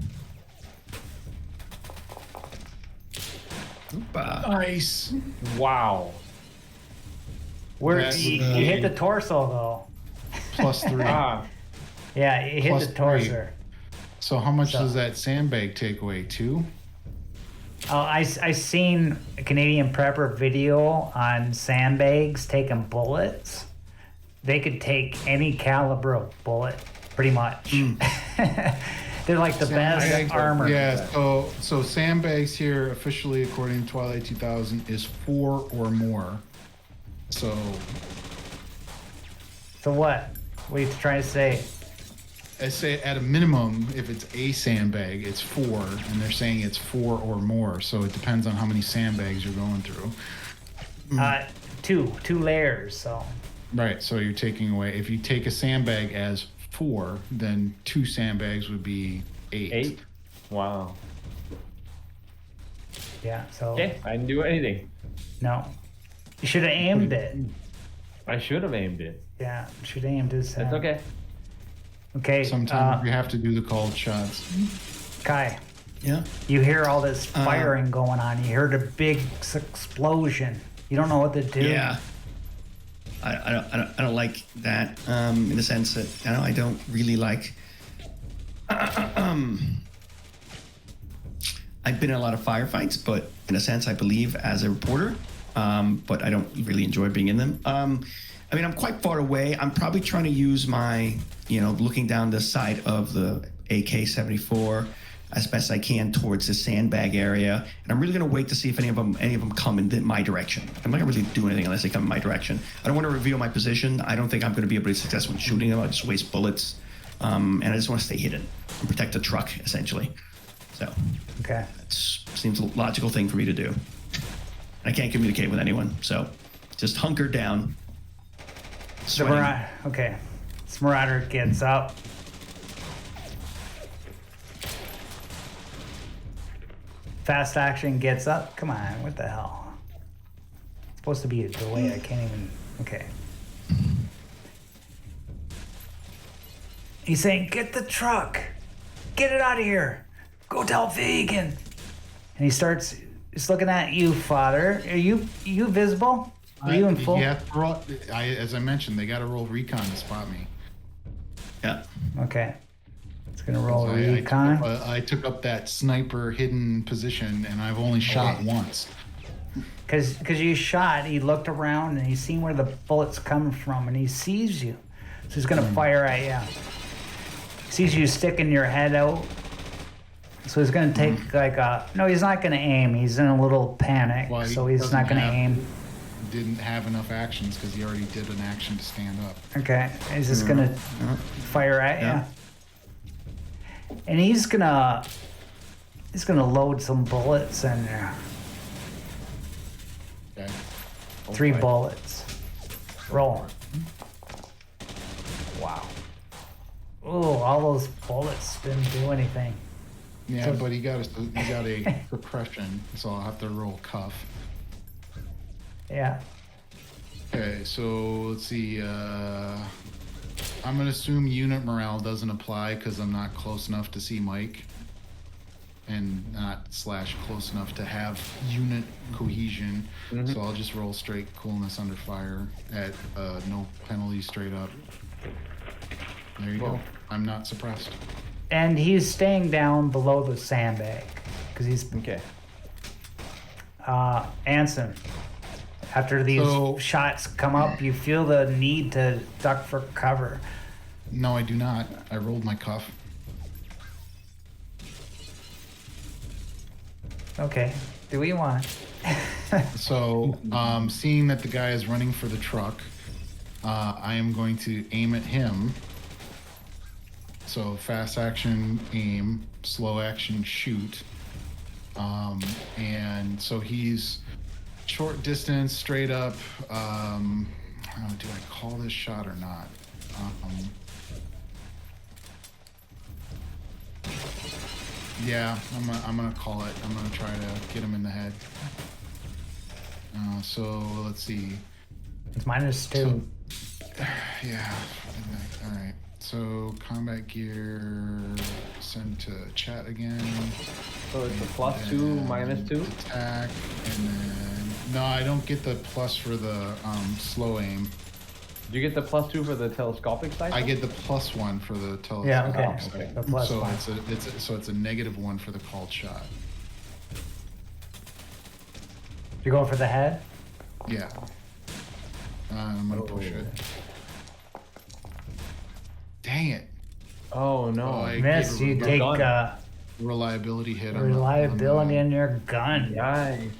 Nice. Wow. Where That's you the- hit the torso though. +3. Ah, Yeah, you hit Plus the torso. So how much So- does that sandbag take away? 2? Oh, I seen a Canadian prepper video on sandbags taking bullets. They could take any caliber of bullet, pretty much. They're like the best Sandbags are- armor. Yeah, so sandbags here officially according to Twilight 2000 is 4 or more. So So what? What are you trying to say? I say at a minimum, if it's a sandbag, it's 4, and they're saying it's 4 or more. So it depends on how many sandbags you're going through. Two layers. So Right. So you're taking away. If you take a sandbag as 4, then 2 sandbags would be 8. 8. Wow. yeah. So Okay, I didn't do anything. no, you should have aimed it. I should have aimed it. Yeah, should have aimed his. That's okay. Okay. Sometimes you have to do the called shots. Kai, Yeah. you hear all this firing going on. You heard a big explosion. You don't know what to do. Yeah. I don't like that in the sense that I don't really like. I've been in a lot of firefights, but in a sense, I believe as a reporter, but I don't really enjoy being in them. I mean, I'm quite far away. I'm probably trying to use my, looking down the side of the AK-74 as best I can towards the sandbag area, and I'm really going to wait to see if any of them come in my direction. I'm not going to really do anything unless they come in my direction. I don't want to reveal my position. I don't think I'm going to be able to be successful in shooting them. I just waste bullets, and I just want to stay hidden and protect the truck essentially. So Okay. that's Seems a logical thing for me to do. I can't communicate with anyone, so just hunker down. Okay. This Marauder gets up. Fast action gets up. Come on, what the hell? It's supposed to be a delay. I can't even. Okay. He's saying, "Get the truck. Get it out of here. Go tell Vegan." And he starts. He's looking at you, Father. Are you visible? Are you in full? Yeah. As I mentioned, they got to roll recon to spot me. Yeah. Okay. It's gonna roll recon. I took up that sniper hidden position, and I've only shot once. Because you shot, he looked around and he's seen where the bullet's coming from, and he sees you. So he's gonna fire at you. He sees you sticking your head out. So he's gonna take no, he's not gonna aim. He's in a little panic, Well, so he's not gonna aim. Didn't have enough actions because he already did an action to stand up. Okay, he's just gonna fire at you, and he's gonna load some bullets in there. Okay. 3 bullets. Roll. Wow. Ooh, all those bullets didn't do anything. Yeah, but he got a suppression, so I'll have to roll cuff. Yeah. Okay, so let's see. I'm gonna assume unit morale doesn't apply because I'm not close enough to see Mike, and not / close enough to have unit cohesion. So I'll just roll straight coolness under fire at no penalty, straight up. There you go. I'm not suppressed. And he's staying down below the sandbag because he's Okay. Anson. After these shots come up, you feel the need to duck for cover. No, I do not. I rolled my cuff. Okay, do what you want. So, seeing that the guy is running for the truck, I am going to aim at him. So, fast action aim, slow action shoot. And so he's short distance, straight up. Do I call this shot or not? Yeah, I'm gonna call it. I'm gonna try to get him in the head. So let's see. It's -2. So, yeah. All right. So combat gear, send to chat again. So it's a +2, -2? Attack, and then no, I don't get the plus for the slow aim. Do you get the +2 for the telescopic sight? I get the +1 for the telescopic Yeah, okay. sight. The plus so one. it's a -1 for the called shot. You're going for the head? Yeah. I'm gonna push it. Dang it. Oh no. Oh, I Miss, gave you take reliability hit on reliability in your gun. Nice.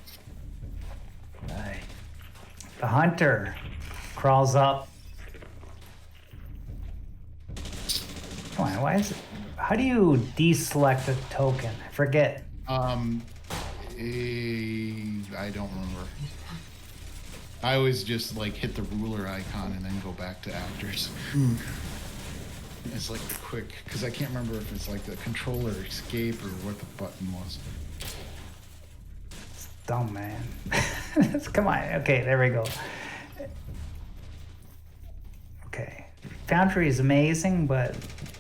The hunter crawls up. Come on, why is it? How do you deselect a token? I forget. I don't remember. I always just like hit the ruler icon and then go back to actors. It's like quick, because I can't remember if it's like the controller escape or what the button was. It's dumb, man. Come on. Okay, there we go. Okay. Foundry is amazing, but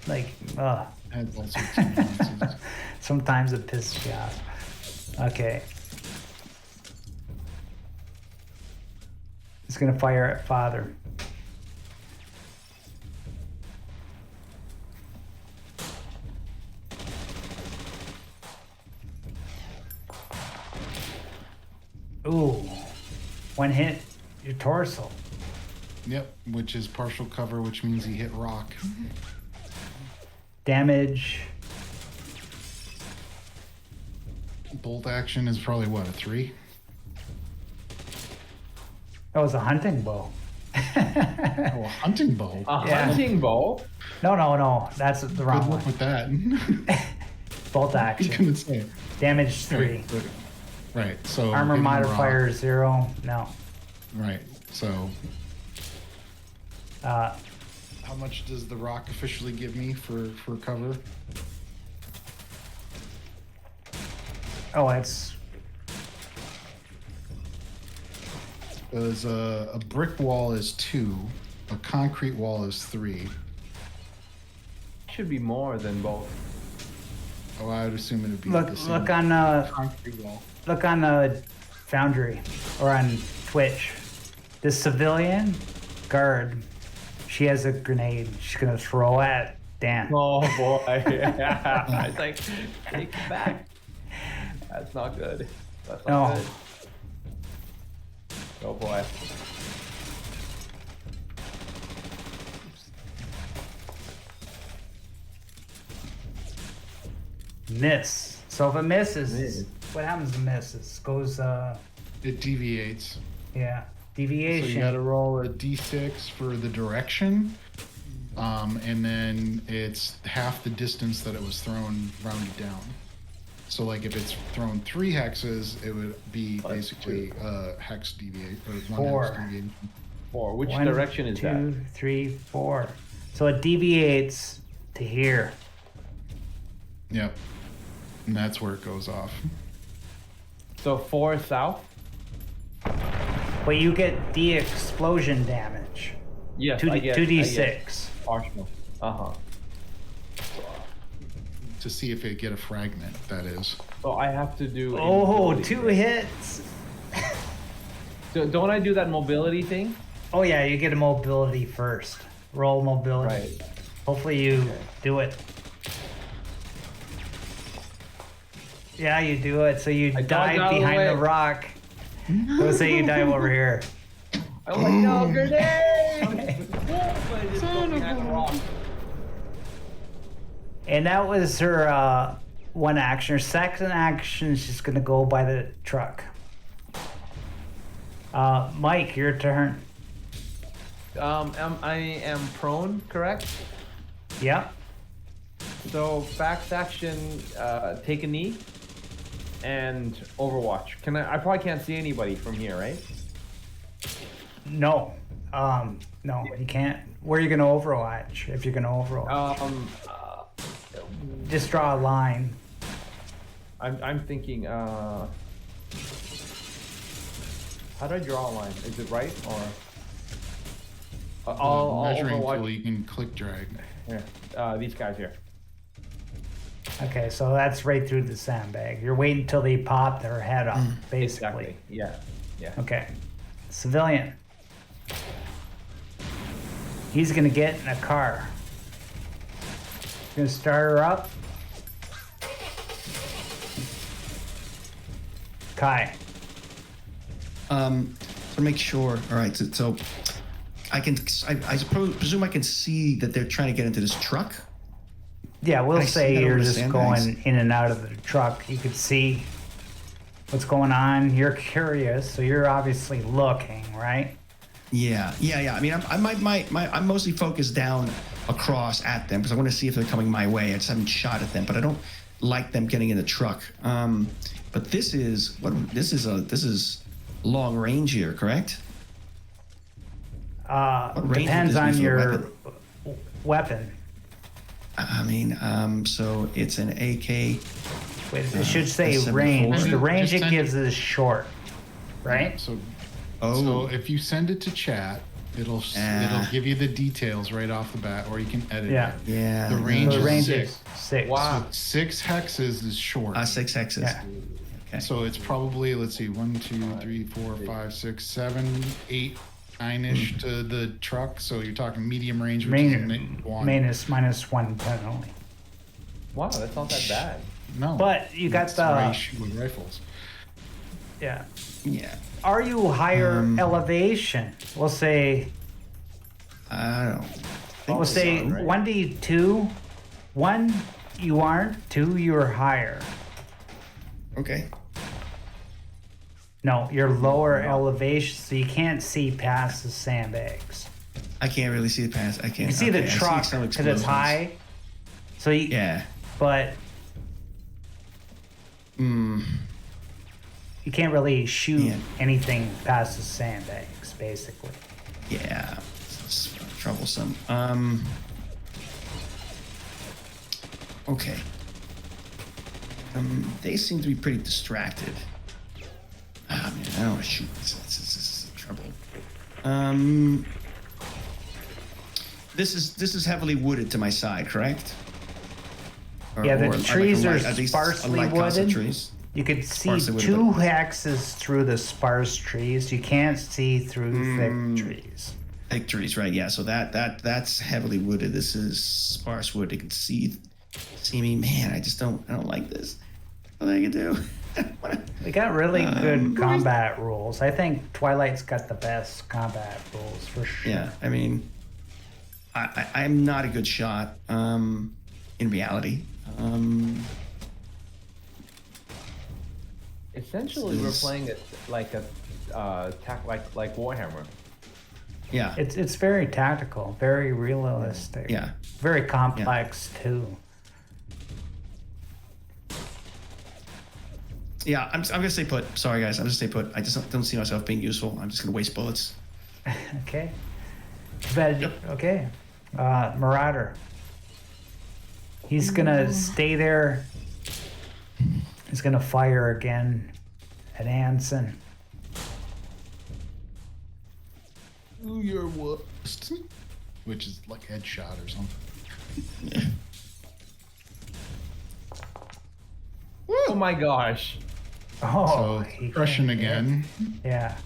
like, Had all sorts of nuances. sometimes it pisses you off. Okay. It's gonna fire at Father. Ooh. One hit, your torso. Yep, which is partial cover, which means he hit rock. Damage. Bolt action is probably what, a 3? That was a hunting bow. Oh, a hunting bow. A Yeah. hunting bow? No. That's the wrong Good one. luck with that. Bolt I action. couldn't say. Damage 3. Right. So Armor give him a rock. modifier 0. No. Right. So Uh, how much does the rock officially give me for cover? oh, it's Because a brick wall is 2, a concrete wall is 3. Should be more than both. Oh, I would assume it would be look the same. look on concrete wall. look on Foundry or on Twitch. The civilian guard, she has a grenade. She's gonna throw at Dan. Oh boy. I was like, take it back. That's not good. That's not No. good. Oh boy. Miss. So if it misses, Miss. what happens to misses? Goes It deviates. yeah, So deviation. you gotta roll a d6 for the direction. And then it's half the distance that it was thrown rounded down. So like if it's thrown 3 hexes, it would be Plus basically hex deviate or 1 4. hex deviation. 4. Which 1, direction is 2, that? 3, 4. So it deviates to here. Yep. And that's where it goes off. So 4 south? But you get de-explosion damage. Yes, 2D, I get 2d6. Partial. Uh-huh. To see if it get a fragment, that is. So I have to do... Oh, mobility. 2 hits. So don't I do that mobility thing? Oh yeah, you get a mobility first. Roll mobility. Right. Hopefully you Okay. do it. Yeah, you do it. So you I dodged dive out of the behind the way. rock. Let's say you dive over here. I'm like, no, grenade! I just go behind the rock. And that was her one action. Her second action is just gonna go by the truck. Mike, your turn. I am prone, correct? Yep. So back action, take a knee, and Overwatch. Can I probably can't see anybody from here, right? No. No, you can't. Where are you gonna overwatch? If you're gonna overwatch, just draw a line. I'm thinking. How do I draw a line? Is it right or? I'll Measuring Overwatch. tool, you can click drag. Here, these guys here. Okay, so that's right through the sandbag. You're waiting until they pop their head up, basically. Exactly. Yeah. Yeah. Okay. Civilian. He's gonna get in a car. Gonna start her up. Kai. To make sure. All right. So I can. I presume I can see that they're trying to get into this truck. Yeah, we'll Can I see say that you're over the just sandbags? going in and out of the truck. You could see what's going on. You're curious, so you're obviously looking, right? Yeah. I mean, I'm mostly focused down across at them because I want to see if they're coming my way. I just haven't shot at them, but I don't like them getting in the truck. But this is long range here, correct? range Depends would this on be for a your weapon. I mean, so it's an AK. Wait, it should say a 74. range. The range Just it send gives is short, right? So, Oh. so if you send it to chat, it'll give you the details right off the bat, or you can edit Yeah. it. Yeah. The range The is range 6. is 6. Wow. 6 hexes is short. 6 X's. Yeah. Okay. So it's probably, let's see, 1, 2, 3, 4, 5, 6, 7, 8, 9-ish to the truck. So you're talking medium range, which is one. minus 1 penalty. Wow, that's not that bad. No. But you got that's why you the shoot with rifles. yeah. Yeah. Are you higher elevation? We'll say I don't. we'll say right. 1d2. 1 you aren't. 2 you're higher. Okay. No, you're lower elevation, so you can't see past the sandbags. I can't really see the pass. I can't. You can see the okay, I truck some because it's explosions. high. So you, Yeah. but Hmm. You can't really shoot Yeah. anything past the sandbags, basically. Yeah. It's troublesome. Okay. They seem to be pretty distracted. Ah, man, I don't want to shoot. This is trouble. This is heavily wooded to my side, correct? Yeah, the trees are at least sparsely a light class of wooded. trees. You could see Sparsely wooded, two but- hexes through the sparse trees. You can't see through thick trees. Thick trees, right? Yeah. So that's heavily wooded. This is sparse wood. You can see me. Man, I don't like this. What I can do? They got really good combat rules. I think Twilight's got the best combat rules for sure. Yeah. I mean, I'm not a good shot. In reality. Essentially, we're playing it like a like Warhammer. Yeah. It's very tactical, very realistic. Yeah. Very complex too. Yeah, I'm gonna stay put. Sorry, guys. I'm gonna stay put. I just don't see myself being useful. I'm just gonna waste bullets. Okay. Okay. Marauder. He's gonna stay there. He's gonna fire again at Anson. Do your worst. Which is like headshot or something. Oh my gosh! Oh, So he crushing can't hit. again. Yeah.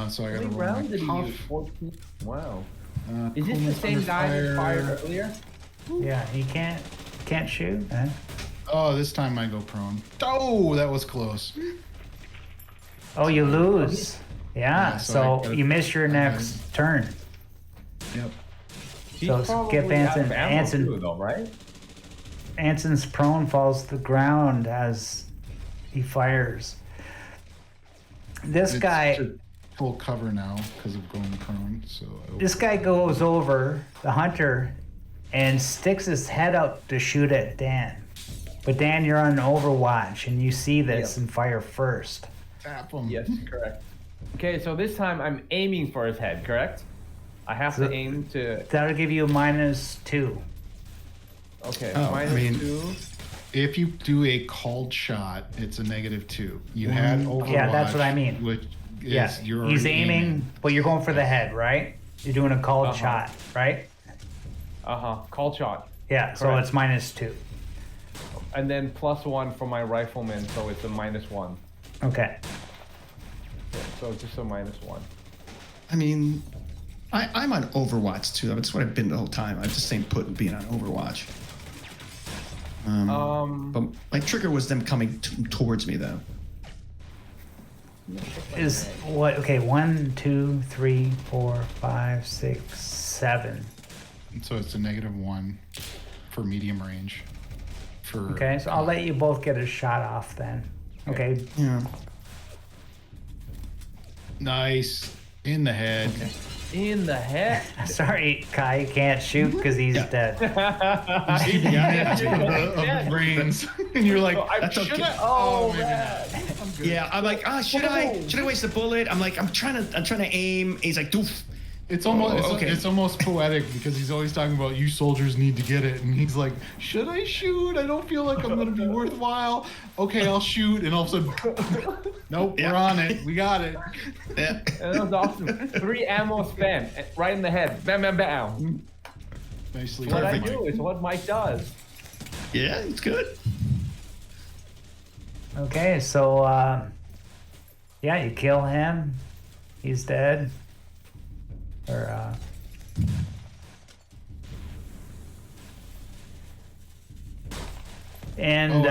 So I How gotta many roll rounds my did he puff. use? 14. Wow. Is this Coolness the same under guy that fire. fired earlier? Yeah, he can't shoot, man. Oh, this time I go prone. Oh, that was close. Oh, you lose. Yeah, Yeah, so I so gotta- you miss your next turn. Yep. He's So skip probably out of Anson. ammo Anson. too, though, right? Anson's prone falls to the ground as he fires. This It's guy, to full cover now because of going prone. So this guy goes over the hunter and sticks his head up to shoot at Dan. But Dan, you're on Overwatch and you see this Yep. and fire first. tap him. Yes, correct. Okay, so this time I'm aiming for his head, correct? I have So- to aim to. That'll give you a -2. Okay, Oh, I mean- -2. If you do a called shot, it's a -2. You had Overwatch. Yeah, that's what I mean. Which is Yeah, you're he's already aiming, but you're going for the head, right? You're doing a called Uh-huh. shot, right? Call shot. Yeah, so Correct. it's -2. And then +1 for my rifleman, so it's a -1. Okay. Yeah, so it's just a -1. I mean, I'm on Overwatch too. That's what I've been the whole time. I'm just staying put and being on Overwatch. But my trigger was them coming towards me though. Is what? Okay, 1, 2, 3, 4, 5, 6, 7. So it's a -1 for medium range. For Okay, so I'll let you both get a shot off then. Okay. Yeah. Nice in the head. In the head. Sorry, Kai can't shoot because he's Yeah. dead. Of brains, and you're like, That's should okay. I? Oh, maybe man. not. I'm good. Yeah, I'm like, should I waste a bullet? I'm like, I'm trying to aim. He's like, doof. It's almost okay. it's almost poetic because he's always talking about you soldiers need to get it, and he's like, should I shoot? I don't feel like I'm gonna be worthwhile. Okay, I'll shoot, and all of a sudden, nope, Yeah. we're on it. We got it. Yeah. And that was awesome. 3 ammo spent right in the head. Bam, bam, bam. Nicely What done, I Mike. do is what Mike does. Yeah, it's good. Okay, so yeah, you kill him. He's dead. Or and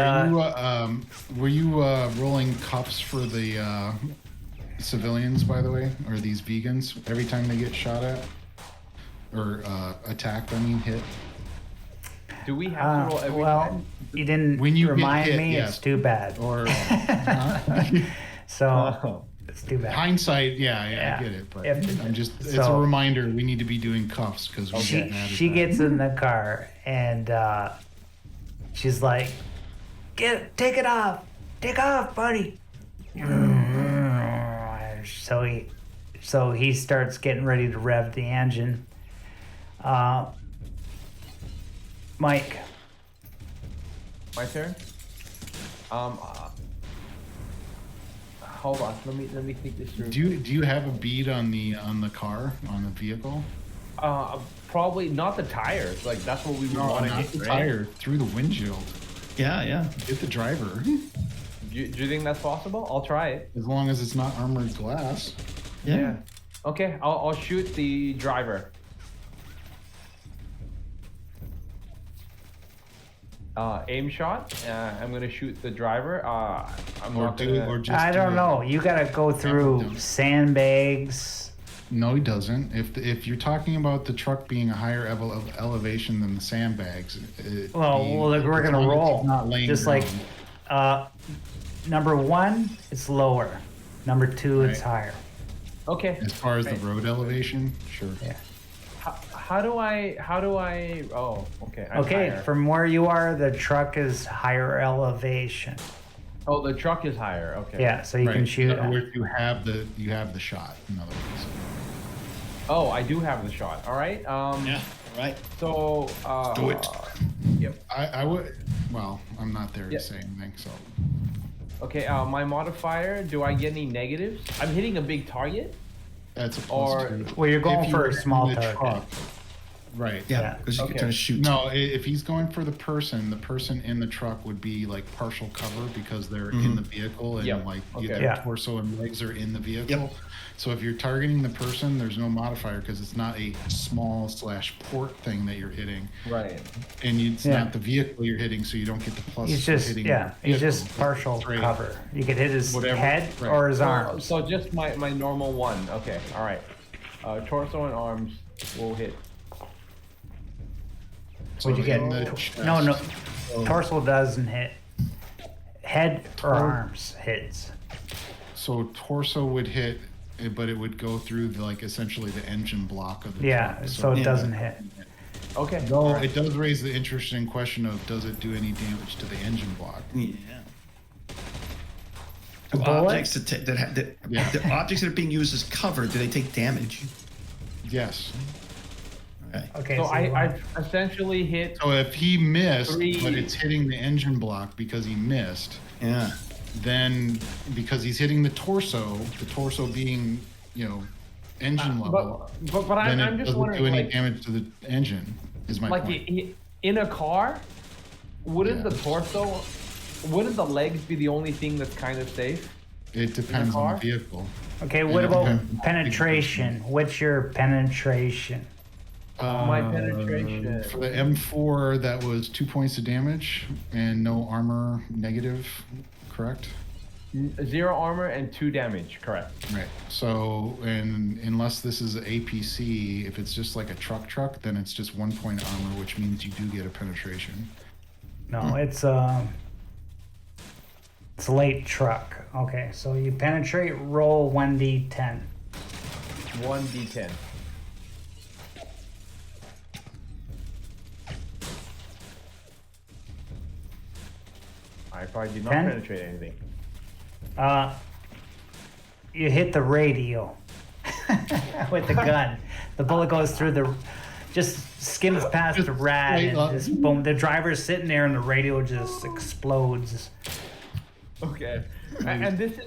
Were you rolling cuffs for the civilians, by the way, or these vegans every time they get shot at or attacked? I mean, hit. Do we have to roll every well, time? you didn't When you get remind hit, me. yes. It's too bad. Or So Oh. it's too bad. hindsight, yeah, Yeah. I get it, but If- I'm just it's so- a reminder we need to be doing cuffs because we get mad at She that. gets in the car and she's like, take it off. Take off, buddy. So he starts getting ready to rev the engine. Mike. My turn. Hold on. Let me think this through. Do you have a bead on the car, on the vehicle? Probably not the tires. Like that's what we would want to not hit. the right? tire, through the windshield. Yeah. Hit the driver. Do you think that's possible? I'll try it. As long as it's not armored glass. Yeah. Okay, I'll shoot the driver. Aim shot. I'm gonna shoot the driver. I'm Or not do gonna. or just I do don't it. know. You gotta go through Don't. sandbags. No, he doesn't. If you're talking about the truck being a higher elevation than the sandbags, We're gonna roll. Not laying Just down. like number 1, it's lower. Number 2, it's Right. higher. Okay. As far as Right. the road elevation, sure. Yeah. How do I? Oh, okay. I'm Okay, higher. from where you are, the truck is higher elevation. Oh, the truck is higher. Okay. Yeah, so you can shoot. In other words, you have the shot. In other words. Oh, I do have the shot. All right. Yeah. Right. So. Do it. Yep. I would. Well, I'm not there Yeah. to say anything. So Okay. My modifier. Do I get any negatives? I'm hitting a big target. that's a Or- plus 2. Well, you're going If for were a small in the target. truck, right. Yeah, because you Okay. can try to shoot. No, if he's going for the person in the truck would be like partial cover because they're in the vehicle and Yep. like Okay. their Yeah. torso and legs are in the vehicle. Yep. So if you're targeting the person, there's no modifier because it's not a small /port thing that you're hitting, Right. and it's Yeah. not the vehicle you're hitting, so you don't get the plus. He's for just hitting he's the vehicle. just partial Straight. cover. You could hit his Whatever, head right. or his arms. So just my normal one. Okay. All right. Torso and arms will hit. So Would you get? in the No, chest. torso doesn't hit. Head or arms hits. So torso would hit, but it would go through essentially the engine block of the Yeah, truck. so it Yeah. doesn't hit. Okay. Though it does raise the interesting question of does it do any damage to the engine block? Yeah. Do bullet? objects Yeah. the objects that are being used as cover, do they take damage? Yes. Okay. Okay, So you I want- essentially hit. So if he missed, Three. but it's hitting the engine block because he missed, Yeah. then because he's hitting the torso being, engine level, But then I'm it just doesn't wondering, do any like, damage to the engine, is my point. in a car, wouldn't Yeah. the torso, wouldn't the legs be the only thing that's kind of safe? It depends on car? the vehicle. Okay, what it about depends. penetration? What's your penetration? My penetration. For the M4, that was 2 points of damage and no armor negative, correct? 0 armor and 2 damage. Correct. Right. So, and unless this is an APC, if it's just like a truck, then it's just 1 point armor, which means you do get a penetration. No, it's light truck. Okay, so you penetrate, roll 1d10. 1d10. I probably did not 10? penetrate anything. You hit the radio with the gun. The bullet goes through just skims past the rad Wait, and just boom. The driver's sitting there and the radio just explodes. Okay. And this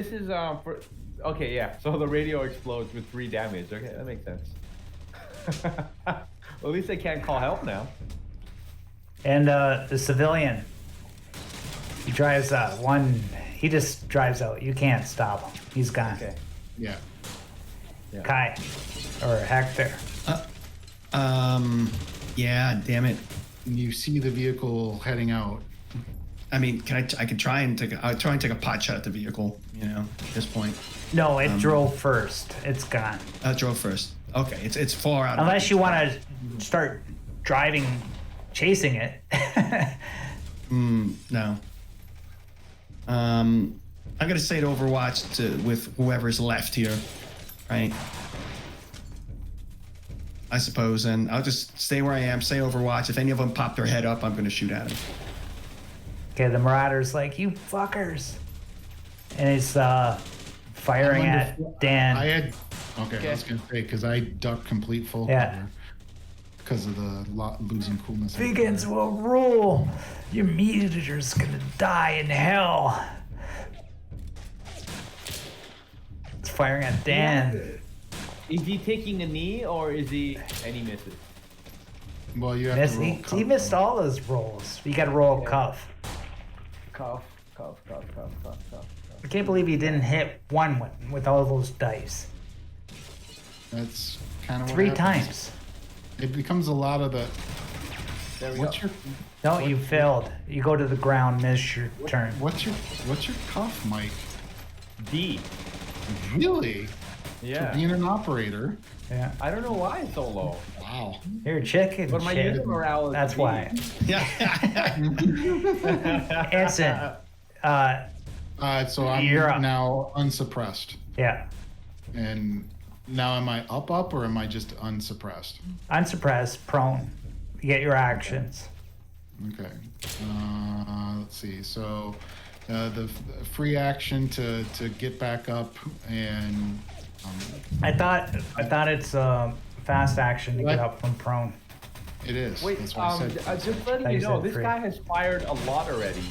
is for. Okay, yeah. So the radio explodes with 3 damage. Okay, that makes sense. Well, at least I can't call help now. And the civilian, he drives he just drives out. You can't stop him. He's gone. Okay. Yeah. Kai or Hector. Yeah, damn it. You see the vehicle heading out. I mean, I could try and take a pot shot at the vehicle, at this point. No, it drove first. It's gone. I drove first. Okay, it's far out. Unless you want to start driving, chasing it. No. I'm gonna say to Overwatch with whoever's left here, right? I suppose, and I'll just stay where I am. Say Overwatch. If any of them pop their head up, I'm gonna shoot at them. Okay, the Marauder's like, you fuckers. And it's firing at Dan. I had. Okay, I was gonna say because I ducked complete full Yeah. cover because of the losing coolness. Vegans will rule. Your meat eater's gonna die in hell. It's firing at Dan. Is he taking a knee or is he? And he misses. Well, you have to roll. He missed all his rolls. You gotta roll a cuff. Cough, cough, cough, cough, cough, cough. I can't believe he didn't hit one with all those dice. That's kind of what 3 happens. times. It becomes a lot of the. There we What's go. your No, you failed. You go to the ground, miss your turn. what's your cuff, Mike? D. Really? Yeah. For being an operator. Yeah. I don't know why it's so low. Wow. You're a chicken But my shit. user morale is That's D. why. Yeah. Anson, So I'm You're up. now unsuppressed. yeah. And now am I up or am I just unsuppressed? Unsuppressed, prone. You get your actions. Okay. Let's see. So the free action to get back up and I thought it's fast action to What? get up from prone. it is. Wait, That's what I said. just letting I you know, said this free. guy has fired a lot already.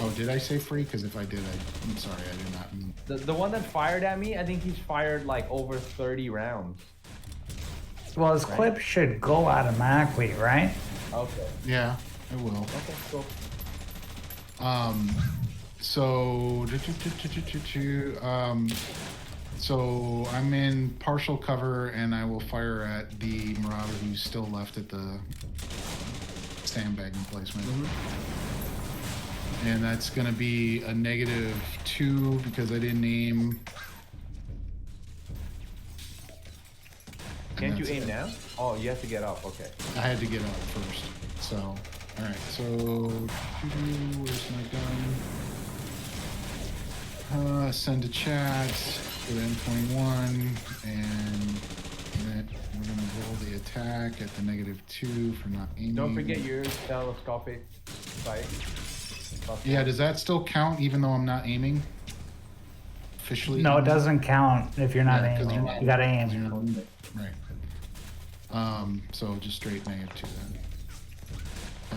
Oh, did I say free? Because if I did, I'm sorry. I did not mean. The one that fired at me, I think he's fired like over 30 rounds. Well, his clip should go automatically, right? Okay. Yeah, I will. Okay, cool. So, so I'm in partial cover, and I will fire at the Marauder who's still left at the sandbag emplacement. And that's going to be a -2 because I didn't aim. Can't you that's aim it. now? Oh, you have to get up. Okay. I had to get up first. So, all right. So, where's my gun? Send to chat. Put N21, and then we're gonna roll the attack at the -2 for not aiming. Don't forget your telescopic sight. Yeah, does that still count even though I'm not aiming? Officially? No, it aiming? doesn't count if you're not Yeah, 'cause aiming. you're not- You gotta 'cause aim. you're not aiming. Right. So just straight -2 then.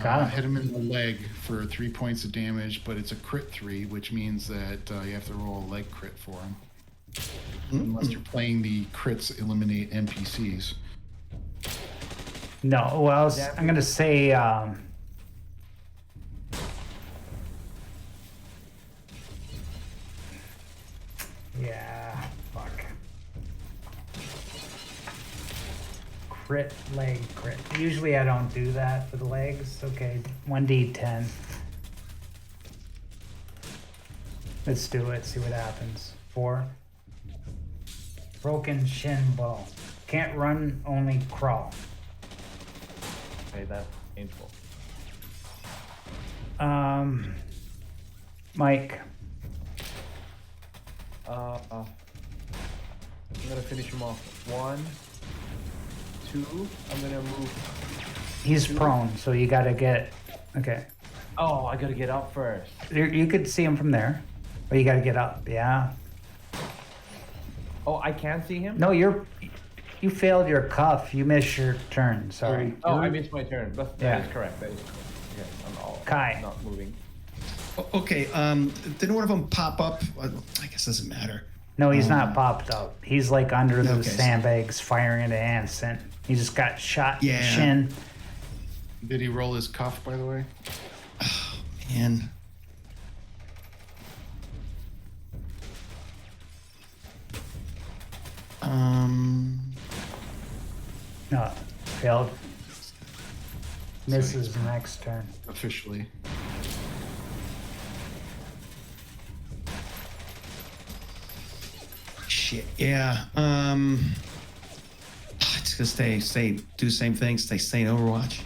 Got him. Hit him in the leg for 3 points of damage, but it's a crit 3, which means that you have to roll a leg crit for him. Unless you're playing the crits eliminate NPCs. No, well, I'm gonna say yeah, fuck. Crit leg crit. Usually I don't do that for the legs. Okay, 1d10. Let's do it, see what happens. 4. Broken shin bow. Can't run, only crawl. Okay, that's painful. Mike. I'm gonna finish him off. 1, 2. I'm gonna move. He's prone, so you gotta get. Okay. Oh, I gotta get up first. You could see him from there, but you gotta get up. Yeah. Oh, I can't see him? No, you failed your cuff. You missed your turn. Sorry. Oh, I missed my turn. That Yeah. is correct. That is correct. Yeah, I'm all Kai. not moving. Okay. Didn't one of them pop up? I guess it doesn't matter. No, he's not popped up. He's like under the Okay, so- sandbags firing into Anson. He just got shot in the Yeah. shin. Did he roll his cuff, by the way? Man. No, failed. Misses next turn. Officially. Shit. Yeah. It's gonna stay, do the same thing. Stay in Overwatch.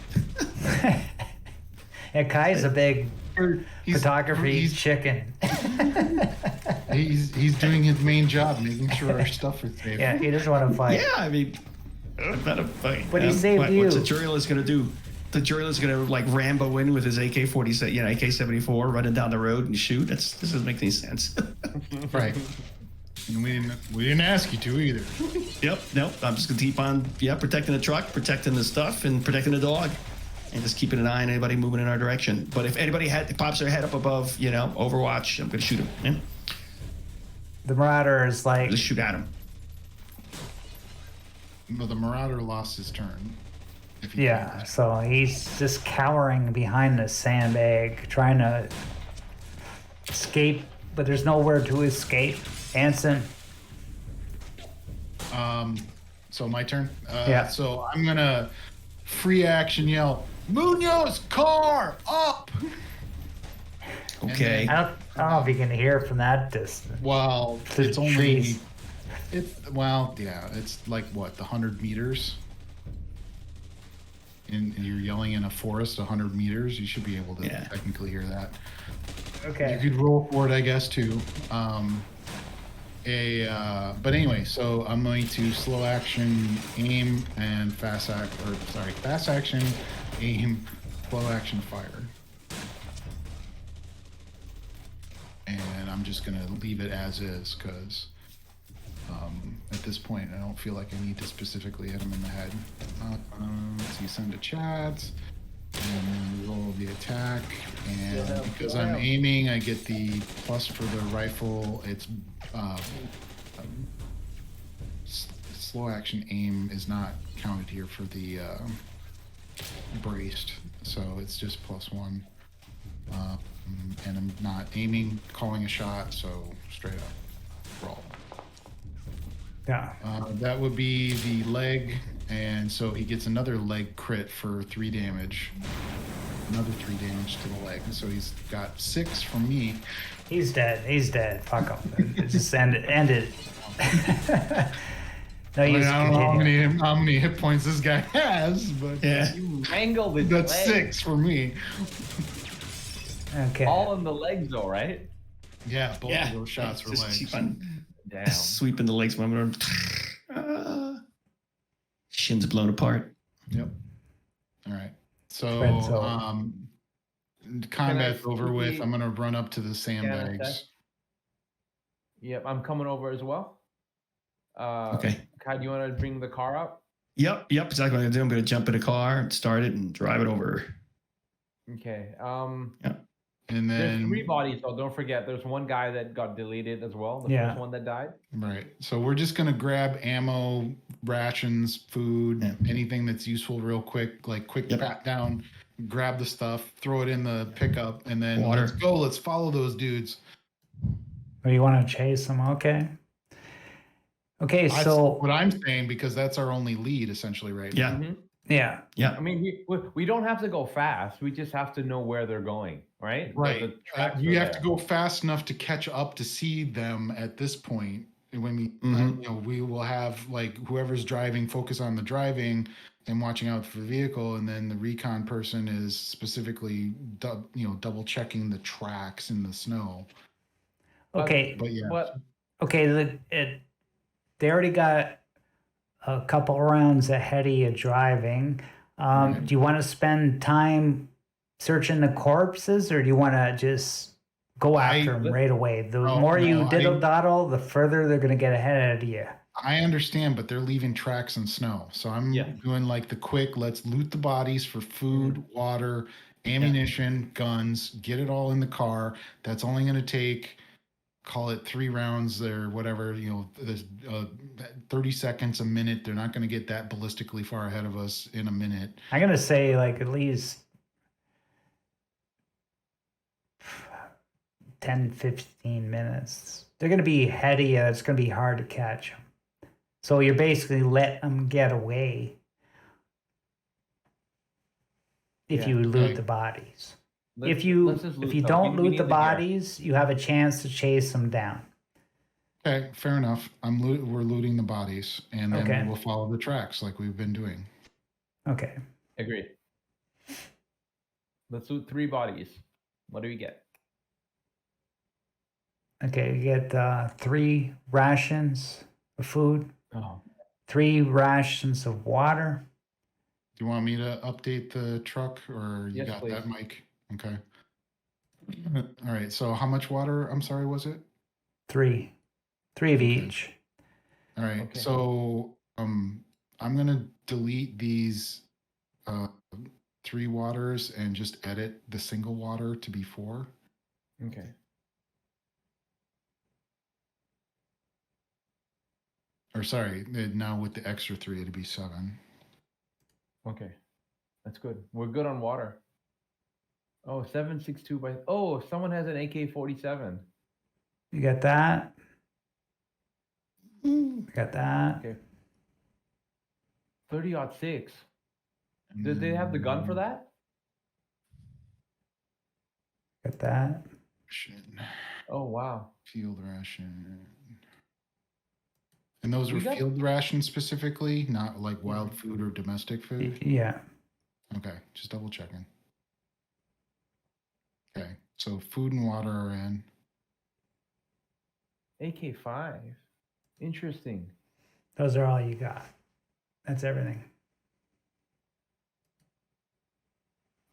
Yeah, Kai's a big He's- photography he's- chicken. He's doing his main job, making sure our stuff is safe. Yeah, he doesn't want to fight. Yeah, I mean, I better fight. But he saved What's you. a journalist gonna do? the journalist is gonna like Rambo in with his AK-47, AK-74, running down the road and shoot. This doesn't make any sense. Right. And we didn't ask you to either. Yep. Nope. I'm just gonna keep on, protecting the truck, protecting the stuff, and protecting the dog, and just keeping an eye on anybody moving in our direction. But if anybody pops their head up above, Overwatch, I'm gonna shoot him. Yeah? The Marauder is like, Just shoot at him. But the Marauder lost his turn. If he yeah, didn't. so he's just cowering behind the sandbag, trying to escape, but there's nowhere to escape. Anson. So my turn. Yeah. So I'm gonna free action yell, Munoz, car up. Okay. I don't know if you can hear from that distance. Well, Through it's the only trees. it's like what, the 100 meters. And you're yelling in a forest 100 meters. You should be able to technically hear that. Okay. You could roll for it, I guess, too. But anyway, so I'm going to slow action, aim, and fast action, aim, slow action, fire. And I'm just gonna leave it as is, because at this point I don't feel like I need to specifically hit him in the head. Let's see, send to chat, and then roll the attack. And because I'm aiming, I get the plus for the rifle. It's slow action aim is not counted here for the braced, so it's just +1. And I'm not aiming, calling a shot, so straight up roll. Yeah. That would be the leg, and so he gets another leg crit for 3 damage. Another 3 damage to the leg, so he's got 6 from me. He's dead. He's dead. Fuck him. Just end it. End it. No, I you don't know how many hit points this guy has, but You mangled his that's leg. 6 for me. Okay. All in the legs, though, right? Yeah, both of those shots were Just legs. keep on Damn. sweeping the legs. Shins blown apart. Yep. All right. So, Frenzo. combat's Can I over with. quickly- I'm gonna run up to the sandbags. Yep, I'm coming over as well. Okay. Kai, do you want to bring the car up? Yep. Exactly what I'm gonna do. I'm gonna jump in a car and start it and drive it over. Okay. And There's then 3 bodies, so don't forget. There's one guy that got deleted as well. The Yeah. first one that died. right. So we're just gonna grab ammo, rations, food, Yeah. anything that's useful real quick, like quick Yep. pat down, grab the stuff, throw it in the pickup, and then Water. let's go. Let's follow those dudes. Or you want to chase him? Okay. Okay, That's so what I'm saying, because that's our only lead essentially right Yeah. now. yeah. I mean, we don't have to go fast. We just have to know where they're going, right? Right. The tracks You are have to there. go fast enough to catch up to see them at this point. When we will have like whoever's driving focus on the driving and watching out for the vehicle, and then the recon person is specifically double checking the tracks in the snow. Okay. But yeah, But Okay. They already got a couple rounds ahead of you driving. Right. Do you want to spend time searching the corpses, or do you want to just go after them right away? The more you diddle-daddle, the further they're going to get ahead of you. I understand, but they're leaving tracks in snow. So I'm doing like the quick, let's loot the bodies for food, water, ammunition, guns, get it all in the car. That's only going to take, call it 3 rounds or whatever, there's 30 seconds, a minute. They're not going to get that ballistically far ahead of us in a minute. I'm going to say like at least 10, 15 minutes. They're going to be ahead of you. It's going to be hard to catch them. So you're basically letting them get away if you loot the bodies. If you don't loot the bodies, you have a chance to chase them down. Okay, fair enough. We're looting the bodies, and then Okay. we'll follow the tracks like we've been doing. Okay. Agreed. Let's loot 3 bodies. What do we get? Okay, you get 3 rations of food, Oh, 3 rations of water, Do you want me to update the truck, or you Yes, got please. that, Mike? Okay. All right. So how much water? I'm sorry, was it? 3 of Okay. each. All right. Okay. So I'm gonna delete these 3 waters and just edit the single water to be 4. Okay. Or sorry, now with the extra 3, it'd be 7. Okay. That's good. We're good on water. Oh, 7.62 by. Oh, someone has an AK-47. You got that? Ooh. I got that. Okay. 30-06. Did they have the gun for that? Got that. Ration. Oh wow. Field ration. And those We were got- field rations specifically, not like wild food or domestic Y- food? Yeah. Okay, just double checking. Okay, so food and water are in. AK-5. Interesting. Those are all you got. That's everything.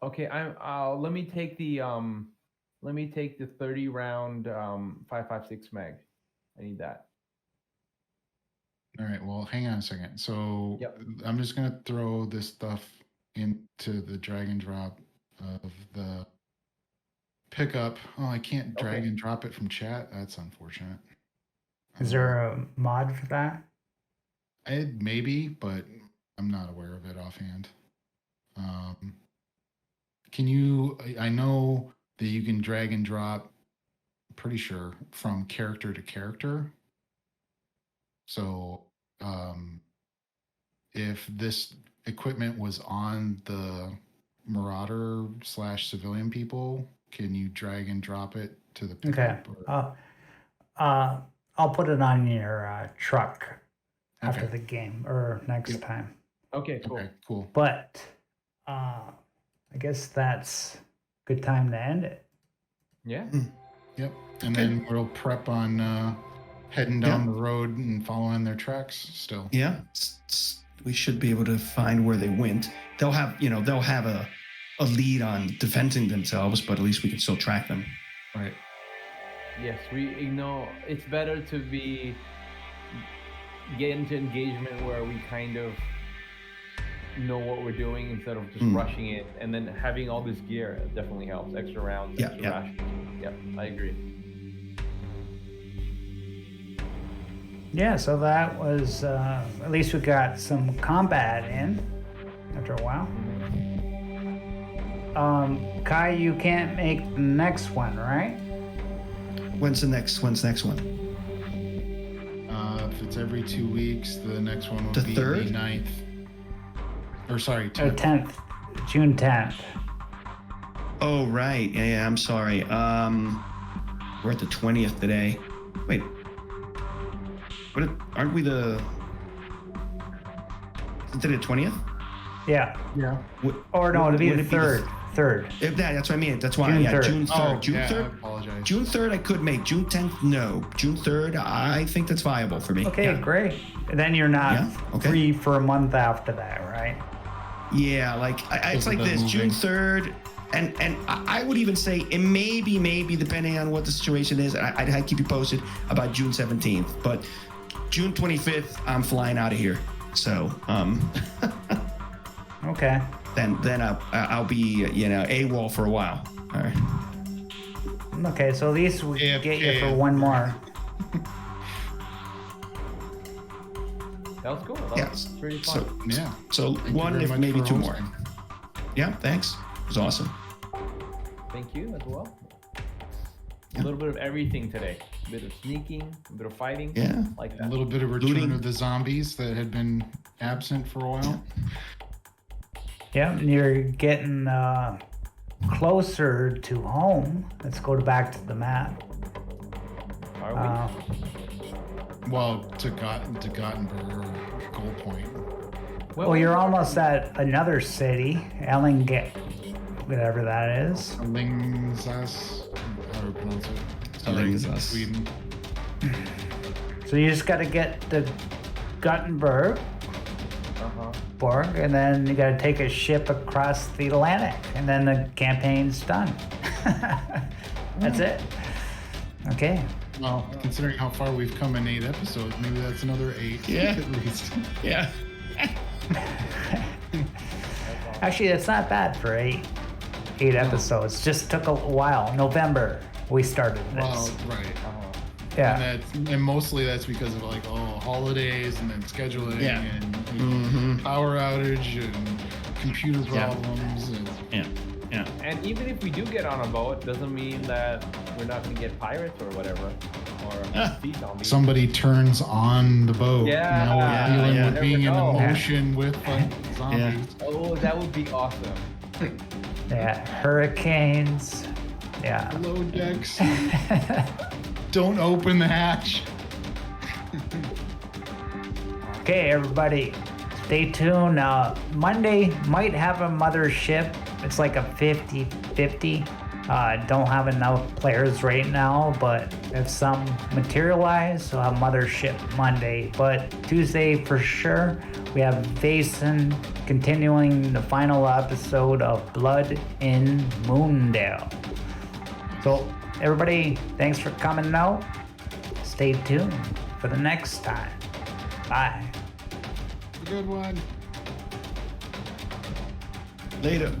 Okay, let me take the 30 round 5.56 mag. I need that. All right, well, hang on a second. So Yep. I'm just going to throw this stuff into the drag and drop of the pickup. Oh, I can't drag Okay. and drop it from chat. That's unfortunate. Is there a mod for that? Maybe, but I'm not aware of it offhand. Can you? I know that you can drag and drop. Pretty sure from character to character. So, if this equipment was on the Marauder / civilian people, can you drag and drop it to the Okay. pickup? I'll put it on your truck after Okay. the game or next Yep. time. Okay, cool. Okay, cool. But I guess that's good time to end it. Yeah. Yep. And then we'll prep on heading down Yeah. the road and following their tracks still. Yeah, we should be able to find where they went. They'll have a lead on defending themselves, but at least we can still track them. Right. Yes, it's better to get into engagement where we kind of know what we're doing instead of just rushing it, and then having all this gear definitely helps. Extra rounds, extra rations. Yep, I agree. Yeah, so that was at least we got some combat in after a while. Kai, you can't make the next one, right? When's the next one? If it's every 2 weeks, the next one will The be 3rd? the 9th. Or sorry, Or 10th. 10th, June 10th. Oh right, yeah. I'm sorry. We're at the 20th today. Wait, aren't we the? Isn't it the 20th? Yeah. Yeah. Or no, it'll be the Wouldn't it be the 3rd. 3rd. That's what I mean. That's why. June 3rd. June 3rd. Oh, June yeah, 3rd. I apologize. June 3rd I could make. June 10th, no. June 3rd, I think that's viable for me. Okay, Yeah. great. And then you're not Yeah, okay. free for a month after that, right? Yeah, like it's like this. June moving. 3rd, and I would even say it maybe depending on what the situation is. I'd keep you posted about June 17th, but June 25th I'm flying out of here. So Okay. then I'll be AWOL for a while. All right. Okay, so at least we can get you for AFK. one more. That was cool. That Yeah. was pretty fun. So Yeah. so Thank you one, very if much maybe for 2 more. hosting. Yeah, thanks. It was awesome. Thank you as well. Yeah. A little bit of everything today. A bit of sneaking, a bit of fighting. Yeah. Like A that. little bit of return Looting. of the zombies that had been absent for a while. Yeah, and you're getting closer to home. Let's go back to the map. Are we? Well, to Gothenburg or Goal Point. Well, you're almost at another city, Ellinget, whatever that is. Lingsas, how do you pronounce it? Lingsas. Borg, and then you got to take a ship across the Atlantic, and then the campaign's done. That's it. Okay. Well, considering how far we've come in 8 episodes, maybe that's another 8 Yeah. at least. Yeah. Actually, that's not bad for eight episodes. Just took a while. November we started this. Well, right. Yeah. And mostly that's because of like holidays and then scheduling Yeah. and power outage and computer problems and Yeah. And even if we do get on a boat, doesn't mean that we're not going to get pirates or whatever. Or sea zombies. somebody turns on the boat. Yeah. Now we're dealing Yeah. with being in the Never know. ocean with zombies. Oh, that would be awesome. Yeah. Hurricanes. Yeah. Below decks. Don't open the hatch. Okay, everybody, stay tuned. Monday might have a mothership. It's like a 50-50. Don't have enough players right now, but if some materialize, we'll have mothership Monday. But Tuesday for sure, we have Vason continuing the final episode of Blood in Moondale. So everybody, thanks for coming out. Stay tuned for the next time. Bye. Good one. Later.